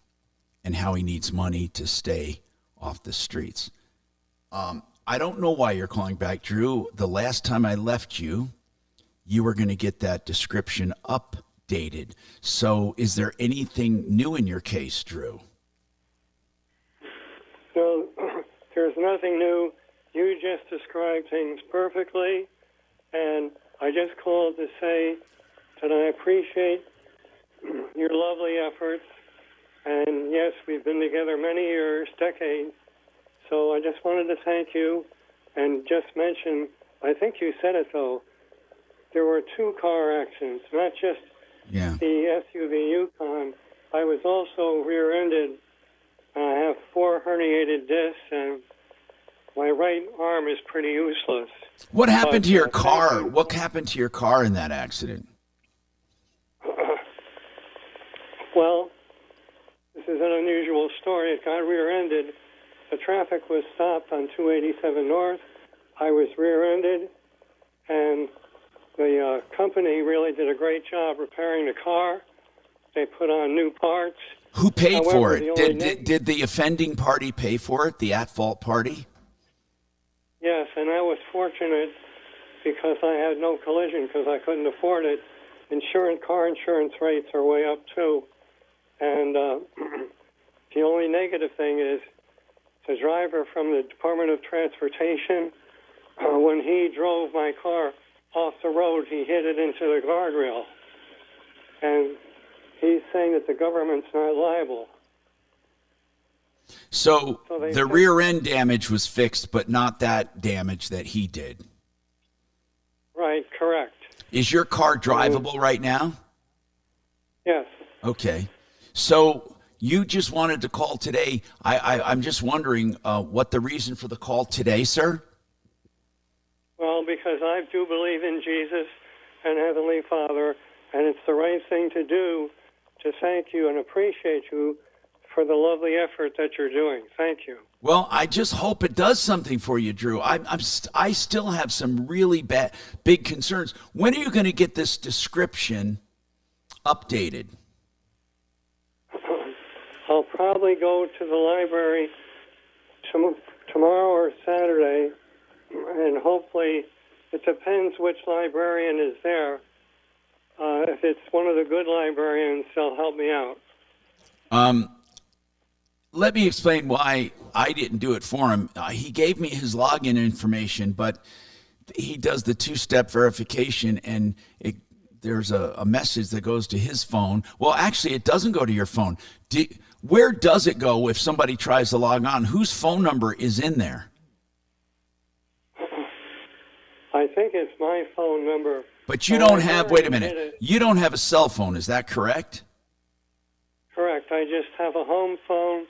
and how he needs money to stay off the streets. I don't know why you're calling back, Drew. The last time I left you, you were going to get that description updated. So is there anything new in your case, Drew? No, there's nothing new. You just described things perfectly, and I just called to say that I appreciate your lovely efforts. And yes, we've been together many years, decades. So I just wanted to thank you and just mention, I think you said it though, there were 2 car accidents, not just the SUV Yukon. I was also rear-ended. I have 4 herniated discs, and my right arm is pretty useless. What happened to your car? What happened to your car in that accident? Well, this is an unusual story. It got rear-ended. The traffic was stopped on 287 North. I was rear-ended, and the company really did a great job repairing the car. They put on new parts. Who paid However, for it? Did the offending party pay for it, the at-fault party? Yes, and I was fortunate because I had no collision because I couldn't afford it. Car insurance rates are way up, too. And the only negative thing is the driver from the Department of Transportation, when he drove my car off the road, he hit it into the guardrail. And he's saying that the government's not liable. So the rear end damage was fixed, but not that damage that he did. Right, correct. Is your car drivable right now? Yes. Okay. So you just wanted to call today. I'm just wondering what the reason for the call today, sir? Well, because I do believe in Jesus and Heavenly Father, and it's the right thing to do to thank you and appreciate you for the lovely effort that you're doing. Thank you. Well, I just hope it does something for you, Drew. I still have some really big concerns. When are you going to get this description updated? I'll probably go to the library tomorrow or Saturday, and hopefully it depends which librarian is there. If it's one of the good librarians, they'll help me out. Let me explain why I didn't do it for him. He gave me his login information, but he does the 2-step verification, and there's a message that goes to his phone. Well, actually, it doesn't go to your phone. Where does it go if somebody tries to log on? Whose phone number is in there? I think it's my phone number. But you don't have, wait a minute, you don't have a cell phone, is that correct? Correct. I just have a home phone.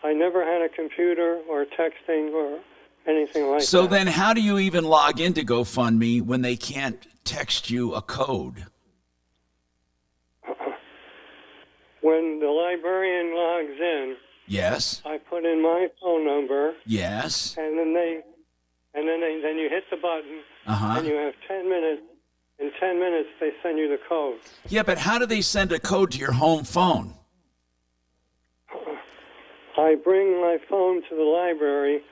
I never had a computer or texting or anything like that. So then how do you even log into GoFundMe when they can't text you a code? When the librarian logs in, yes, I put in my phone number. Yes. And then then you hit the button, and you have 10 minutes. In 10 minutes, they send you the code. Yeah, but how do they send a code to your home phone? I bring my phone to the library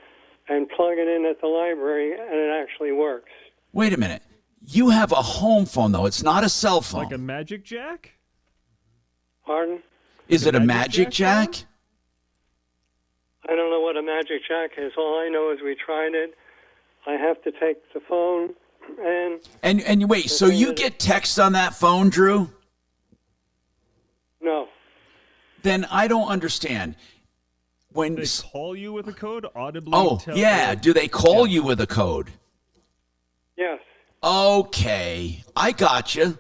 and plug it in at the library, and it actually works. Wait a minute. You have a home phone, though. It's not a cell phone. Like a Magic Jack? Pardon? Is it a Magic Jack? I don't know what a Magic Jack is. All I know is we tried it. I have to take the phone And wait, so you get text on that phone, Drew? No. Then I don't understand. When they call you with a code, audibly. Do they call you with a code? Yes. Okay, I got you.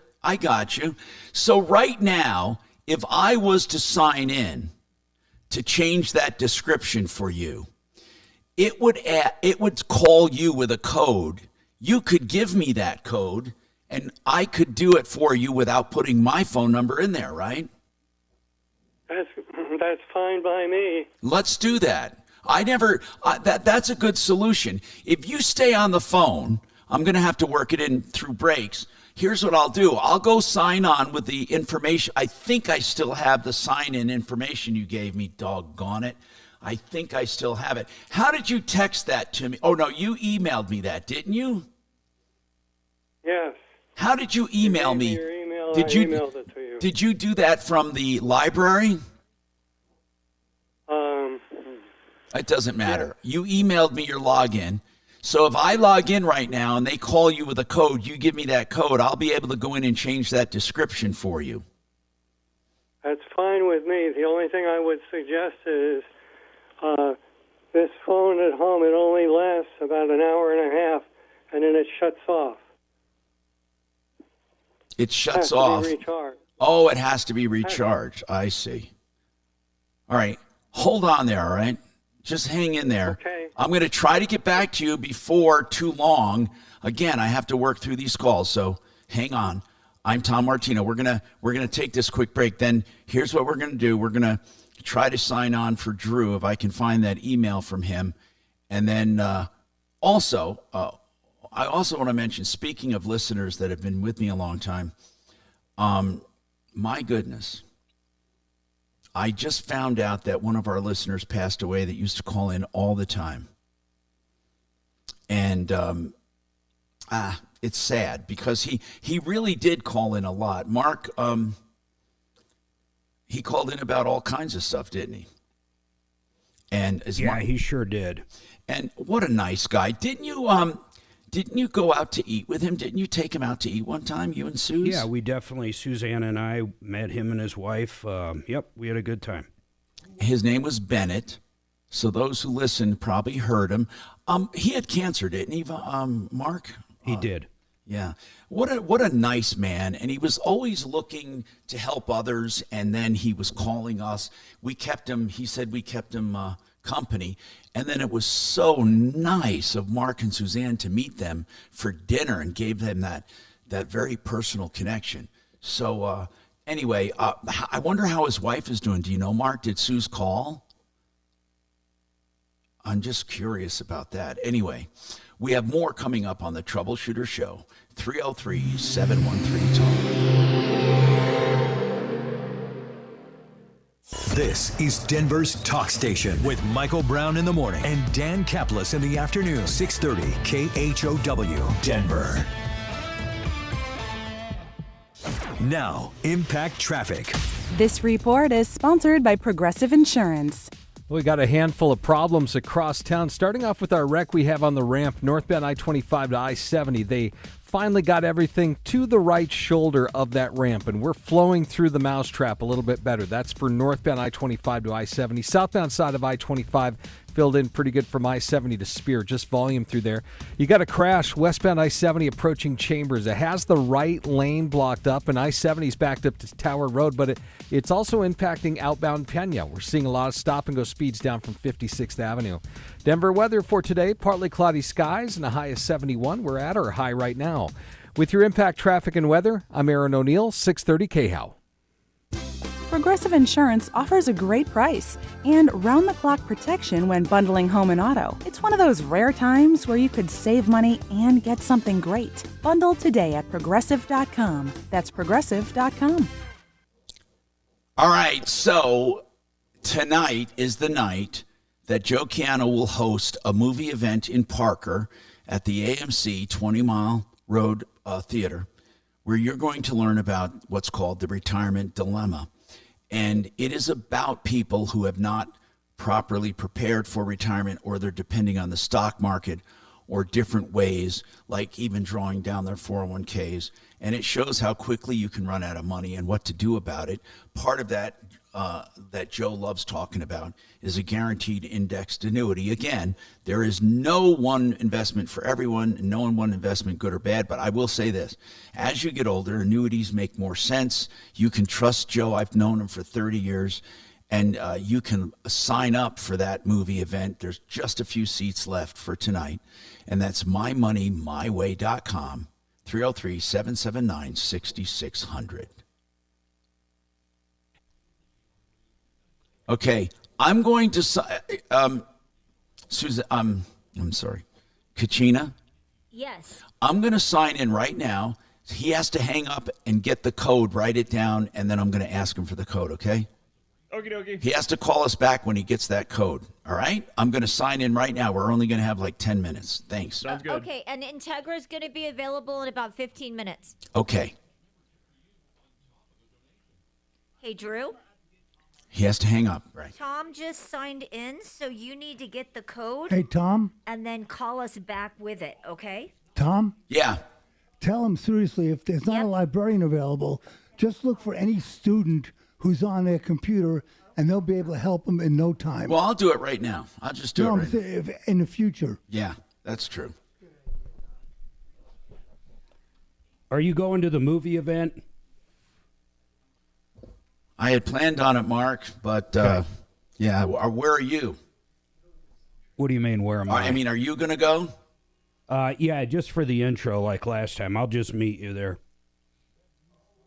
So right now, if I was to sign in to change that description for you, it would call you with a code. You could give me that code, and I could do it for you without putting my phone number in there, right? That's fine by me. Let's do that. That's a good solution. If you stay on the phone, I'm going to have to work it in through breaks. Here's what I'll do. I'll go sign on with the information. I think I still have the sign-in information you gave me, doggone it. I think I still have it. How did you text that to me? Oh, no, you emailed me that, didn't you? Yes. How did you email me? Your email, Did you, emailed it to you. Did you do that from the library? It doesn't matter. Yeah. You emailed me your login. So if I log in right now and they call you with a code, you give me that code, I'll be able to go in and change that description for you. That's fine with me. The only thing I would suggest is this phone at home, it only lasts about an hour and a half, and then it shuts off. It shuts off. To be recharged. Oh, it has to be recharged. I see. All right. Hold on there, all right? Just hang in there. Okay. I'm going to try to get back to you before too long. Again, I have to work through these calls, so hang on. I'm Tom Martino. We're gonna take this quick break. Then here's what we're going to do. We're going to try to sign on for Drew if I can find that email from him. And then I also want to mention, speaking of listeners that have been with me a long time, my goodness, I just found out that one of our listeners passed away that used to call in all the time. And it's sad because he really did call in a lot. Mark, he called in about all kinds of stuff, didn't he? And he sure did. And what a nice guy. Didn't you go out to eat with him? Didn't you take him out to eat one time, you and Suze? Yeah, we definitely, Suzanne and I met him and his wife. Yep, we had a good time. His name was Bennett. So those who listened probably heard him. He had cancer, didn't he, Mark? He did. Yeah. What a nice man. And he was always looking to help others. And then he was calling us. He said we kept him company. And then it was so nice of Mark and Suzanne to meet them for dinner and gave them that very personal connection. So anyway, I wonder how his wife is doing. Do you know, Mark? Did Suze call? I'm just curious about that. Anyway, we have more coming up on the Troubleshooter Show. 303-713-TALK. This is Denver's Talk Station with Michael Brown in the morning and Dan Kaplis in the afternoon. 630 KHOW, Denver. Now, Impact Traffic. This report is sponsored by Progressive Insurance. We got a handful of problems across town, starting off with our wreck we have on the ramp northbound I-25 to I-70. They finally got everything to the right shoulder of that ramp, and we're flowing through the mousetrap a little bit better. That's for northbound I-25 to I-70. Southbound side of I-25 filled in pretty good from I-70 to Spear, just volume through there. You got a crash westbound I-70 approaching Chambers. It has the right lane blocked up, and I-70 is backed up to Tower Road, but it's also impacting outbound Pena. We're seeing a lot of stop-and-go speeds down from 56th Avenue. Denver weather for today, partly cloudy skies and a high of 71. We're at our high right now. With your Impact Traffic and Weather, I'm Aaron O'Neill, 630 KHOW. Progressive Insurance offers a great price and round-the-clock protection when bundling home and auto. It's one of those rare times where you could save money and get something great. Bundle today at Progressive.com. That's Progressive.com. All right, so tonight is the night that Joe Chiano will host a movie event in Parker at the AMC 20 Mile Road Theater, where you're going to learn about what's called the retirement dilemma. And it is about people who have not properly prepared for retirement, or they're depending on the stock market or different ways, like even drawing down their 401ks. And it shows how quickly you can run out of money and what to do about it. Part of that that Joe loves talking about is a guaranteed indexed annuity. Again, there is no one investment for everyone, and no one investment good or bad, but I will say this. As you get older, annuities make more sense. You can trust Joe. I've known him for 30 years, and you can sign up for that movie event. There's just a few seats left for tonight, and that's mymoneymyway.com, 303-779-6600. Okay, I'm going to Susan, I'm sorry. Kachina, Yes. I'm going to sign in right now. He has to hang up and get the code, write it down, and then I'm going to ask him for the code, okay? Okie dokie. He has to call us back when he gets that code, all right? I'm going to sign in right now. We're only going to have like 10 minutes. Thanks. Sounds good. Okay, and Integra is going to be available in about 15 minutes. Okay. Hey, Drew. He has to hang up, right? Tom just signed in, so you need to get the code. Hey, Tom? And then call us back with it, okay? Tom? Yeah. Tell him seriously, if there's not a librarian available, just look for any student who's on their computer, and they'll be able to help them in no time. Well, I'll do it right now. I'll just do it right now. if in the future. Yeah, that's true. Are you going to the movie event? I had planned on it, Mark, but yeah, where are you? What do you mean, where am I? I mean, are you going to go? Yeah, just for the intro like last time. I'll just meet you there.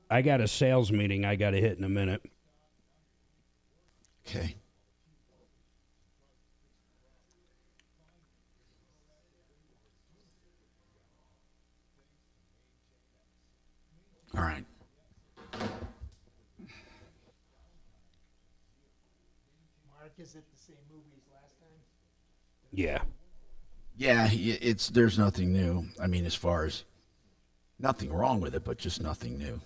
I got a sales meeting I got to hit in a minute. Okay. All right. Mark, is it the same movie as last time? Yeah. Yeah, there's nothing new. I mean, as far as nothing wrong with it, but just nothing new.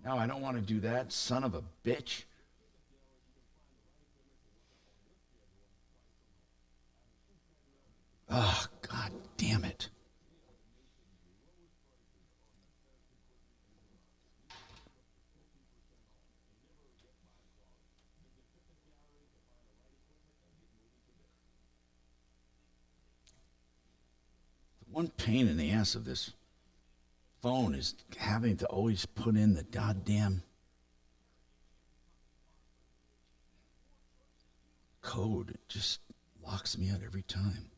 No, I don't want to do that, son of a bitch. Oh, God damn it. The one pain in the ass of this phone is having to always put in the goddamn code. It just locks me out every time.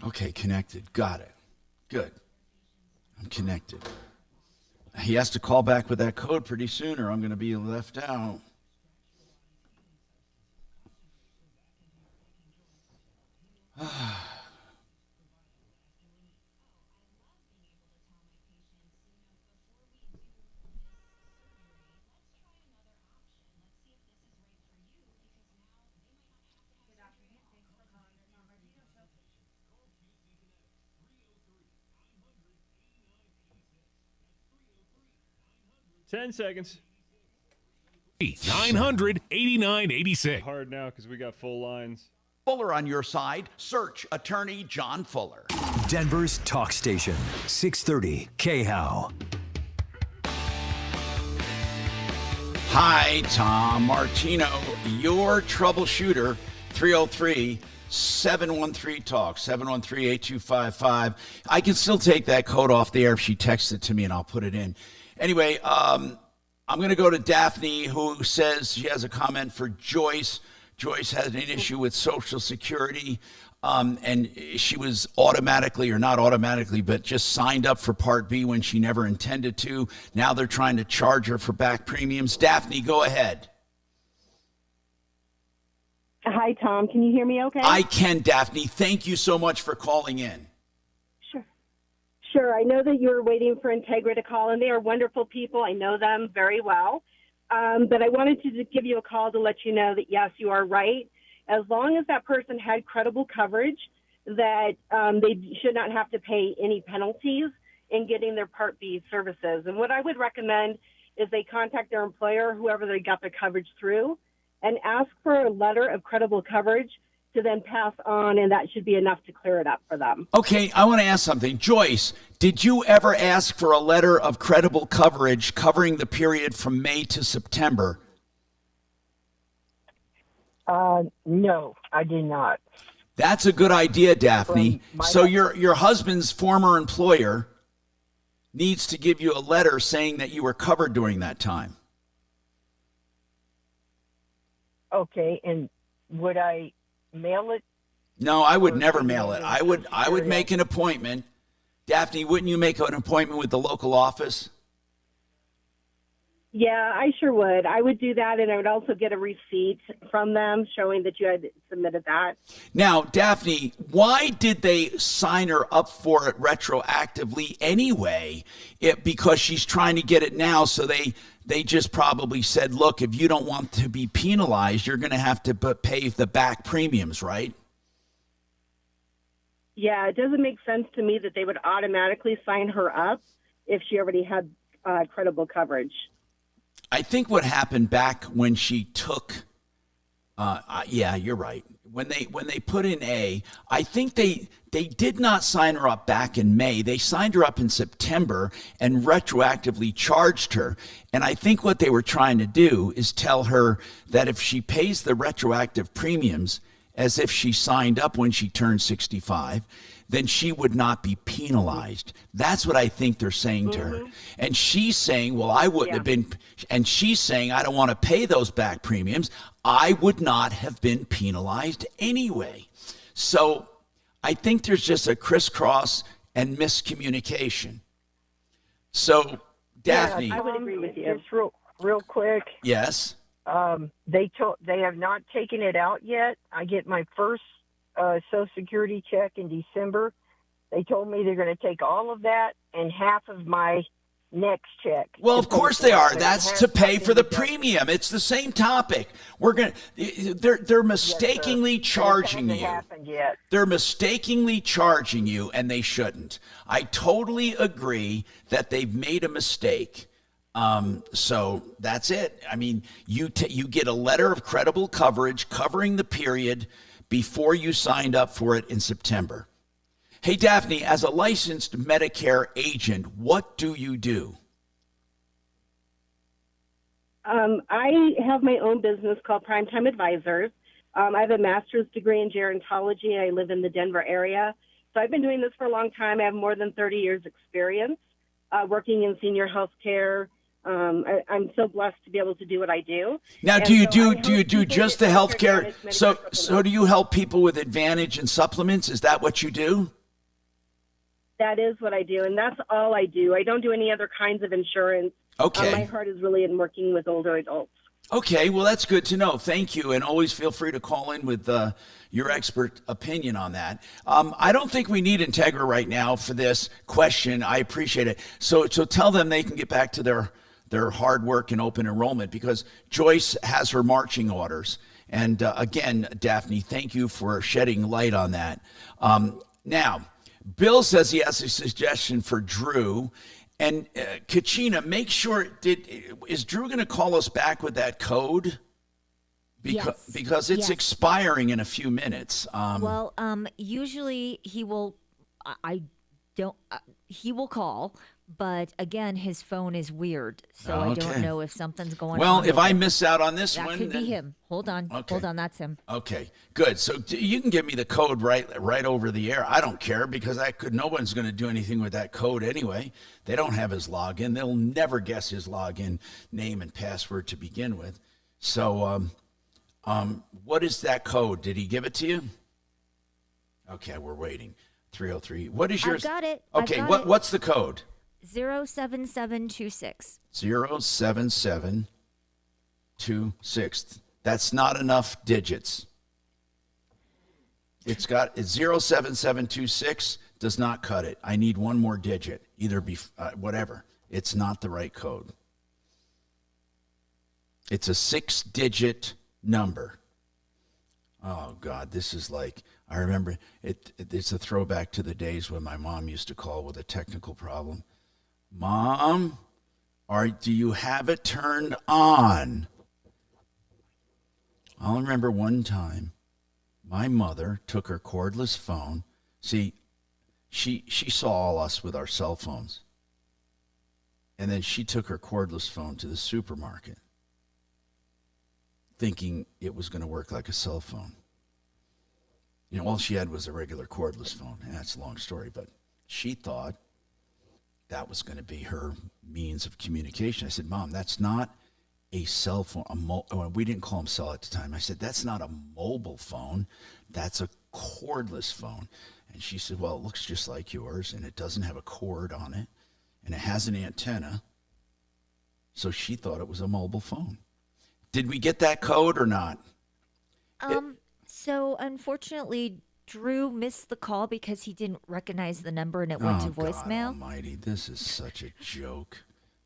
Okay, connected. Got it. Good. I'm connected. He has to call back with that code pretty soon or I'm going to be left out. $10 seconds. 989.86. Hard now because we got full lines. Fuller on your side. Search Attorney John Fuller. Denver's talk station, 630 KHOW. Hi, Tom Martino, your troubleshooter, 303-713-TALK, 713-8255. I can still take that code off the air if she texts it to me, and I'll put it in. Anyway, I'm going to go to Daphne, who says she has a comment for Joyce. Joyce had an issue with Social Security, and she was automatically, or not automatically, but just signed up for Part B when she never intended to. Now they're trying to charge her for back premiums. Daphne, go ahead. Hi, Tom. Can you hear me okay? I can, Daphne. Thank you so much for calling in. Sure. I know that you were waiting for Integra to call, and they are wonderful people. I know them very well. But I wanted to just give you a call to let you know that, yes, you are right. As long as that person had credible coverage, that they should not have to pay any penalties in getting their Part B services. And what I would recommend is they contact their employer, whoever they got the coverage through, and ask for a letter of credible coverage to then pass on, and that should be enough to clear it up for them. Okay, I want to ask something. Joyce, did you ever ask for a letter of credible coverage covering the period from May to September? No, I did not. That's a good idea, Daphne. So your husband's former employer needs to give you a letter saying that you were covered during that time. Okay, and would I mail it? No, I would never mail it. I would make an appointment. Daphne, wouldn't you make an appointment with the local office? Yeah, I sure would. I would do that, and I would also get a receipt from them showing that you had submitted that. Now, Daphne, why did they sign her up for it retroactively anyway? Because she's trying to get it now, so they just probably said, look, if you don't want to be penalized, you're going to have to pay the back premiums, right? Yeah, it doesn't make sense to me that they would automatically sign her up if she already had credible coverage. I think what happened back when she took, yeah, you're right. When they put in A, I think they did not sign her up back in May. They signed her up in September and retroactively charged her. And I think what they were trying to do is tell her that if she pays the retroactive premiums as if she signed up when she turned 65, then she would not be penalized. That's what I think they're saying to her. And she's saying, well, I wouldn't have been, and she's saying, I don't want to pay those back premiums. I would not have been penalized anyway. So I think there's just a crisscross and miscommunication. So, Daphne. Yeah, I would agree with you. Just real quick. Yes. They have not taken it out yet. I get my first Social Security check in December. They told me they're going to take all of that and half of my next check. Well, of course they are. That's to pay for the premium. It's the same topic. They're mistakenly charging you. They're mistakenly charging you, and they shouldn't. I totally agree that they've made a mistake. So that's it. I mean, you get a letter of credible coverage covering the period before you signed up for it in September. Hey, Daphne, as a licensed Medicare agent, what do you do? I have my own business called Primetime Advisors. I have a master's degree in gerontology. I live in the Denver area. So I've been doing this for a long time. I have more than 30 years experience working in senior health care. I'm so blessed to be able to do what I do. Now, do you do just the healthcare? So do you help people with Advantage and supplements? Is that what you do? That is what I do, and that's all I do. I don't do any other kinds of insurance. Okay. My heart is really in working with older adults. Okay, well, that's good to know. Thank you, and always feel free to call in with your expert opinion on that. I don't think we need Integra right now for this question. I appreciate it. So tell them they can get back to their hard work and open enrollment, because Joyce has her marching orders. And again, Daphne, thank you for shedding light on that. Now, Bill says he has a suggestion for Drew. And Kachina, make sure, is Drew going to call us back with that code? Because it's expiring in a few minutes. Usually he will, he will call. But again, his phone is weird, so I don't know if something's going on. Well, if I miss out on this one, that could be him. Hold on, that's him. Okay, good. So you can give me the code right over the air. I don't care, because no one's going to do anything with that code anyway. They don't have his login. They'll never guess his login name and password to begin with. So What is that code? Did he give it to you? Okay, we're waiting. 303. What is yours? I've got it. Okay, what's the code? 07726. 07726. That's not enough digits. It's 07726 does not cut it. I need one more digit. Either whatever. It's not the right code. It's a 6-digit number. Oh God, this is like, I remember it's a throwback to the days when my mom used to call with a technical problem. Mom, do you have it turned on? I'll remember one time my mother took her cordless phone. See, she saw us with our cell phones. And then she took her cordless phone to the supermarket, thinking it was going to work like a cell phone. You know, all she had was a regular cordless phone. And that's a long story, but she thought that was going to be her means of communication. I said, Mom, that's not a cell phone. We didn't call them cell at the time. I said, that's not a mobile phone. That's a cordless phone. And she said, well, it looks just like yours, and it doesn't have a cord on it, and it has an antenna. So she thought it was a mobile phone. Did we get that code or not? So unfortunately, Drew missed the call because he didn't recognize the number and it went to voicemail. God almighty, this is such a joke.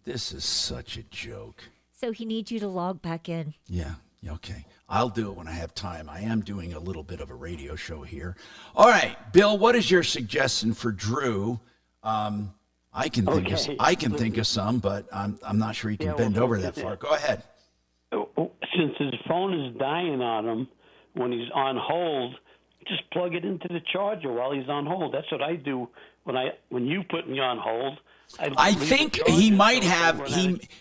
This is such a joke. So he needs you to log back in. Yeah, okay. I'll do it when I have time. I am doing a little bit of a radio show here. All right, Bill, what is your suggestion for Drew? I can think of some, but I'm not sure he can bend over that far. Go ahead. Since his phone is dying on him when he's on hold, just plug it into the charger while he's on hold. That's what I do when you put me on hold. I think he might have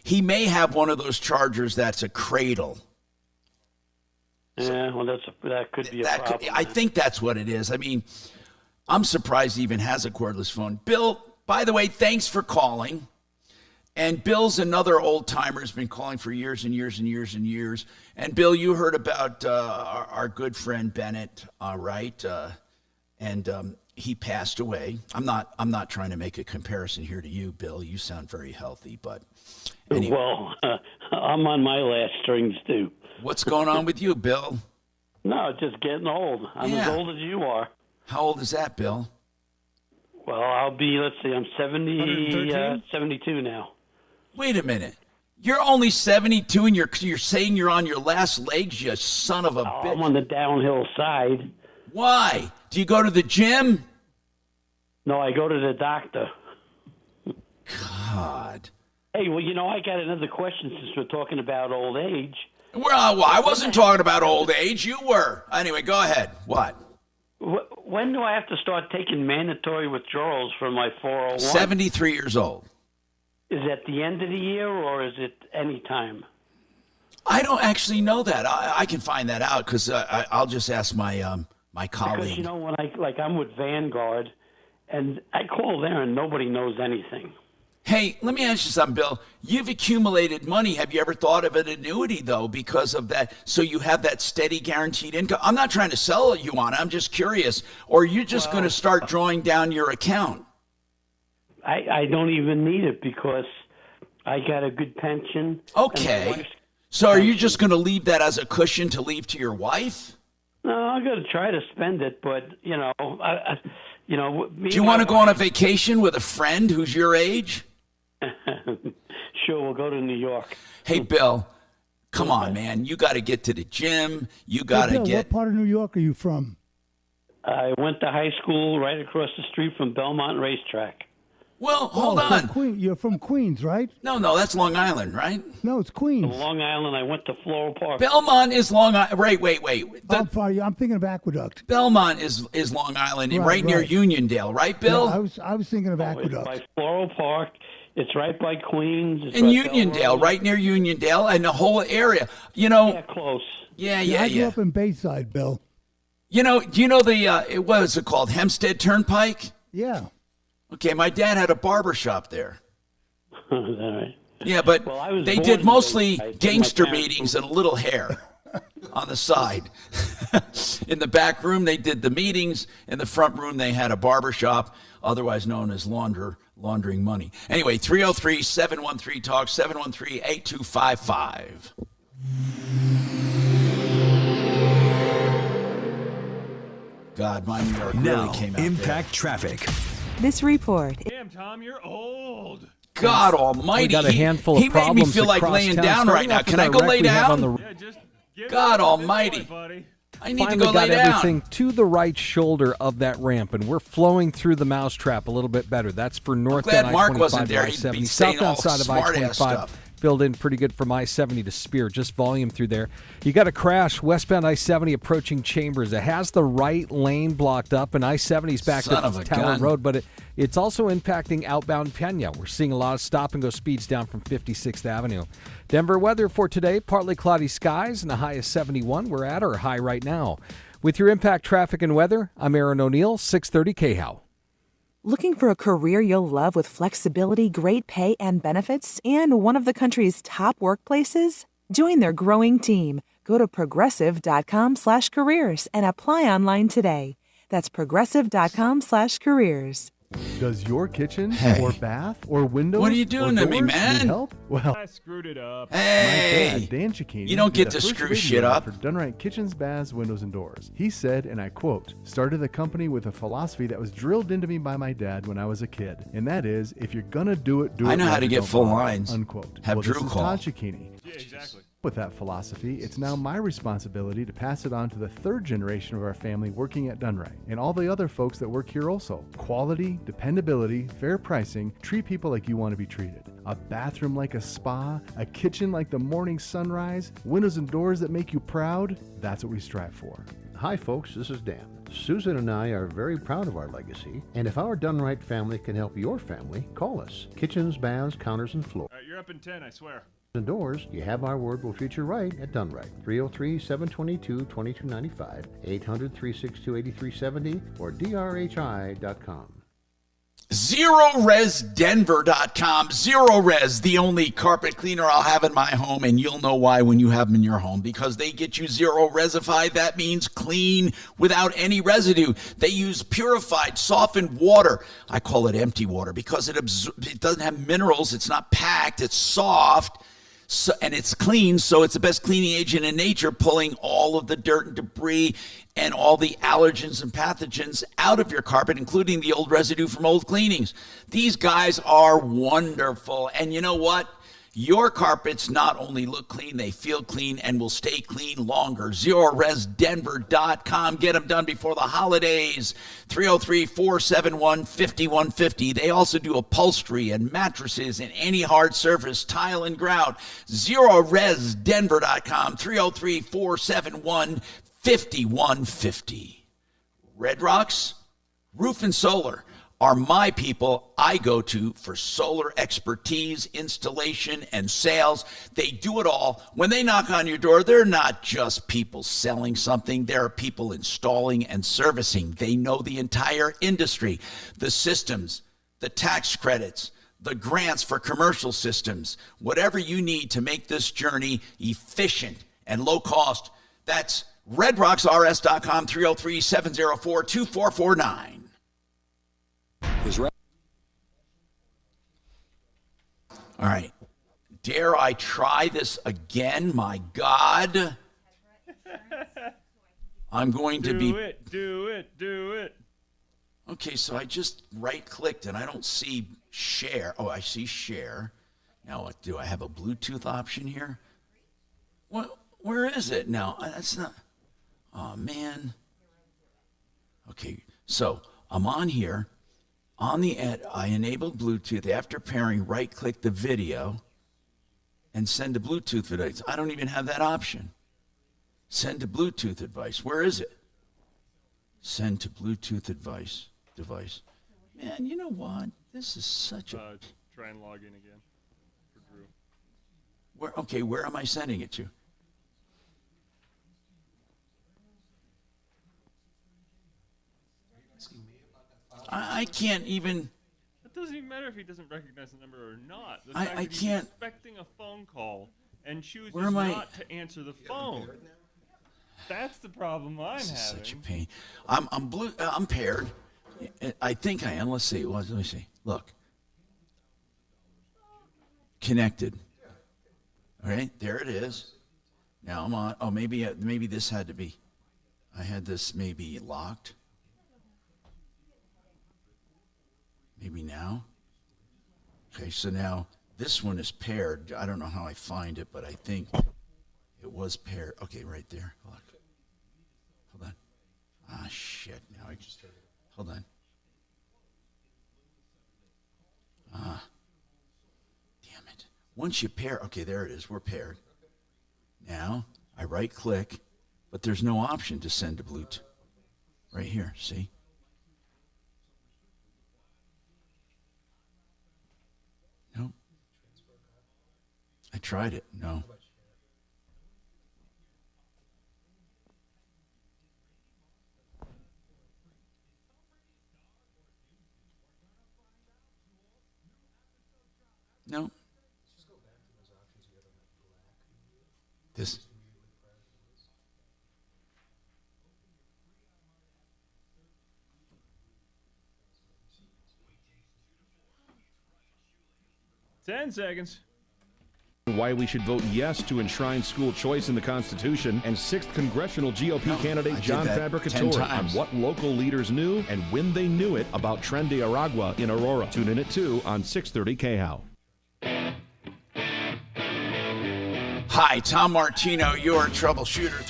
he may have one of those chargers that's a cradle. Yeah, well, that could be a problem. I think that's what it is. I mean, I'm surprised he even has a cordless phone. Bill, by the way, thanks for calling. And Bill's another old timer, has been calling for years and years and years and years. And Bill, you heard about our good friend Bennett, right? And he passed away. I'm not trying to make a comparison here to you, Bill. You sound very healthy, but anyway. Well, I'm on my last strings too. What's going on with you, Bill? No, just getting old. I'm as old as you are. How old is that, Bill? Well, I'll be, I'm 72 now. Wait a minute. You're only 72 and you're saying you're on your last legs, you son of a bitch. I'm on the downhill side. Why? Do you go to the gym? No, I go to the doctor. God. Hey, well, I got another question since we're talking about old age. Well, I wasn't talking about old age. You were. Anyway, go ahead. What? When do I have to start taking mandatory withdrawals from my 401? 73 years old. Is it at the end of the year or is it any time? I don't actually know that. I can find that out because I'll just ask my my colleague. Because when I'm with Vanguard, and I call there and nobody knows anything. Hey, let me ask you something, Bill. You've accumulated money. Have you ever thought of an annuity, though, because of that? So you have that steady guaranteed income? I'm not trying to sell you on it. I'm just curious. Or are you just going to start drawing down your account? I don't even need it because I got a good pension. Okay. So are you just going to leave that as a cushion to leave to your wife? No, I'm going to try to spend it, but, do you want to go on a vacation with a friend who's your age? Sure, we'll go to New York. Hey, Bill, come on, man. You got to get to the gym. You got to get... What part of New York are you from? I went to high school right across the street from Belmont Racetrack. Well, hold on. You're from Queens, right? No, that's Long Island, right? No, it's Queens. Long Island, I went to Floral Park. Belmont is Long Island. Wait. I'm sorry, I'm thinking of Aqueduct. Belmont is Long Island, right near Uniondale, right, Bill? Yeah, I was thinking of Aqueduct. It's by Floral Park. It's right by Queens. It's in Uniondale, right near Uniondale, and the whole area. Yeah, close. Yeah. I grew up in Bayside, Bill. Do you know the what is it called, Hempstead Turnpike? Yeah. Okay, my dad had a barber shop there. All right. Yeah, but they did mostly gangster meetings and a little hair. on the side. In the back room, they did the meetings. In the front room, they had a barber shop, otherwise known as laundering money. Anyway, 303-713-TALK, 713-8255. God, my New York Now, really came out Impact there. Traffic. This report. Damn, Tom, you're old. God almighty. We got a handful he of made me problems feel like across laying town. down right Starting now. off with Can I our go wreck lay we have down? on the- Yeah, just give God it up this almighty. way, buddy. I need to Finally go lay got down. everything to the right shoulder of that ramp, and we're flowing through the mousetrap a little bit better. That's for northbound glad Mark I-25 wasn't to there. He'd I-70. be saying all Southbound side of smart-ass I-25 stuff. filled in pretty good from I-70 to Spear. Just volume through there. You got a crash westbound I-70 approaching Chambers. It has the right lane blocked up, and I-70's backed Son up of to a Tower gun. Road, but it's also impacting outbound Pena. We're seeing a lot of stop-and-go speeds down from 56th Avenue. Denver weather for today, partly cloudy skies and a high of 71. We're at our high right now. With your Impact Traffic and Weather, I'm Aaron O'Neill, 630 KHOW. Looking for a career you'll love with flexibility, great pay, and benefits, and one of the country's top workplaces? Join their growing team. Go to progressive.com/careers and apply online today. That's progressive.com/careers. Does your kitchen Hey. or bath or windows What are you doing or to me, doors man? need help? Well, I screwed it up. Hey, my dad, Dan Cicchini, you don't did get the to first screw radio shit ad up. for Done Right Kitchens, Baths, Windows, and Doors. He said, and I quote, "Started the company with a philosophy that was drilled into me by my dad when I was a kid, and that is, if you're gonna do it, do it I know how right to or get don't full bother," lines. Unquote. Have well, Drew this is call. Todd Cicchini. Yeah, exactly. With that philosophy, it's now my responsibility to pass it on to the third generation of our family working at Dunright and all the other folks that work here also. Quality, dependability, fair pricing, treat people like you want to be treated. A bathroom like a spa, a kitchen like the morning sunrise, windows and doors that make you proud, that's what we strive for. Hi folks, this is Dan. Susan and I are very proud of our legacy, and if our Done Right family can help your family, call us. Kitchens, baths, counters, and floors. All right, you're up in 10, I swear. And doors, you have our word, we'll treat you right at Done Right. 303-722-2295, 800-362-8370, or drhi.com. ZeroResDenver.com. ZeroRes, the only carpet cleaner I'll have in my home, and you'll know why when you have them in your home, because they get you zero resified. That means clean without any residue. They use purified, softened water. I call it empty water because it doesn't have minerals. It's not packed. It's soft. So, and it's clean, so it's the best cleaning agent in nature, pulling all of the dirt and debris and all the allergens and pathogens out of your carpet, including the old residue from old cleanings. These guys are wonderful. And you know what? Your carpets not only look clean, they feel clean and will stay clean longer. ZeroResDenver.com. Get them done before the holidays. 303-471-5150. They also do upholstery and mattresses and any hard surface, tile and grout. ZeroResDenver.com. 303-471-5150. Red Rocks Roof and Solar are my people I go to for solar expertise, installation, and sales. They do it all. When they knock on your door, they're not just people selling something. They're people installing and servicing. They know the entire industry, the systems, the tax credits, the grants for commercial systems, whatever you need to make this journey efficient and low cost. That's redrocksrs.com, 303-704-2449. All right. Dare I try this again? My God. I'm going to be... Do it. Okay, so I just right-clicked and I don't see share. Oh, I see share. Now, what, do I have a Bluetooth option here? What? Where is it? No, that's not... Oh, man. Okay, so I'm on here. On the end, I enabled Bluetooth. After pairing, right-click the video and send to Bluetooth advice. I don't even have that option. Send to Bluetooth advice. Where is it? Send to Bluetooth device. Man, you know what? This is such a... Try and log in again for Drew. Where am I sending it to? I can't even... It doesn't even matter if he doesn't recognize the number or not. The I fact that can't... He's expecting a phone call and chooses Where am I? not to answer the phone. That's the problem I'm This is having. such a pain. I'm paired. I think I am. Let's see. Let me see. Look. Connected. All right, there it is. Now I'm on. Oh, maybe this had to be. I had this maybe locked. Maybe now. Okay, so now this one is paired. I don't know how I find it, but I think it was paired. Okay, right there. Look. Hold on. Ah, shit. Now I just heard it. Hold on. Damn it. Once you pair, okay, there it is. We're paired. Now I right click, but there's no option to send to Bluetooth. Right here, see? No. I tried it. No. No. This. Ten seconds. Why we should vote yes to enshrine school choice in the Constitution, and 6th congressional GOP candidate John Fabricatore on what local leaders knew and when they knew it about Tren de Aragua in Aurora. Tune in at 2 on 630 KHOW. Hi, Tom Martino, your troubleshooter,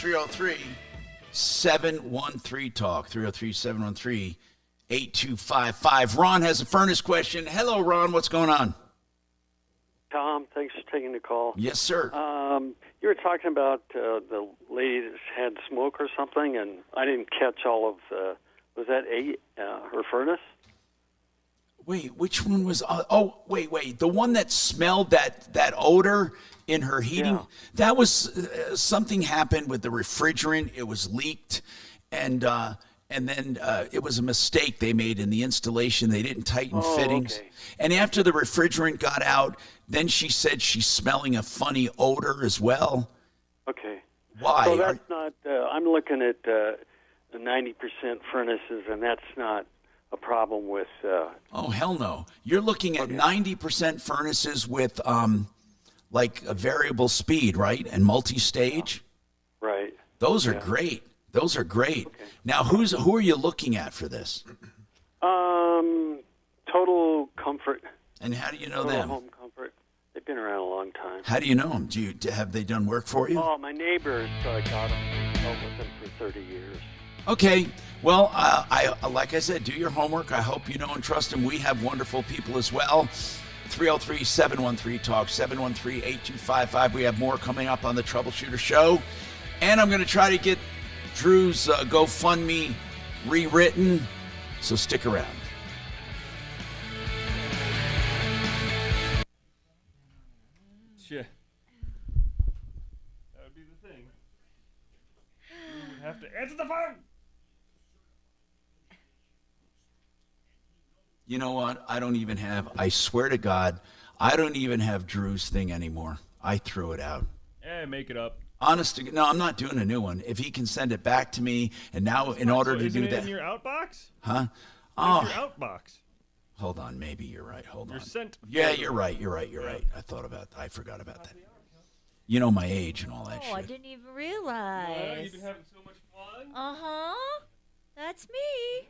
303-713-TALK, 303-713-8255. Ron has a furnace question. Hello, Ron. What's going on? Tom, thanks for taking the call. Yes, sir. You were talking about the lady that had smoke or something, and I didn't catch all of the. Was that her furnace? Wait, which one was? Wait. The one that smelled that odor in her heating. Yeah. That was something happened with the refrigerant. It was leaked, and then it was a mistake they made in the installation. They didn't tighten fittings. Okay. And after the refrigerant got out, then she said she's smelling a funny odor as well. Okay. Why? So that's not. I'm looking at the 90% furnaces, and that's not a problem with. Oh hell no! You're looking at 90% furnaces with like a variable speed, right, and multi-stage. Yeah. Right. Those are great. Those are great. Okay. Now, who are you looking at for this? Total Comfort. And how do you know Total them? Home Comfort. They've been around a long time. How do you know them? Have they done work for you? Oh, my neighbors got them. I've dealt with them for 30 years. Okay. Well, I like I said, do your homework. I hope you know and trust them. We have wonderful people as well. 303-713-TALK, 713-8255. We have more coming up on the Troubleshooter Show. And I'm going to try to get Drew's GoFundMe rewritten, so stick around. Shit. That would be the thing. You would have to answer the phone! You know what? I swear to God, I don't even have Drew's thing anymore. I threw it out. Make it up. No, I'm not doing a new one. If he can send it back to me, and now in order to do that, in your outbox? Huh? Where's your outbox? Hold on, maybe you're right. Hold on. Sent. Yeah, you're right. I forgot about that. You know my age and all that shit. I didn't even realize. You've been having so much fun. That's me.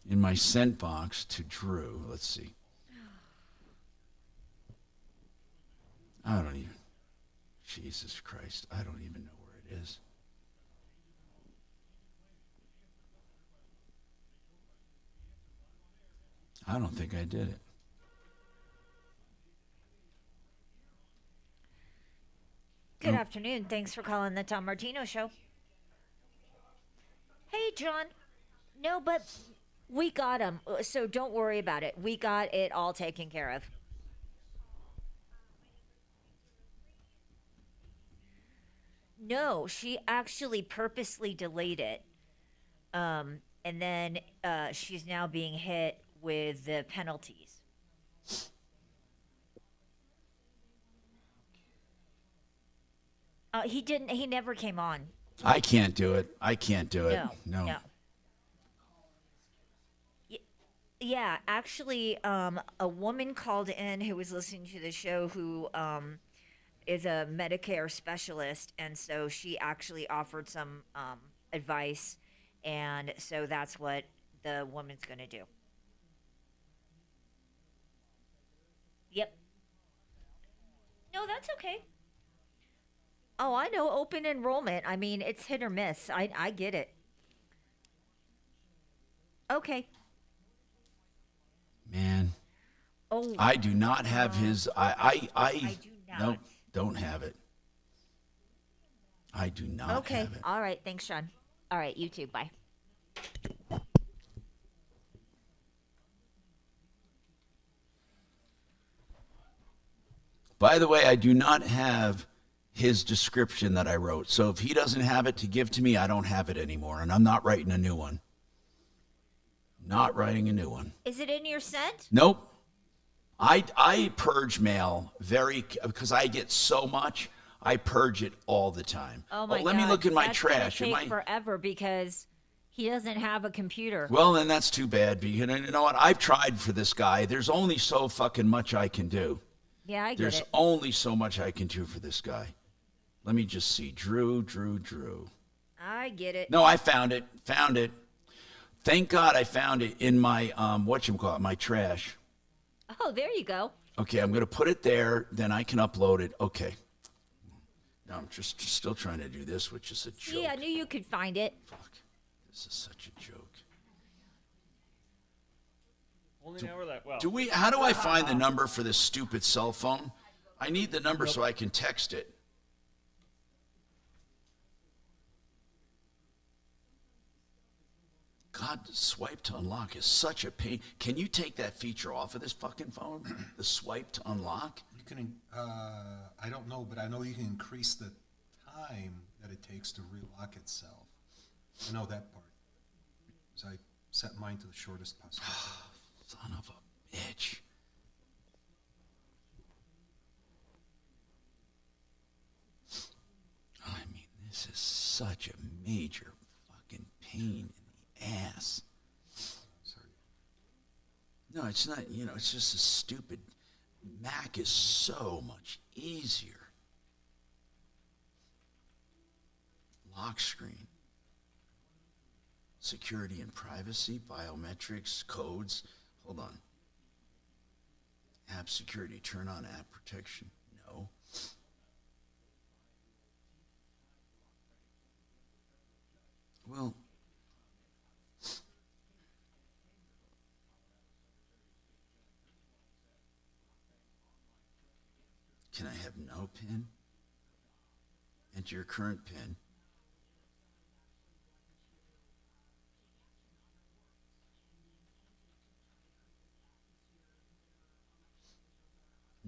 In my sent box to Drew, let's see. I don't even. Jesus Christ, I don't even know where it is. I don't think I did it. Good afternoon. Thanks for calling the Tom Martino Show. Hey, John. No, but we got him, so don't worry about it. We got it all taken care of. No, she actually purposely delayed it. And then she's now being hit with the penalties. He didn't. He never came on. I can't do it. No. Yeah, actually, a woman called in who was listening to the show who is a Medicare specialist, and so she actually offered some advice, and so that's what the woman's going to do. Yep. No, that's okay. Oh, I know. Open enrollment. I mean, it's hit or miss. I get it. Okay. Man. Oh. I do not have his. I do not. Nope, don't have it. I do not Okay. have it. All right. Thanks, Sean. All right. You too. Bye. By the way, I do not have his description that I wrote. So if he doesn't have it to give to me, I don't have it anymore, and I'm not writing a new one. Not writing a new one. Is it in your sent? Nope. I purge mail because I get so much. I purge it all the time. Oh my God. Let me look in my That's trash. Gonna take forever because he doesn't have a computer. Well, then that's too bad. Because you know what? I've tried for this guy. There's only so fucking much I can do. Yeah, I get There's it. only so much I can do for this guy. Let me just see. Drew. I get it. No, I found it. Thank God I found it in my, my trash. Oh, there you go. Okay, I'm going to put it there. Then I can upload it. Okay. Now I'm just still trying to do this, which is a joke. See, I knew you could find it. This is such a joke. Only now we're like, well. How do I find the number for this stupid cell phone? I need the number so I can text it. God, swipe to unlock is such a pain. Can you take that feature off of this fucking phone? The swipe to unlock? You can, I don't know, but I know you can increase the time that it takes to relock itself. I know that part. So I set mine to the shortest possible time. Son of a bitch. I mean, this is such a major fucking pain in the ass. Sorry. No, it's not, it's just a stupid. Mac is so much easier. Lock screen. Security and privacy, biometrics, codes. Hold on. App security, turn on app protection. No. Well, can I have no PIN? Enter your current PIN.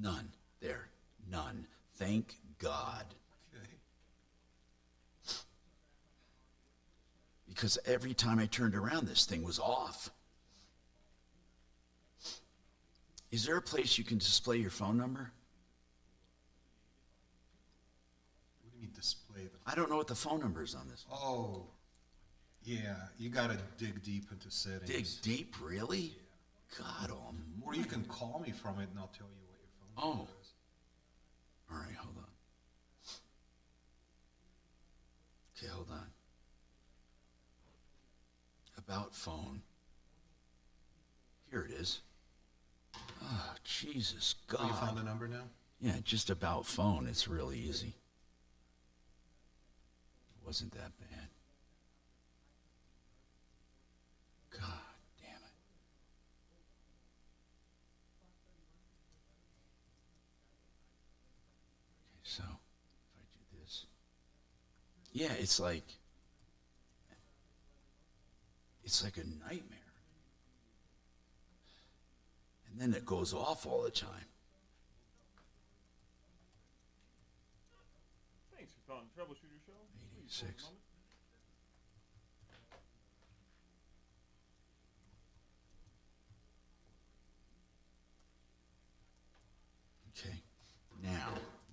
None. There. None. Thank God. Okay. Because every time I turned around, this thing was off. Is there a place you can display your phone number? What do you mean display the phone? I don't know what the phone number is on this. Oh, yeah. You got to dig deep into settings. Dig deep, really? God almighty. Or you can call me from it and I'll tell you what your phone Oh. number is. All right, hold on. Okay, hold on. About phone. Here it is. Oh, Jesus God. Oh, you found the number now? Yeah, just about phone. It's really easy. It wasn't that bad. God damn it. Okay, so if I do this. Yeah, it's like a nightmare. And then it goes off all the time. Thanks for calling Troubleshooter Show. 86. Okay.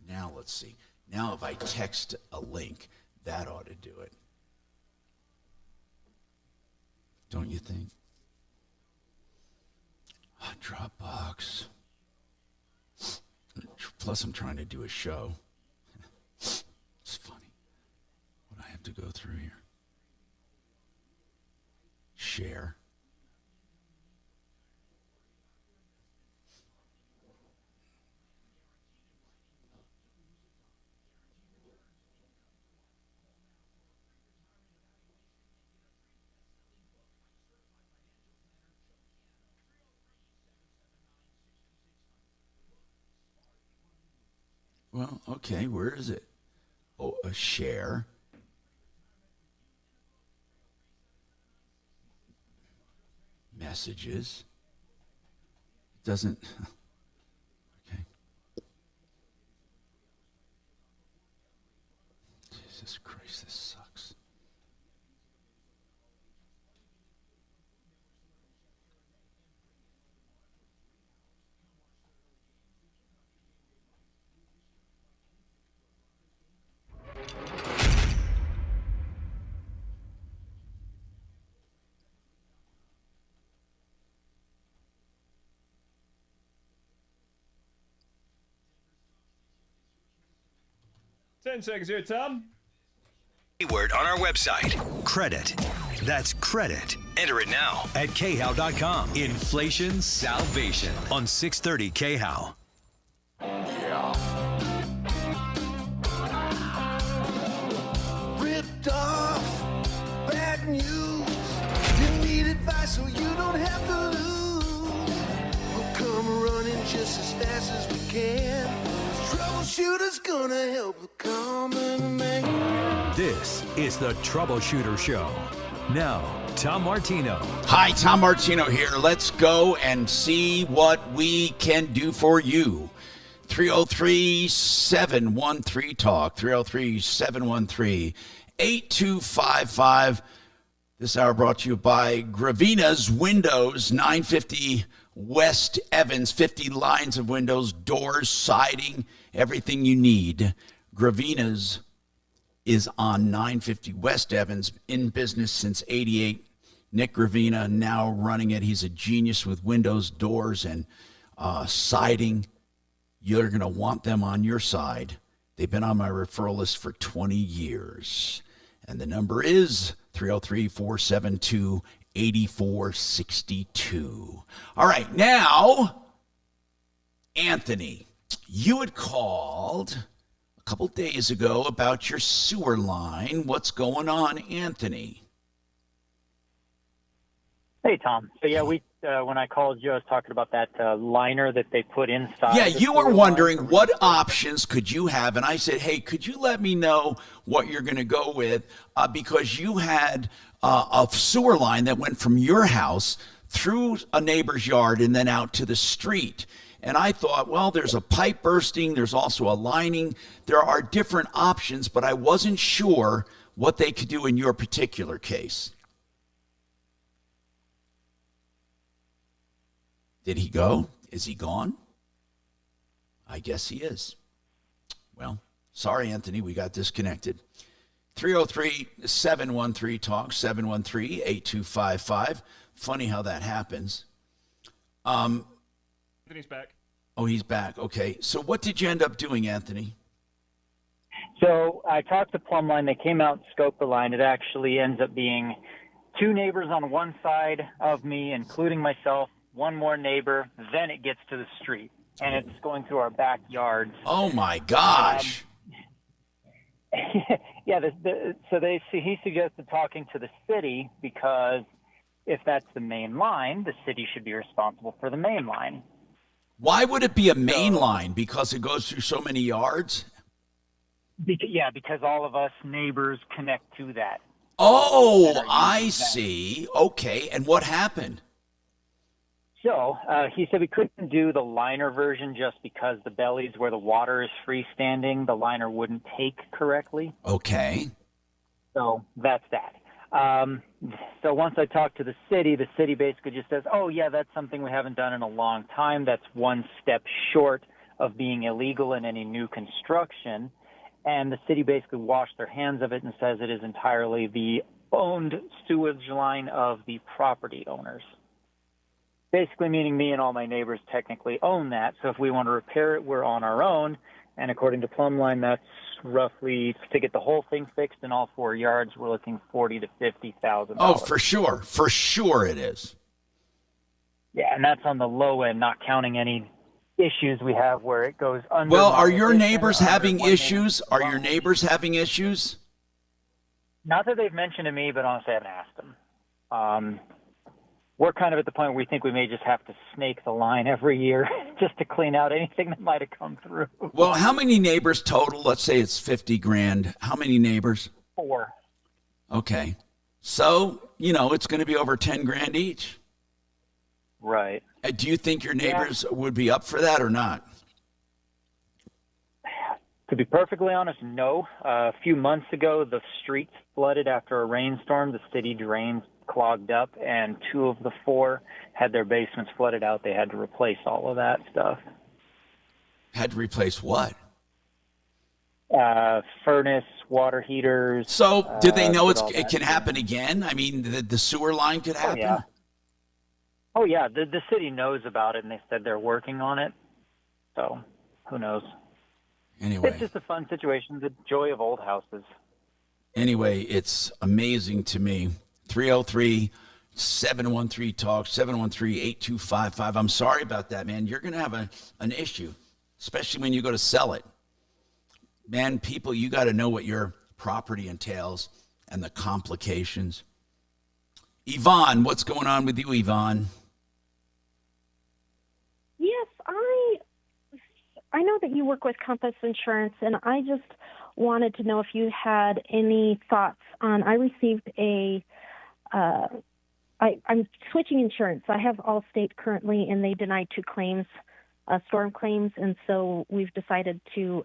Now let's see. Now if I text a link, that ought to do it. Don't you think? Dropbox. Plus I'm trying to do a show. It's funny what I have to go through here. Share. Well, okay, where is it? Oh, a share. Messages. It doesn't. Okay. Jesus Christ, this sucks. Ten seconds here, Tom. Keyword on our website. Credit. That's credit. Enter it now at khow.com. Inflation salvation on 630 KHOW. Ripped off, bad news. You need advice so you don't have to lose. We'll come running just as fast as we can. Troubleshooter's gonna help the common man. This is the Troubleshooter Show. Now, Tom Martino. Hi, Tom Martino here. Let's go and see what we can do for you. 303-713-TALK. 303-713-8255. This hour brought to you by Gravina's Windows, 950 West Evans. 50 lines of windows, doors, siding, everything you need. Gravina's is on 950 West Evans, in business since 88. Nick Gravina now running it. He's a genius with windows, doors, and siding. You're going to want them on your side. They've been on my referral list for 20 years. And the number is 303-472-8462. All right, now, Anthony, you had called a couple days ago about your sewer line. What's going on, Anthony? Hey, Tom. So, yeah, when I called you, I was talking about that liner that they put inside. Yeah, you were wondering what options could you have, and I said, hey, could you let me know what you're going to go with, because you had a sewer line that went from your house through a neighbor's yard and then out to the street. And I thought, well, there's a pipe bursting, there's also a lining. There are different options, but I wasn't sure what they could do in your particular case. Did he go? Is he gone? I guess he is. Well, sorry, Anthony, we got disconnected. 303-713-TALK, 713-8255. Funny how that happens. Anthony's back. Oh, he's back. Okay. So what did you end up doing, Anthony? So I talked to Plumbline. They came out and scoped the line. It actually ends up being two neighbors on one side of me, including myself, one more neighbor, then it gets to the street, and it's going through our backyards. Oh, my gosh. Yeah, he suggested talking to the city, because if that's the main line, the city should be responsible for the main line. Why would it be a main line? Because it goes through so many yards? Because all of us neighbors connect to that. Oh, I see. Okay, and what happened? So he said we couldn't do the liner version just because the bellies where the water is freestanding, the liner wouldn't take correctly. Okay. So that's that. So once I talked to the city basically just says, oh, yeah, that's something we haven't done in a long time. That's one step short of being illegal in any new construction. and the city basically washed their hands of it and says it is entirely the owned sewage line of the property owners. Basically meaning me and all my neighbors technically own that. So if we want to repair it, we're on our own. And according to Plumline, that's roughly, to get the whole thing fixed in all 4 yards, we're looking $40,000 to $50,000. Oh, for sure. For sure it is. Yeah, and that's on the low end, not counting any issues we have where it goes under. Well, are your demolition, neighbors under having one issues? man. Are your neighbors having issues? Not that they've mentioned to me, but honestly, I haven't asked them. We're kind of at the point where we think we may just have to snake the line every year just to clean out anything that might have come through. Well, how many neighbors total? Let's say it's 50 grand. How many neighbors? 4. Okay. So, it's going to be over 10 grand each. Right. Do you think your neighbors would be up for that or not? To be perfectly honest, no. A few months ago, the streets flooded after a rainstorm. The city drains clogged up, and 2 of the 4 had their basements flooded out. They had to replace all of that stuff. Had to replace what? Furnace, water heaters. So, did they know it can happen again? I mean, the sewer line could happen? Oh, yeah. The city knows about it, and they said they're working on it. So, who knows? Anyway. It's just a fun situation, the joy of old houses. Anyway, it's amazing to me. 303-713-TALK, 713-8255. I'm sorry about that, man. You're going to have an issue, especially when you go to sell it. Man, people, you got to know what your property entails and the complications. Yvonne, what's going on with you, Yvonne? Yes, I know that you work with Compass Insurance, and I just wanted to know if you had any thoughts on, I received I'm switching insurance. I have Allstate currently, and they denied 2 claims, storm claims, and so we've decided to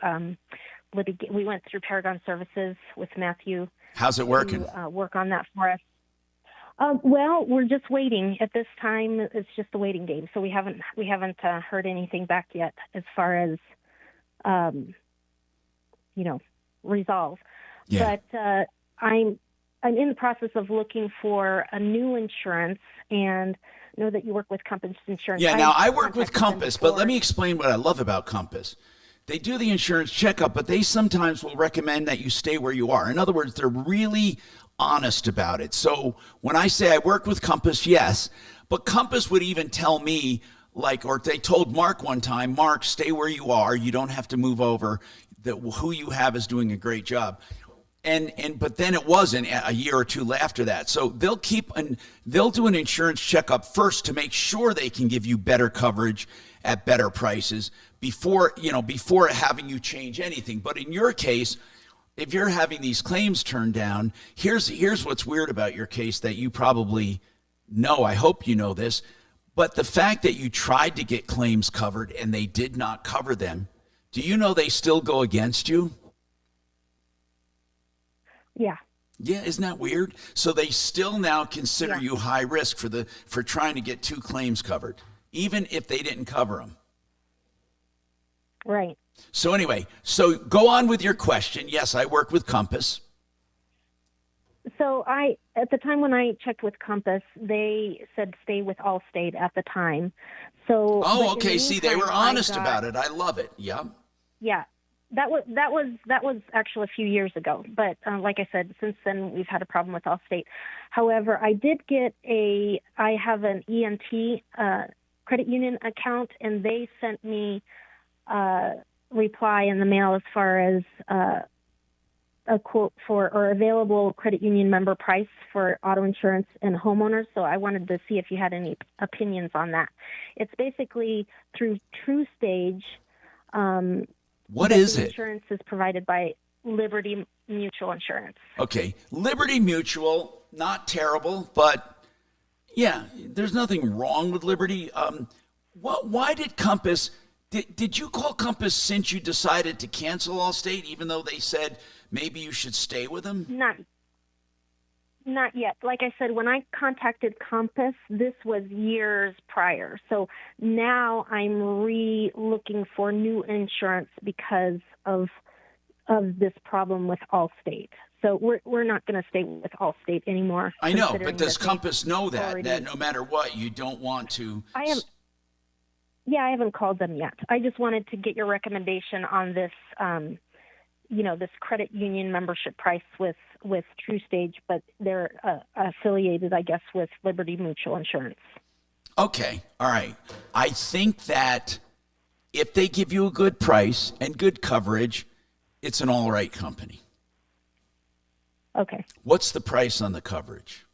litigate. We went through Paragon Services with Matthew. How's it working? To work on that for us. Well, we're just waiting. At this time, it's just a waiting game, so we haven't heard anything back yet as far as resolve. Yeah. But I'm in the process of looking for a new insurance, and know that you work with Compass Insurance. Yeah, now I work with Compass, but let me explain what I love about Compass. They do the insurance checkup, but they sometimes will recommend that you stay where you are. In other words, they're really honest about it. So when I say I work with Compass, yes, but Compass would even tell me, or they told Mark one time, Mark, stay where you are. You don't have to move over. Who you have is doing a great job. But then it wasn't a year or 2 after that. So they'll do an insurance checkup first to make sure they can give you better coverage at better prices before having you change anything. But in your case, if you're having these claims turned down, here's what's weird about your case that you probably know. I hope you know this, but the fact that you tried to get claims covered and they did not cover them, do you know they still go against you? Yeah. Yeah, isn't that weird? So they still now consider you high risk for trying to get 2 claims covered, even if they didn't cover them. Right. So anyway, go on with your question. Yes, I work with Compass. So at the time when I checked with Compass, they said stay with Allstate at the time. So. Oh, okay. See, they were honest about it. I love it. Yeah. Yeah. That was actually a few years ago, but like I said, since then we've had a problem with Allstate. However, I have an ENT credit union account, and they sent me a reply in the mail as far as a quote or available credit union member price for auto insurance and homeowners. So I wanted to see if you had any opinions on that. It's basically through TruStage. What is it? Insurance is provided by Liberty Mutual Insurance. Okay. Liberty Mutual, not terrible, but yeah, there's nothing wrong with Liberty. Why did Compass, did you call Compass since you decided to cancel Allstate, even though they said maybe you should stay with them? Not yet. Like I said, when I contacted Compass, this was years prior. So now I'm looking for new insurance because of of this problem with Allstate. So we're not going to stay with Allstate anymore. I know, but considering does that Compass know that already- no matter what, you don't want to? I haven't called them yet. I just wanted to get your recommendation on this, this credit union membership price with TrueStage, but they're affiliated, I guess, with Liberty Mutual Insurance. Okay, all right. I think that if they give you a good price and good coverage, it's an all right company. Okay. What's the price on the coverage?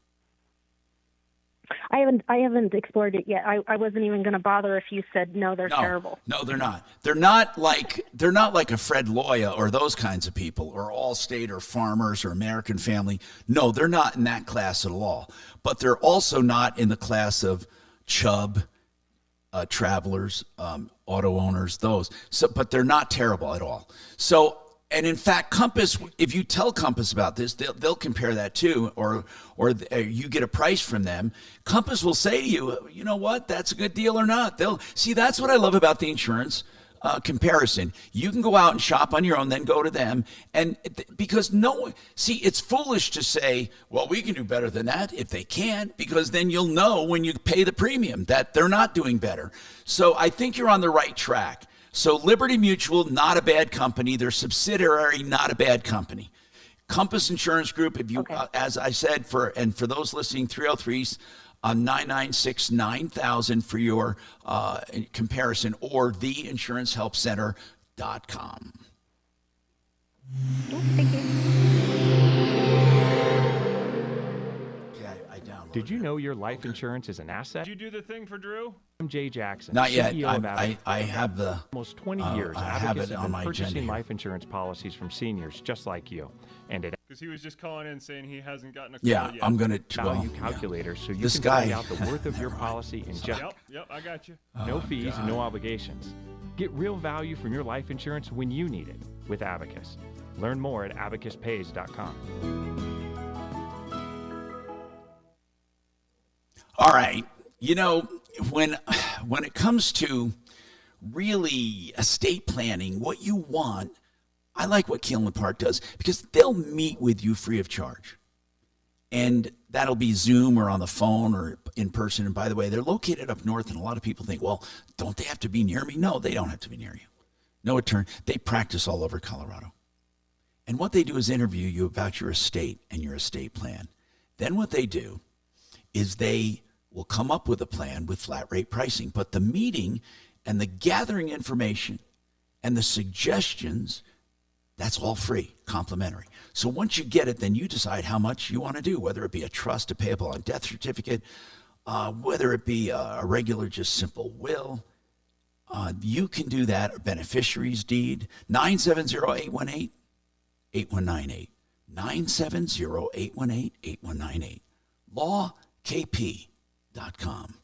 I haven't explored it yet. I wasn't even going to bother if you said no, they're terrible. No, they're not. They're not like a Fred Loya or those kinds of people, or Allstate or Farmers or American Family. No, they're not in that class at all. But they're also not in the class of Chubb, Travelers, auto owners, those. So, but they're not terrible at all. So. And in fact, Compass, if you tell Compass about this, they'll compare that too, or you get a price from them. Compass will say to you, you know what, that's a good deal or not. They'll see. That's what I love about the insurance comparison. You can go out and shop on your own, then go to them, and because it's foolish to say, well, we can do better than that if they can, because then you'll know when you pay the premium that they're not doing better. So I think you're on the right track. So Liberty Mutual, not a bad company. Their subsidiary, not a bad company. Compass Insurance Group, if you, as I said, for those listening, 303s, 996-9000 for your comparison, or theinsurancehelpcenter.com. Thank you. Did you know your life insurance is an asset? Did you do the thing for Drew? I'm Jay Jackson. Not yet. CEO of Abacus. I have the almost 20 years. I have Abacus it has on been my purchasing agenda here. life insurance policies from seniors just like you, and it Because he was just calling in saying he hasn't gotten a call Yeah, yet. I'm gonna value calculator, so you This can guy- find out the worth of your policy in just Yep, I got you. no fees and no obligations. Get real value from your life insurance when you need it with Abacus. Learn more at abacuspays.com. All right. You know, when it comes to really estate planning, what you want, I like what Keelan Park does, because they'll meet with you free of charge. And that'll be Zoom or on the phone or in person. And by the way, they're located up north, and a lot of people think, well, don't they have to be near me? No, they don't have to be near you. No attorney. They practice all over Colorado. And what they do is interview you about your estate and your estate plan. Then what they do is they will come up with a plan with flat rate pricing. But the meeting and the gathering information and the suggestions, that's all free, complimentary. So once you get it, then you decide how much you want to do, whether it be a trust, a payable on death certificate, whether it be a regular, just simple will. You can do that, a beneficiary's deed, 970-818-8198. 970-818-8198. LawKP.com.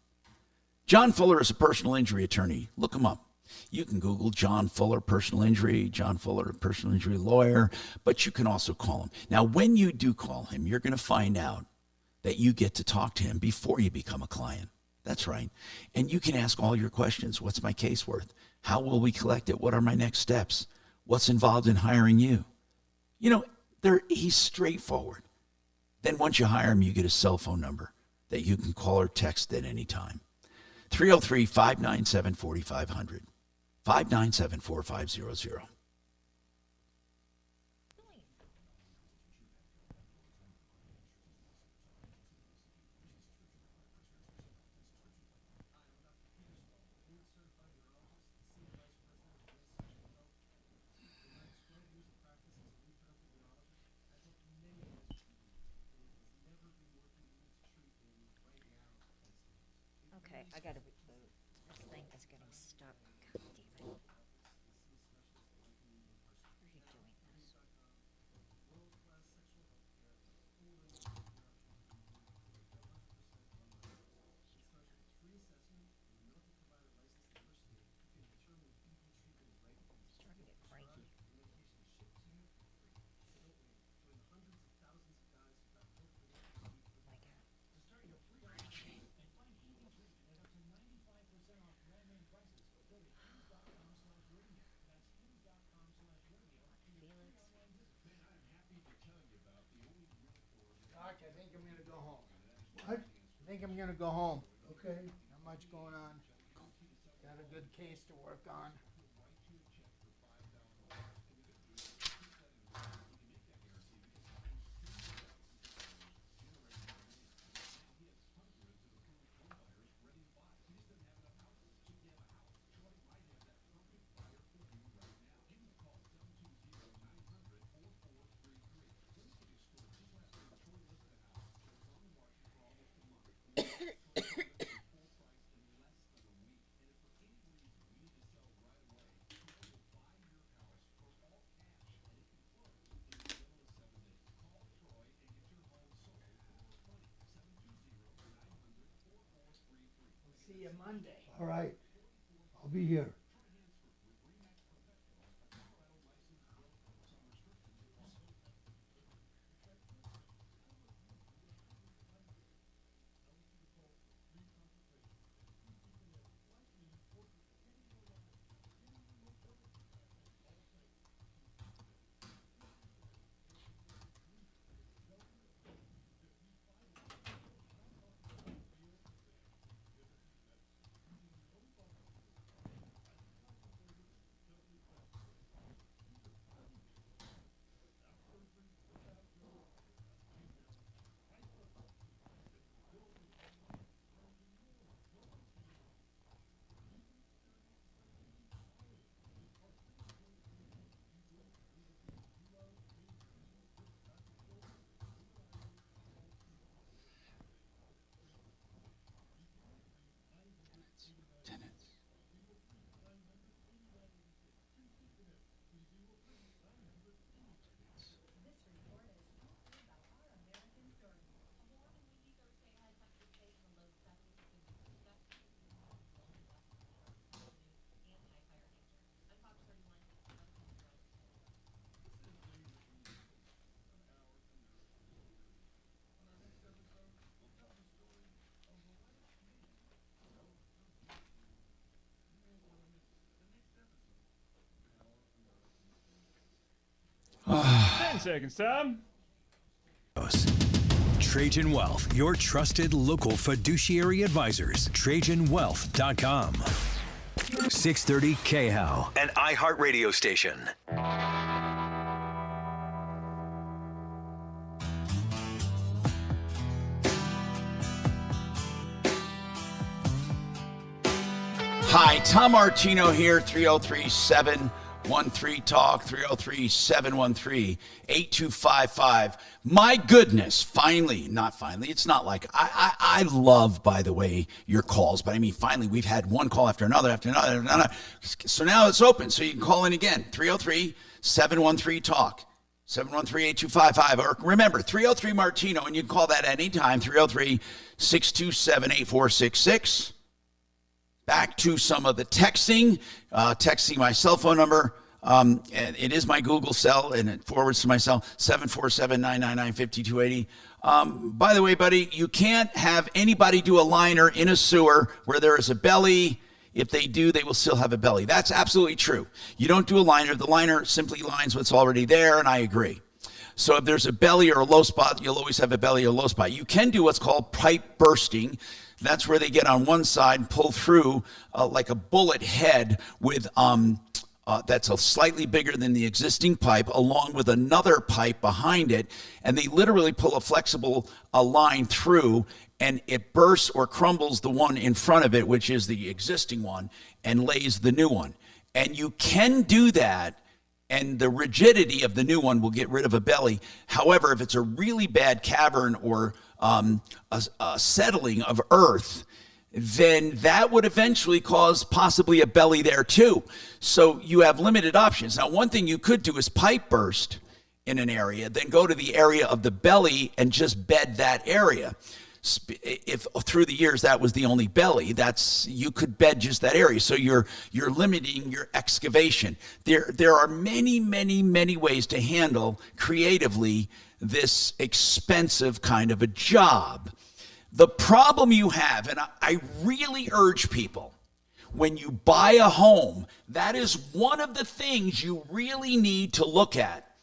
John Fuller is a personal injury attorney. Look him up. You can Google John Fuller personal injury, John Fuller personal injury lawyer, but you can also call him. Now, when you do call him, you're going to find out that you get to talk to him before you become a client. That's right. And you can ask all your questions. What's my case worth? How will we collect it? What are my next steps? What's involved in hiring you? You know, he's straightforward. Then once you hire him, you get a cell phone number that you can call or text at any time. 303-597-4500. 597-4500. Okay, I gotta reboot. This thing is getting stuck. God damn it. How are you doing this? I'm starting to get cranky. think I'm gonna go home. Okay. Not much going on. Got a good case to work on. See you Monday. All right. I'll be here. Ten seconds, Tom. Trajan Wealth, your trusted local fiduciary advisors. TrajanWealth.com. 630 KHOW, an iHeart radio station. Hi, Tom Martino here, 303-713-TALK, 303-713-8255. My goodness, finally, not finally, it's not like, I love, by the way, your calls, but I mean, finally, we've had one call after another. So now it's open, so you can call in again, 303-713-TALK. 713-8255, or remember, 303-MARTINO, and you can call that at any time, 303-627-8466. Back to some of the texting. Texting my cell phone number. And it is my Google cell, and it forwards to my cell, 747-999-5280. By the way, buddy, you can't have anybody do a liner in a sewer where there is a belly. If they do, they will still have a belly. That's absolutely true. You don't do a liner. The liner simply lines what's already there, and I agree. So if there's a belly or a low spot, you'll always have a belly or low spot. You can do what's called pipe bursting. That's where they get on one side and pull through like a bullet head with that's a slightly bigger than the existing pipe, along with another pipe behind it, and they literally pull a flexible line through, and it bursts or crumbles the one in front of it, which is the existing one, and lays the new one. And you can do that, and the rigidity of the new one will get rid of a belly. However, if it's a really bad cavern or a settling of earth, then that would eventually cause possibly a belly there too. So you have limited options. Now, one thing you could do is pipe burst in an area, then go to the area of the belly and just bed that area. If through the years that was the only belly, you could bed just that area. So you're limiting your excavation. There are many ways to handle creatively this expensive kind of a job. The problem you have, and I really urge people, when you buy a home, that is one of the things you really need to look at.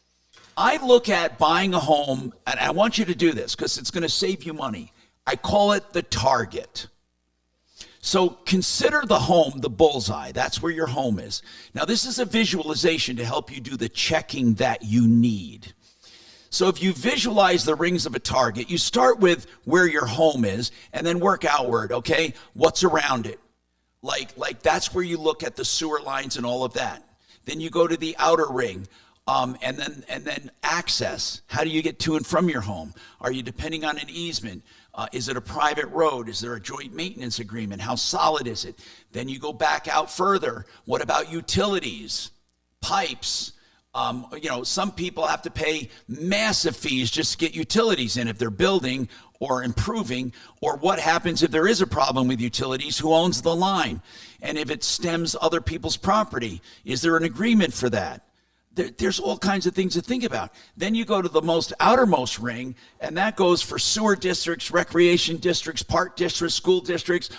I look at buying a home, and I want you to do this because it's going to save you money. I call it the target. So consider the home the bullseye. That's where your home is. Now, this is a visualization to help you do the checking that you need. So if you visualize the rings of a target, you start with where your home is and then work outward, okay? What's around it? Like that's where you look at the sewer lines and all of that. Then you go to the outer ring. And then access. How do you get to and from your home? Are you depending on an easement? Is it a private road? Is there a joint maintenance agreement? How solid is it? Then you go back out further. What about utilities, pipes? Some people have to pay massive fees just to get utilities in if they're building or improving. Or what happens if there is a problem with utilities? Who owns the line? And if it stems other people's property, is there an agreement for that? There's all kinds of things to think about. Then you go to the most outermost ring, and that goes for sewer districts, recreation districts, park districts, school districts.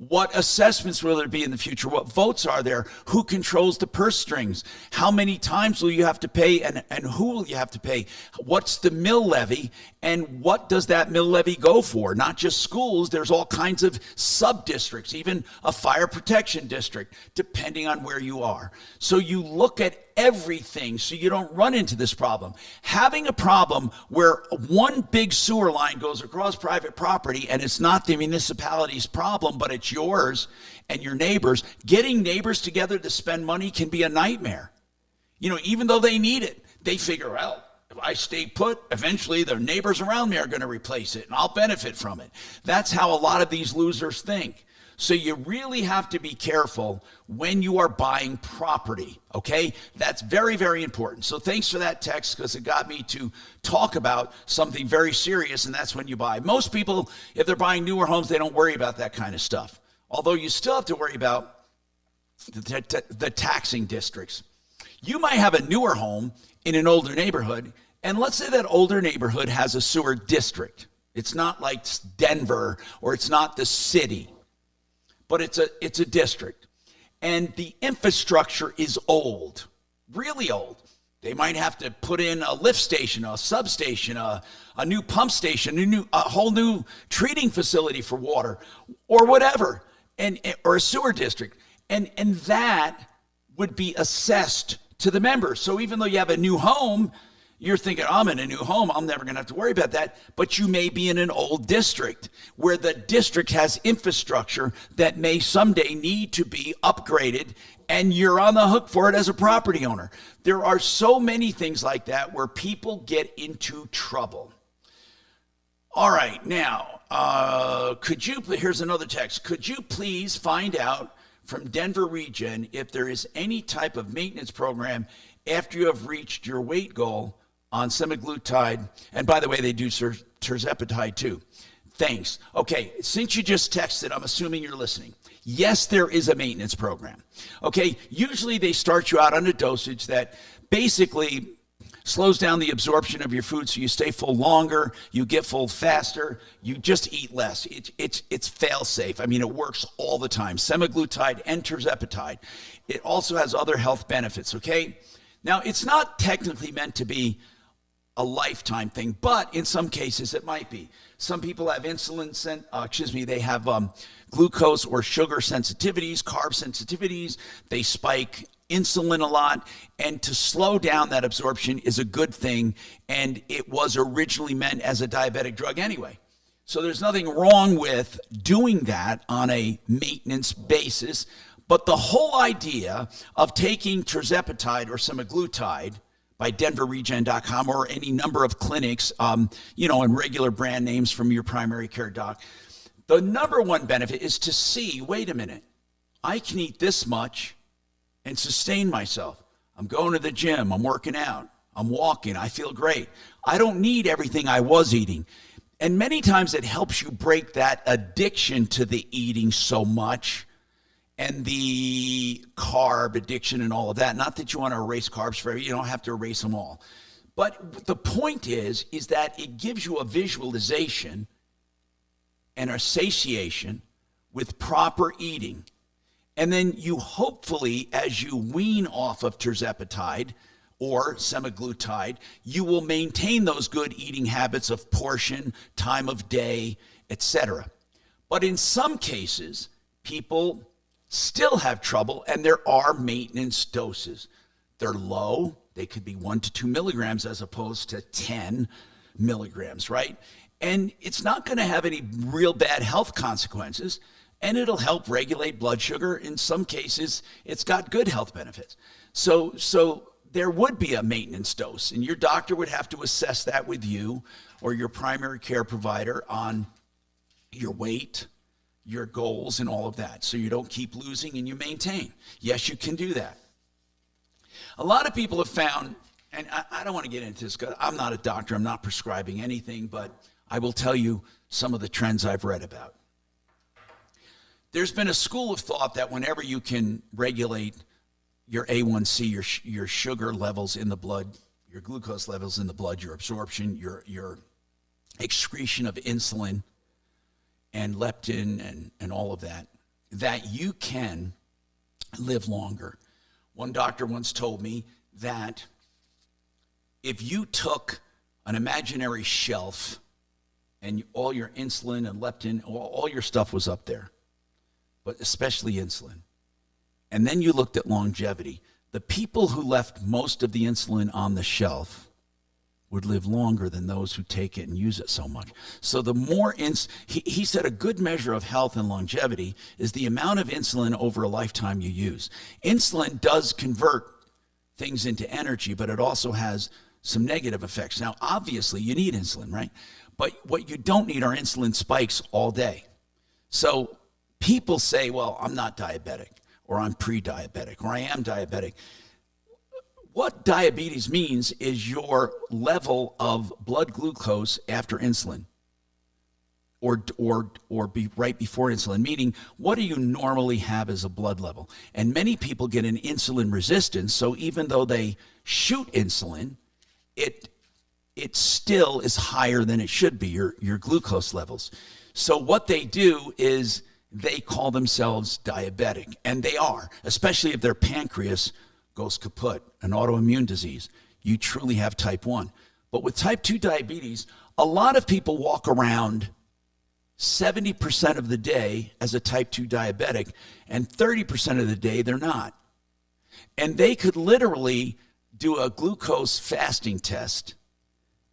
What assessments will there be in the future? What votes are there? Who controls the purse strings? How many times will you have to pay, and who will you have to pay? What's the mill levy, and what does that mill levy go for? Not just schools, there's all kinds of sub-districts, even a fire protection district, depending on where you are. So you look at everything so you don't run into this problem. Having a problem where one big sewer line goes across private property and it's not the municipality's problem, but it's yours and your neighbors, getting neighbors together to spend money can be a nightmare. Even though they need it, they figure out, if I stay put, eventually the neighbors around me are going to replace it and I'll benefit from it. That's how a lot of these losers think. So you really have to be careful when you are buying property, okay? That's very, very important. So thanks for that text, because it got me to talk about something very serious, and that's when you buy. Most people, if they're buying newer homes, they don't worry about that kind of stuff. Although you still have to worry about the taxing districts. You might have a newer home in an older neighborhood, and let's say that older neighborhood has a sewer district. It's not like Denver, or it's not the city. But it's a district, and the infrastructure is old, really old. They might have to put in a lift station, a substation, a new pump station, a whole new treating facility for water, or whatever, or a sewer district, and that would be assessed to the members. So even though you have a new home, you're thinking, I'm in a new home, I'm never going to have to worry about that. But you may be in an old district where the district has infrastructure that may someday need to be upgraded, and you're on the hook for it as a property owner. There are so many things like that where people get into trouble. All right, now, here's another text. Could you please find out from Denver Region if there is any type of maintenance program after you have reached your weight goal on semaglutide, and by the way, they do tirzepatide too. Thanks. Okay, since you just texted, I'm assuming you're listening. Yes, there is a maintenance program. Okay, usually they start you out on a dosage that basically slows down the absorption of your food so you stay full longer, you get full faster, you just eat less. It's fail-safe. I mean, it works all the time. Semaglutide and tirzepatide. It also has other health benefits, okay? Now, it's not technically meant to be a lifetime thing, but in some cases it might be. Some people have they have glucose or sugar sensitivities, carb sensitivities. They spike insulin a lot, and to slow down that absorption is a good thing, and it was originally meant as a diabetic drug anyway. So there's nothing wrong with doing that on a maintenance basis, but the whole idea of taking tirzepatide or semaglutide by denverregen.com or any number of clinics, and regular brand names from your primary care doc, the number one benefit is to see, wait a minute, I can eat this much and sustain myself. I'm going to the gym, I'm working out, I'm walking, I feel great. I don't need everything I was eating. And many times it helps you break that addiction to the eating so much and the carb addiction and all of that. Not that you want to erase carbs forever. You don't have to erase them all. But the point is that it gives you a visualization and a satiation with proper eating. And then you hopefully, as you wean off of tirzepatide or semaglutide, you will maintain those good eating habits of portion, time of day, etc. But in some cases, people still have trouble, and there are maintenance doses. They're low. They could be 1 to 2 milligrams as opposed to 10 milligrams, right? And it's not going to have any real bad health consequences, and it'll help regulate blood sugar. In some cases, it's got good health benefits. So there would be a maintenance dose, and your doctor would have to assess that with you or your primary care provider on your weight, your goals, and all of that, so you don't keep losing and you maintain. Yes, you can do that. A lot of people have found, and I don't want to get into this because I'm not a doctor, I'm not prescribing anything, but I will tell you some of the trends I've read about. There's been a school of thought that whenever you can regulate your A1C, your sugar levels in the blood, your glucose levels in the blood, your absorption, your excretion of insulin and leptin and all of that, that you can live longer. One doctor once told me that if you took an imaginary shelf and all your insulin and leptin, all your stuff was up there, but especially insulin, and then you looked at longevity, the people who left most of the insulin on the shelf would live longer than those who take it and use it so much. So the more, he said a good measure of health and longevity is the amount of insulin over a lifetime you use. Insulin does convert things into energy, but it also has some negative effects. Now, obviously, you need insulin, right? But what you don't need are insulin spikes all day. So people say, well, I'm not diabetic, or I'm pre-diabetic, or I am diabetic. What diabetes means is your level of blood glucose after insulin, or be right before insulin, meaning what do you normally have as a blood level? And many people get an insulin resistance, so even though they shoot insulin, it still is higher than it should be, your glucose levels. So what they do is they call themselves diabetic, and they are, especially if their pancreas goes kaput, an autoimmune disease. You truly have type 1. But with type 2 diabetes, a lot of people walk around 70% of the day as a type 2 diabetic, and 30% of the day they're not. And they could literally do a glucose fasting test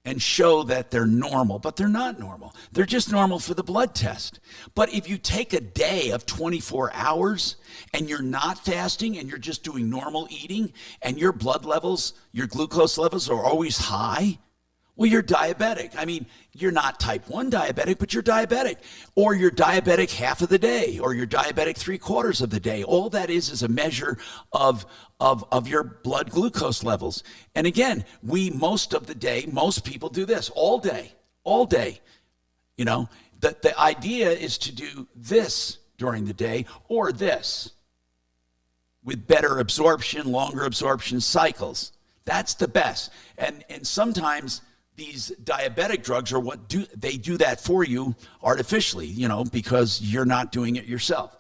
and show that they're normal, but they're not normal. They're just normal for the blood test. But if you take a day of 24 hours and you're not fasting and you're just doing normal eating and your blood levels, your glucose levels are always high, well, you're diabetic. I mean, you're not type 1 diabetic, but you're diabetic. Or you're diabetic half of the day, or you're diabetic 3/4 of the day. All that is a measure of your blood glucose levels. And again, most of the day, most people do this all day. You know, the idea is to do this during the day or this with better absorption, longer absorption cycles. That's the best. And sometimes these diabetic drugs are they do that for you artificially, you know, because you're not doing it yourself.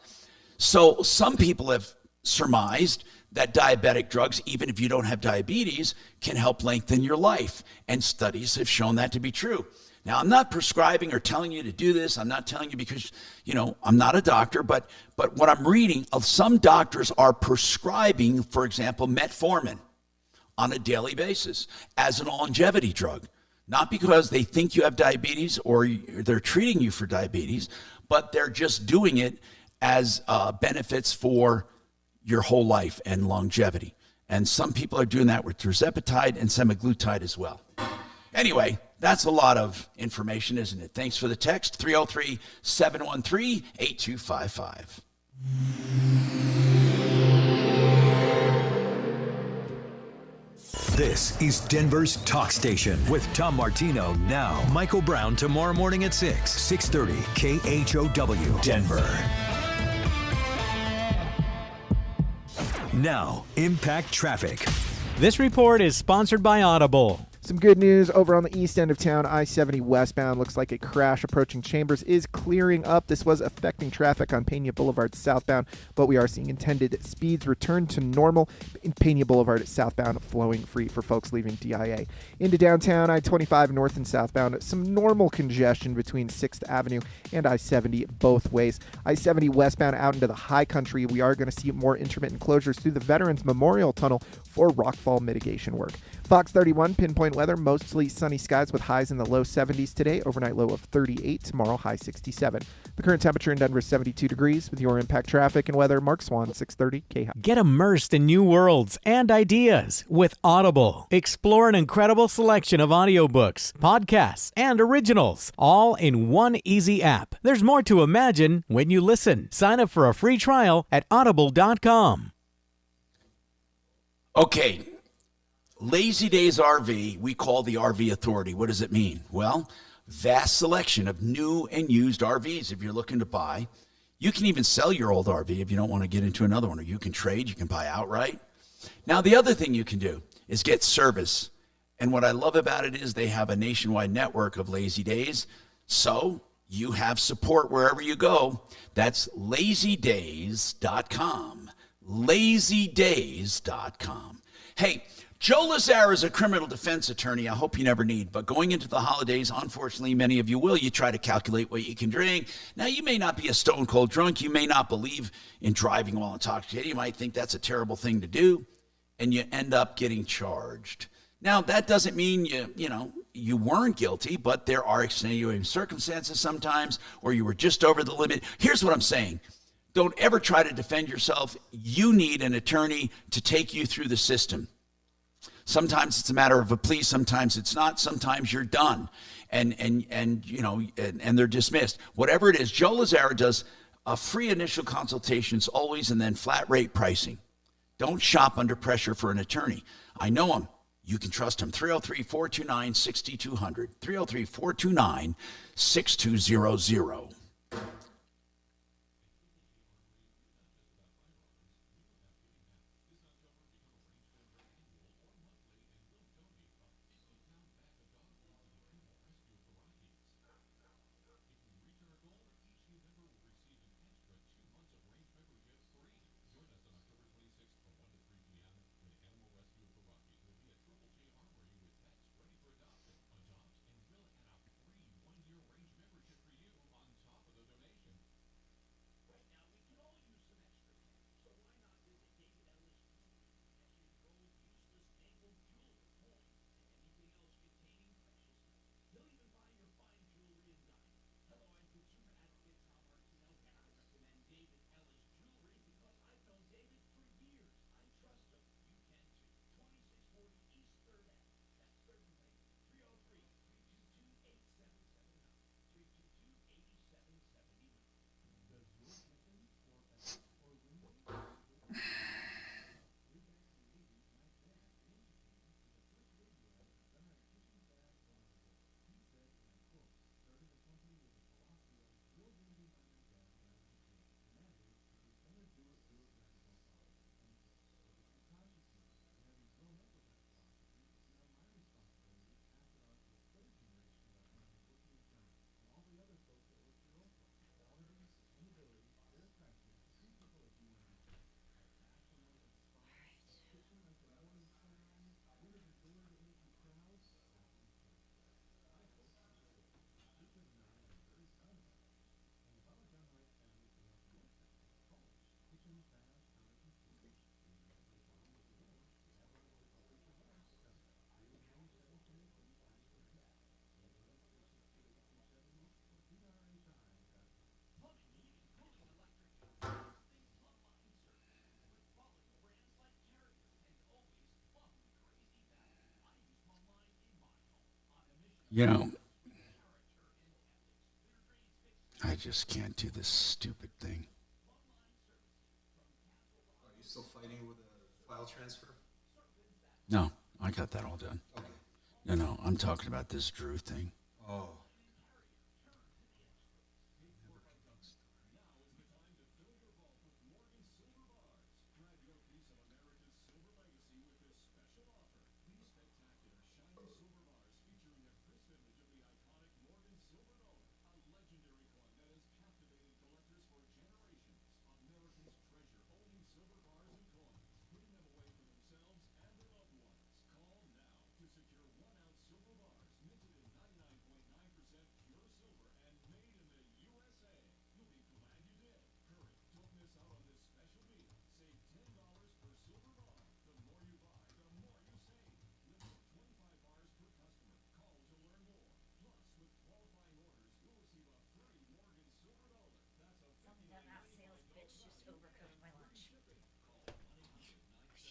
So some people have surmised that diabetic drugs, even if you don't have diabetes, can help lengthen your life. And studies have shown that to be true. Now, I'm not prescribing or telling you to do this. I'm not telling you because, you know, I'm not a doctor, but what I'm reading, some doctors are prescribing, for example, metformin on a daily basis as a longevity drug. Not because they think you have diabetes or they're treating you for diabetes, but they're just doing it as benefits for your whole life and longevity. And some people are doing that with tirzepatide and semaglutide as well. Anyway, that's a lot of information, isn't it? Thanks for the text, 303-713-8255. This is Denver's Talk Station with Tom Martino now. Michael Brown tomorrow morning at 6:30 KHOW Denver. Now, Impact Traffic. This report is sponsored by Audible. Some good news over on the east end of town, I-70 westbound. Looks like a crash approaching Chambers is clearing up. This was affecting traffic on Pena Boulevard southbound, but we are seeing intended speeds return to normal in Pena Boulevard southbound, flowing free for folks leaving DIA. Into downtown, I-25 north and southbound. Some normal congestion between 6th Avenue and I-70 both ways. I-70 westbound out into the high country. We are going to see more intermittent closures through the Veterans Memorial Tunnel for rockfall mitigation work. Fox 31, pinpoint weather, mostly sunny skies with highs in the low 70s today, overnight low of 38, tomorrow high 67. The current temperature in Denver is 72 degrees. With your impact traffic and weather, Mark Swan, 630 KHOW. Get immersed in new worlds and ideas with Audible. Explore an incredible selection of audiobooks, podcasts, and originals, all in one easy app. There's more to imagine when you listen. Sign up for a free trial at audible.com. Okay. Lazy Days RV, we call the RV Authority. What does it mean? Well, vast selection of new and used RVs if you're looking to buy. You can even sell your old RV if you don't want to get into another one, or you can trade, you can buy outright. Now, the other thing you can do is get service. And what I love about it is they have a nationwide network of Lazy Days, so you have support wherever you go. That's lazydays.com. Lazydays.com. Hey, Joe Lazar is a criminal defense attorney. I hope you never need, but going into the holidays, unfortunately, many of you will. You try to calculate what you can drink. Now, you may not be a stone cold drunk. You may not believe in driving while intoxicated. You might think that's a terrible thing to do, and you end up getting charged. Now, that doesn't mean you weren't guilty, but there are extenuating circumstances sometimes, or you were just over the limit. Here's what I'm saying. Don't ever try to defend yourself. You need an attorney to take you through the system. Sometimes it's a matter of a plea, sometimes it's not, sometimes you're done and they're dismissed. Whatever it is, Joe Lazaro does a free initial consultations always, and then flat rate pricing. Don't shop under pressure for an attorney. I know him. You can trust him. 303-429-6200. 303-429-6200. I just can't do this stupid thing. Are you still fighting with a file transfer? No, I got that all done. Okay. No, I'm talking about this Drew thing. Oh.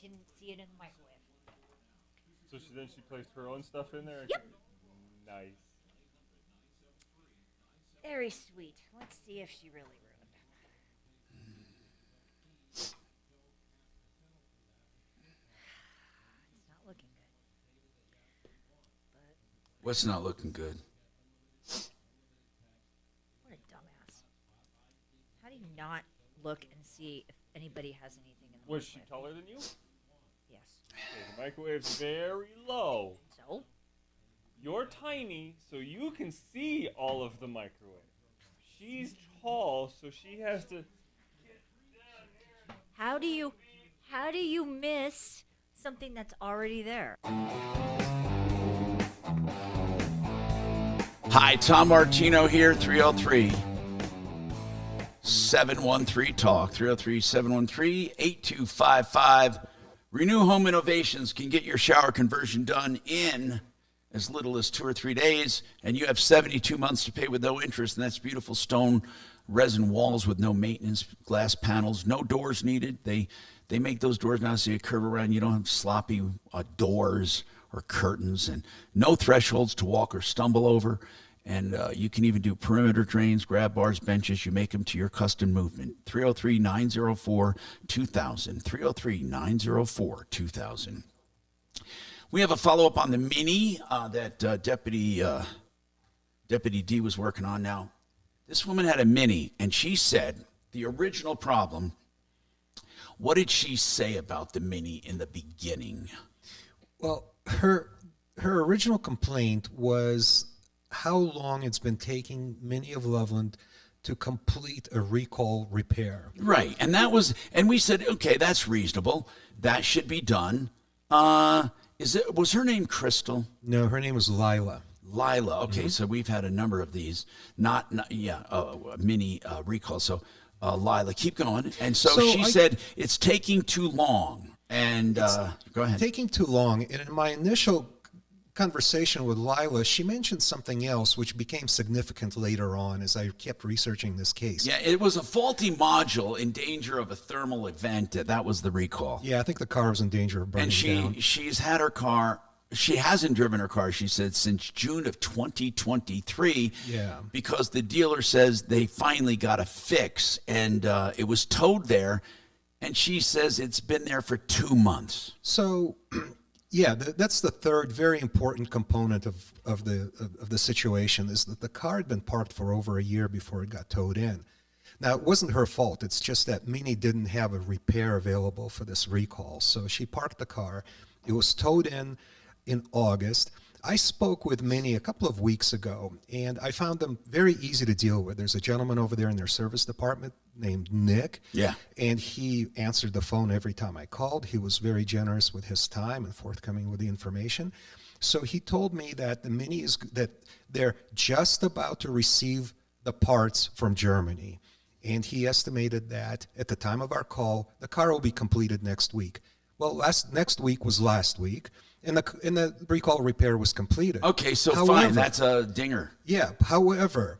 didn't see it in the microwave. So then she placed her own stuff in there? Yep. Nice. Very sweet. Let's see if she really ruined it. It's not looking good. What's not looking good? What a dumbass. How do you not look and see if anybody has anything in the Was she microwave? taller than you? Yes. Okay, the microwave's very low. So? You're tiny, so you can see all of the microwave. She's tall, so she has to. How do you miss something that's already there? Hi, Tom Martino here, 303-713-TALK, 303-713-8255. Renew Home Innovations can get your shower conversion done in as little as 2 or 3 days, and you have 72 months to pay with no interest, and that's beautiful stone resin walls with no maintenance, glass panels, no doors needed. They make those doors now so you curve around. You don't have sloppy doors or curtains, and no thresholds to walk or stumble over. And you can even do perimeter drains, grab bars, benches. You make them to your custom movement. 303-904-2000. 303-904-2000. We have a follow-up on the Mini that Deputy D was working on. Now, this woman had a Mini, and she said the original problem. What did she say about the Mini in the beginning? Well, her original complaint was how long it's been taking Minnie of Loveland to complete a recall repair. Right, and we said, okay, that's reasonable. That should be done. Was her name Crystal? No, her name was Lila. Lila. Okay, so we've had a number of these. Mini recalls. So Lila, keep going. And so she said it's taking too long. And go ahead. Taking too long. And in my initial conversation with Lila, she mentioned something else which became significant later on as I kept researching this case. Yeah, it was a faulty module in danger of a thermal event. That was the recall. Yeah, I think the car was in danger of burning down. And she's had her car. She hasn't driven her car, she said, since June of 2023. Yeah. Because the dealer says they finally got a fix, and it was towed there. And she says it's been there for 2 months. So, yeah, that's the third very important component of the situation, is that the car had been parked for over a year before it got towed in. Now, it wasn't her fault. It's just that Minnie didn't have a repair available for this recall. So she parked the car. It was towed in August. I spoke with Minnie a couple of weeks ago, and I found them very easy to deal with. There's a gentleman over there in their service department named Nick. Yeah. And he answered the phone every time I called. He was very generous with his time and forthcoming with the information. So he told me that the Mini that they're just about to receive the parts from Germany. And he estimated that at the time of our call, the car will be completed next week. Well, next week was last week. And the recall repair was completed. Okay, so fine, that's a dinger. Yeah, however,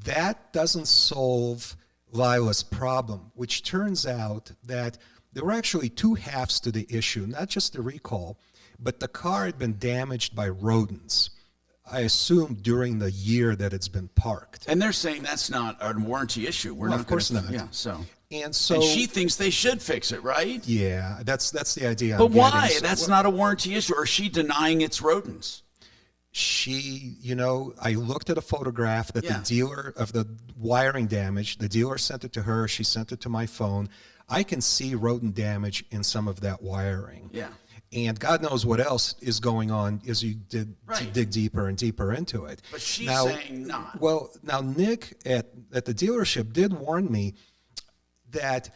that doesn't solve Lila's problem, which turns out that there were actually two halves to the issue, not just the recall, but the car had been damaged by rodents, I assume during the year that it's been parked. And they're saying that's not a warranty issue. Well, of course not. Yeah, so. And so she thinks they should fix it, right? Yeah, that's the idea. But why? That's not a warranty issue. Or is she denying it's rodents? She, I looked at a photograph that the dealer of the wiring damage, the dealer sent it to her. She sent it to my phone. I can see rodent damage in some of that wiring. Yeah. And God knows what else is going on as you dig deeper and deeper into it. But she's saying not. Well, now Nick at the dealership did warn me that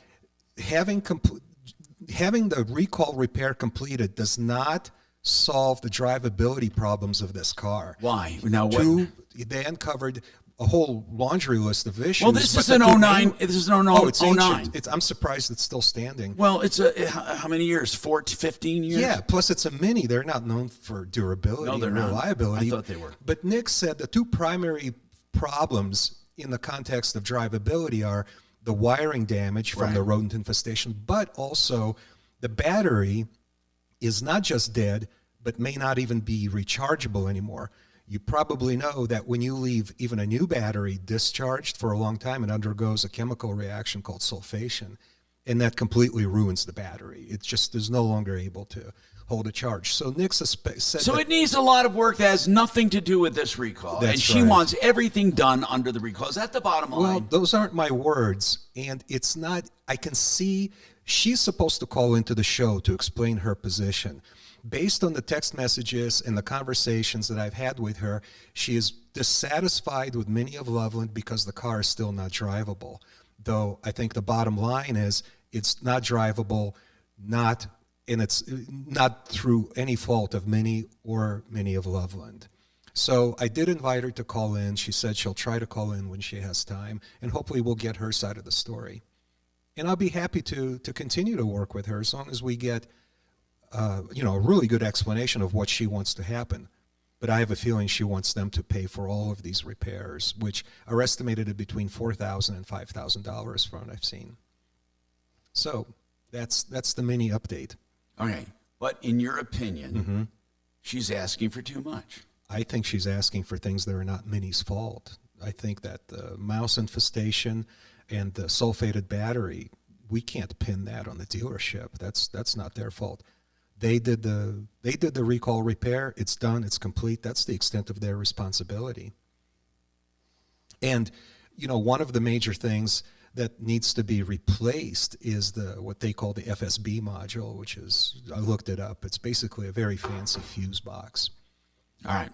having the recall repair completed does not solve the drivability problems of this car. Why? Now what? They uncovered a whole laundry list of issues. Well, this is an 09. This is an 09. Oh, it's 09. I'm surprised it's still standing. Well, it's how many years? 15 years? Yeah, plus it's a Mini. They're not known for durability and reliability. I thought they were. But Nick said the two primary problems in the context of drivability are the wiring damage from the rodent infestation, but also The battery is not just dead, but may not even be rechargeable anymore. You probably know that when you leave even a new battery discharged for a long time, it undergoes a chemical reaction called sulfation, and that completely ruins the battery. It just is no longer able to hold a charge. So Nick said so it needs a lot of work that has nothing to do with this recall. That's and she right. wants everything done under the recall. Is that the bottom line? Well, those aren't my words, and it's not. I can see she's supposed to call into the show to explain her position. Based on the text messages and the conversations that I've had with her, she is dissatisfied with Mini of Loveland because the car is still not drivable. Though I think the bottom line is it's not drivable, and it's not through any fault of Mini or Mini of Loveland. So I did invite her to call in. She said she'll try to call in when she has time, and hopefully we'll get her side of the story. And I'll be happy to continue to work with her as long as we get a really good explanation of what she wants to happen. But I have a feeling she wants them to pay for all of these repairs, which are estimated at between $4,000 and $5,000 from what I've seen. So that's the mini update. Okay, but in your opinion, she's asking for too much. I think she's asking for things that are not Mini's fault. I think that the mouse infestation and the sulfated battery, we can't pin that on the dealership. That's not their fault. They did the recall repair. It's done. It's complete. That's the extent of their responsibility. And one of the major things that needs to be replaced is what they call the FSB module, which is, I looked it up. It's basically a very fancy fuse box. All right.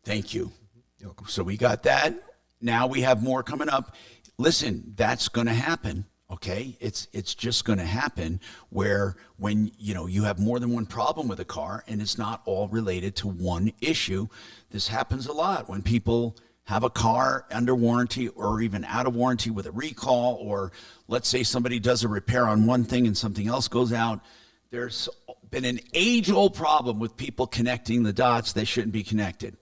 Thank you. So we got that. Now we have more coming up. Listen, that's going to happen. Okay, it's just going to happen where when you have more than one problem with a car and it's not all related to one issue. This happens a lot when people have a car under warranty or even out of warranty with a recall, or let's say somebody does a repair on one thing and something else goes out. There's been an age-old problem with people connecting the dots they shouldn't be connected.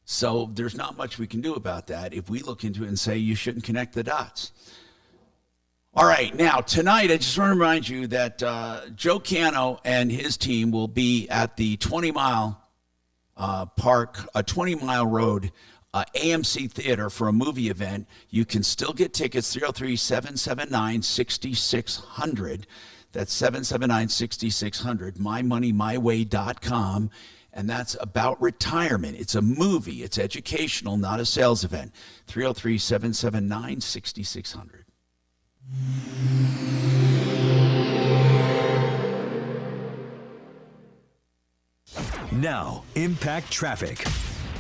So there's not much we can do about that if we look into it and say you shouldn't connect the dots. All right, now tonight I just want to remind you that Joe Cano and his team will be at the 20-mile park, a 20-mile road AMC Theater for a movie event. You can still get tickets, 303-779-6600. That's 779-6600, mymoneymyway.com. And that's about retirement. It's a movie. It's educational, not a sales event. 303-779-6600. Now, Impact Traffic.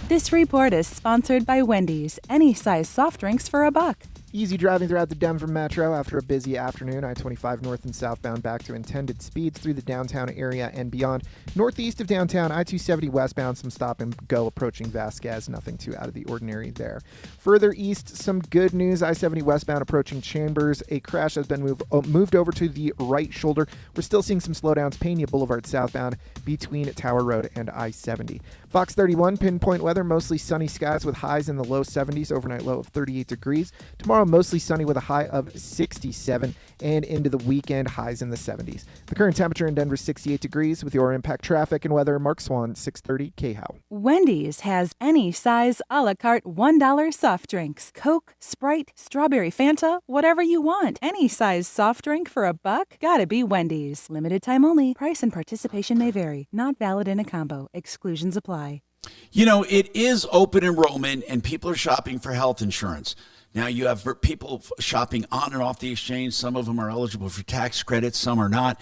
This report is sponsored by Wendy's. Any size soft drinks for $1. Easy driving throughout the Denver metro after a busy afternoon. I-25 north and southbound back to intended speeds through the downtown area and beyond. Northeast of downtown, I-270 westbound, some stop and go approaching Vasquez. Nothing too out of the ordinary there. Further east, some good news. I-70 westbound approaching Chambers. A crash has been moved over to the right shoulder. We're still seeing some slowdowns. Pena Boulevard southbound between Tower Road and I-70. Fox 31, pinpoint weather, mostly sunny skies with highs in the low 70s, overnight low of 38 degrees. Tomorrow, mostly sunny with a high of 67, and into the weekend, highs in the 70s. The current temperature in Denver is 68 degrees. With your Impact Traffic and weather, Mark Swan, 630 KHOW. Wendy's has any size a la carte $1 soft drinks. Coke, Sprite, strawberry Fanta, whatever you want. Any size soft drink for $1? Gotta be Wendy's. Limited time only. Price and participation may vary. Not valid in a combo. Exclusions apply. It is open enrollment and people are shopping for health insurance. Now you have people shopping on and off the exchange. Some of them are eligible for tax credits, some are not.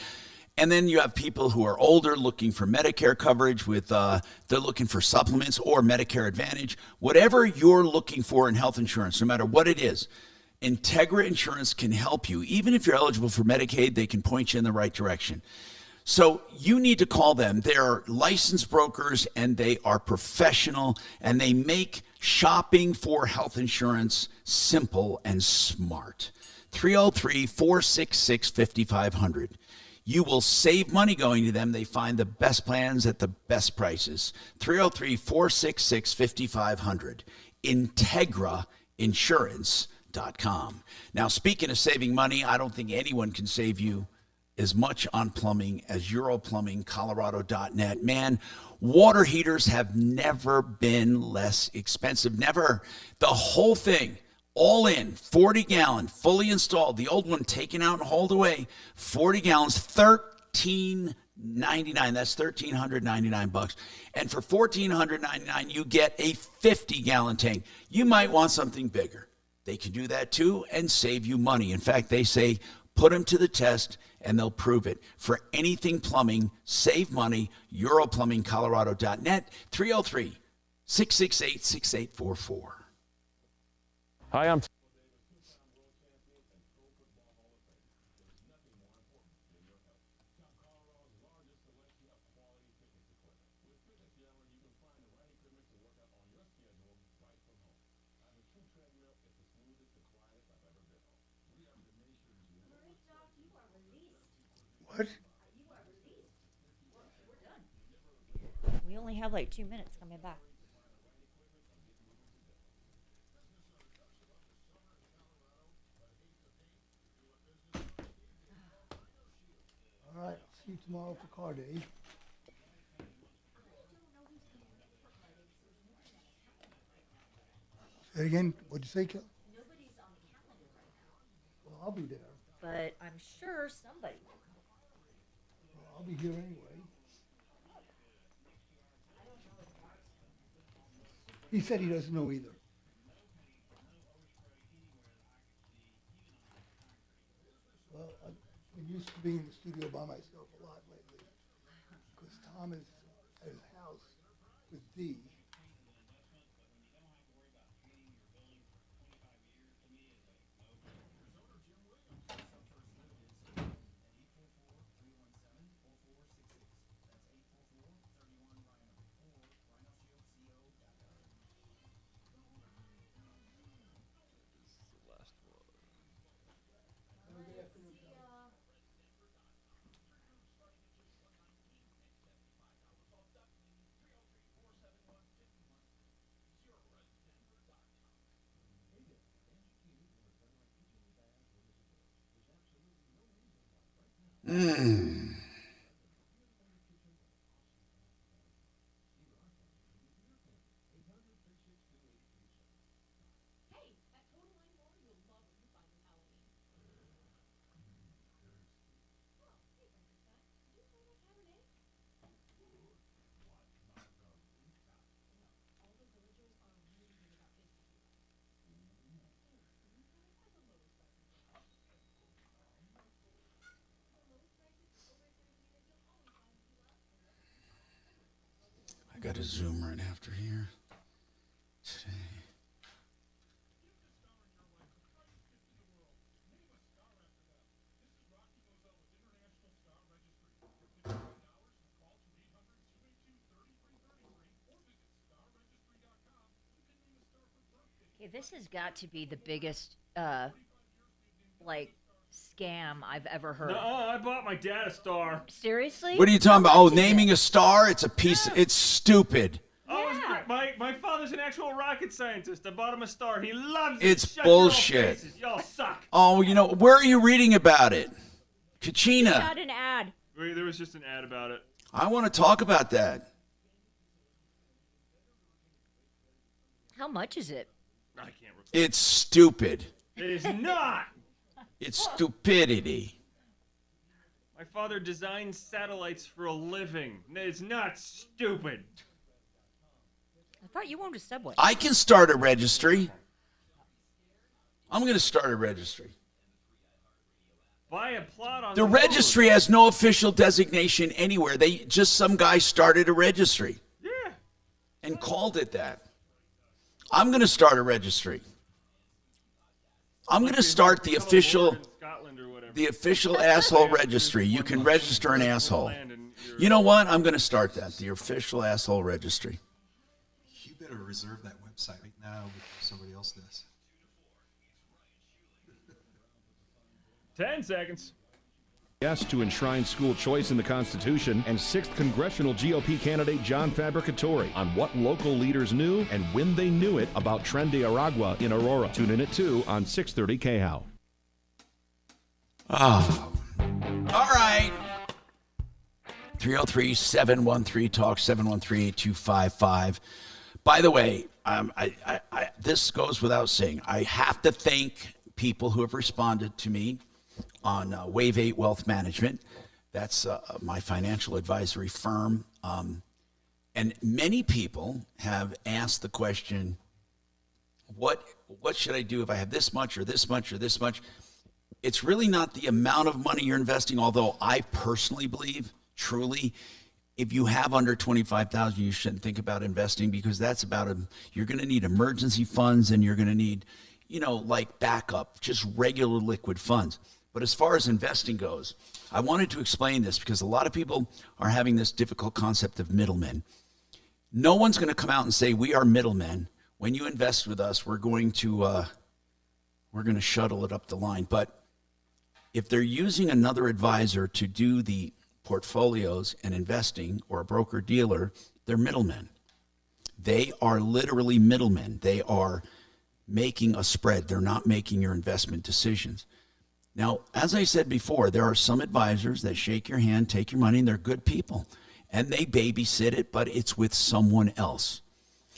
And then you have people who are older looking for Medicare coverage they're looking for supplements or Medicare Advantage. Whatever you're looking for in health insurance, no matter what it is, Integra Insurance can help you. Even if you're eligible for Medicaid, they can point you in the right direction. So you need to call them. They're licensed brokers and they are professional and they make shopping for health insurance simple and smart. 303-466-5500. You will save money going to them. They find the best plans at the best prices. 303-466-5500. IntegraInsurance.com. Now, speaking of saving money, I don't think anyone can save you as much on plumbing as EuroPlumbingColorado.net. Man, water heaters have never been less expensive. Never. The whole thing, all in, 40-gallon, fully installed. The old one taken out and hauled away. 40 gallons, $1,399. That's $1,399. And for $1,499, you get a 50-gallon tank. You might want something bigger. They can do that too and save you money. In fact, they say put them to the test and they'll prove it. For anything plumbing, save money. EuroPlumbingColorado.net, 303-668-6844. Hi, I'm What? We only have like 2 minutes coming back. All right, I'll see you tomorrow for car day. Say it again. What'd you say, Kel? Nobody's on the calendar right now. Well, I'll be there. But I'm sure somebody will come. Well, I'll be here anyway. He said he doesn't know either. Well, I've been used to being in the studio by myself a lot lately because Tom is at his house with Dee. I got to zoom right after here. Today. Okay, this has got to be the biggest, scam I've ever heard. No, I bought my dad a star. Seriously? What are you talking about? Oh, naming a star? It's a piece. It's stupid. Oh, it's great. My father's an actual rocket scientist. I bought him a star. He loves it. It's Shut your old bullshit. faces. Y'all suck. Oh, where are you reading about it? Kachina. Got an ad. Wait, there was just an ad about it. I want to talk about that. How much is it? I can't remember. It's stupid. It is not. It's stupidity. My father designs satellites for a living. It's not stupid. I thought you owned a Subway. I can start a registry. I'm going to start a registry. Buy a plot on The registry has no official designation anywhere. Some guy started a registry. Yeah. And called it that. I'm going to start a registry. I'm going to start the official asshole registry. You can register an asshole. You know what? I'm going to start that. The official asshole registry. You better reserve that website right now before somebody else does. 10 seconds. Yes to enshrine school choice in the Constitution, and 6th Congressional GOP candidate John Fabricatore on what local leaders knew and when they knew it about Tren de Aragua in Aurora. Tune in at 2 on 630 KHOW. Oh. All right. 303-713-TALK, 713-8255. By the way, this goes without saying. I have to thank people who have responded to me on Wave 8 Wealth Management. That's my financial advisory firm. And many people have asked the question, what should I do if I have this much or this much or this much? It's really not the amount of money you're investing, although I personally believe, truly, if you have under $25,000, you shouldn't think about investing, because that's about you're going to need emergency funds, and you're going to need, like backup, just regular liquid funds. But as far as investing goes, I wanted to explain this because a lot of people are having this difficult concept of middlemen. No one's going to come out and say, we are middlemen. When you invest with us, we're going to shuttle it up the line. But if they're using another advisor to do the portfolios and investing, or a broker dealer, they're middlemen. They are literally middlemen. They are making a spread. They're not making your investment decisions. Now, as I said before, there are some advisors that shake your hand, take your money, and they're good people. And they babysit it, but it's with someone else.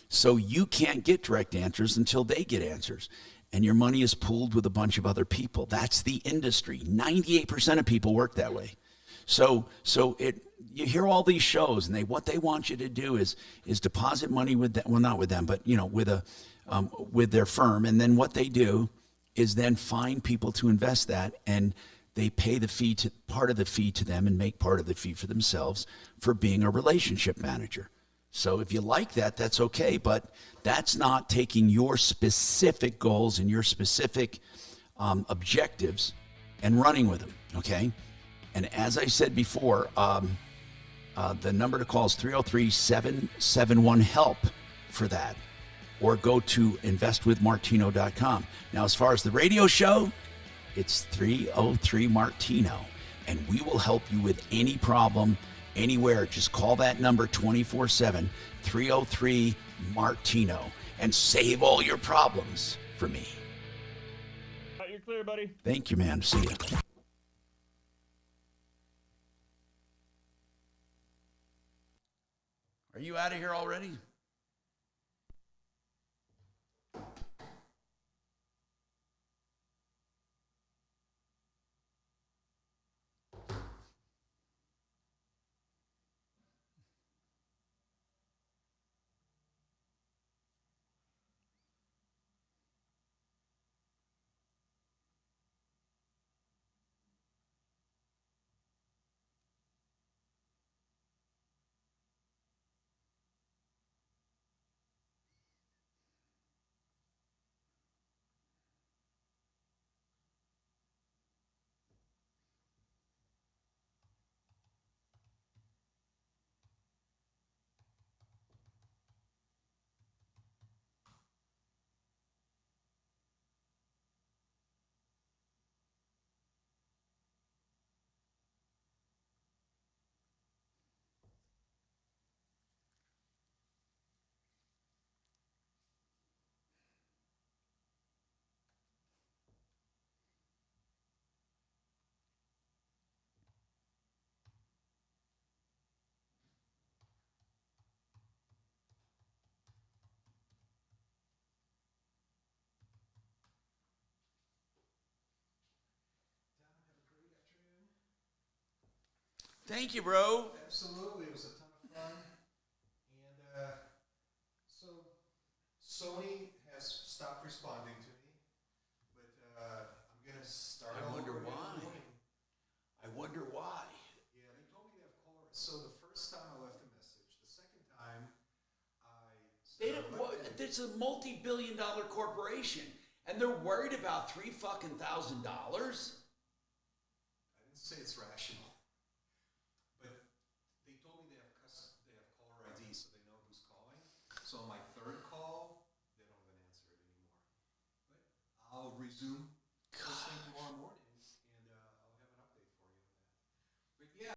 So you can't get direct answers until they get answers. And your money is pooled with a bunch of other people. That's the industry. 98% of people work that way. So you hear all these shows, and what they want you to do is deposit money with them, well, not with them, but with their firm. And then what they do is then find people to invest that, and they pay part of the fee to them and make part of the fee for themselves for being a relationship manager. So if you like that, that's okay, but that's not taking your specific goals and your specific objectives and running with them, okay? And as I said before, the number to call is 303-771-HELP for that, or go to investwithmartino.com. Now, as far as the radio show, it's 303-MARTINO, and we will help you with any problem, anywhere. Just call that number 24/7, 303-MARTINO, and save all your problems for me. You're clear, buddy. Thank you, man. See you. Are you out of here already? Thank you, bro. Absolutely. It was a ton of fun. And so Sony has stopped responding to me, but I'm going to start I all wonder over again why. in the morning. I wonder why. Yeah, they told me they have caller. So the first time I left a message. The second time It's a multi-billion-dollar corporation, and they're worried about $3,000. I didn't say it's rational. But they told me they have caller ID, so they know who's calling. So on my third call, they don't even answer it anymore. But I'll resume first thing tomorrow morning.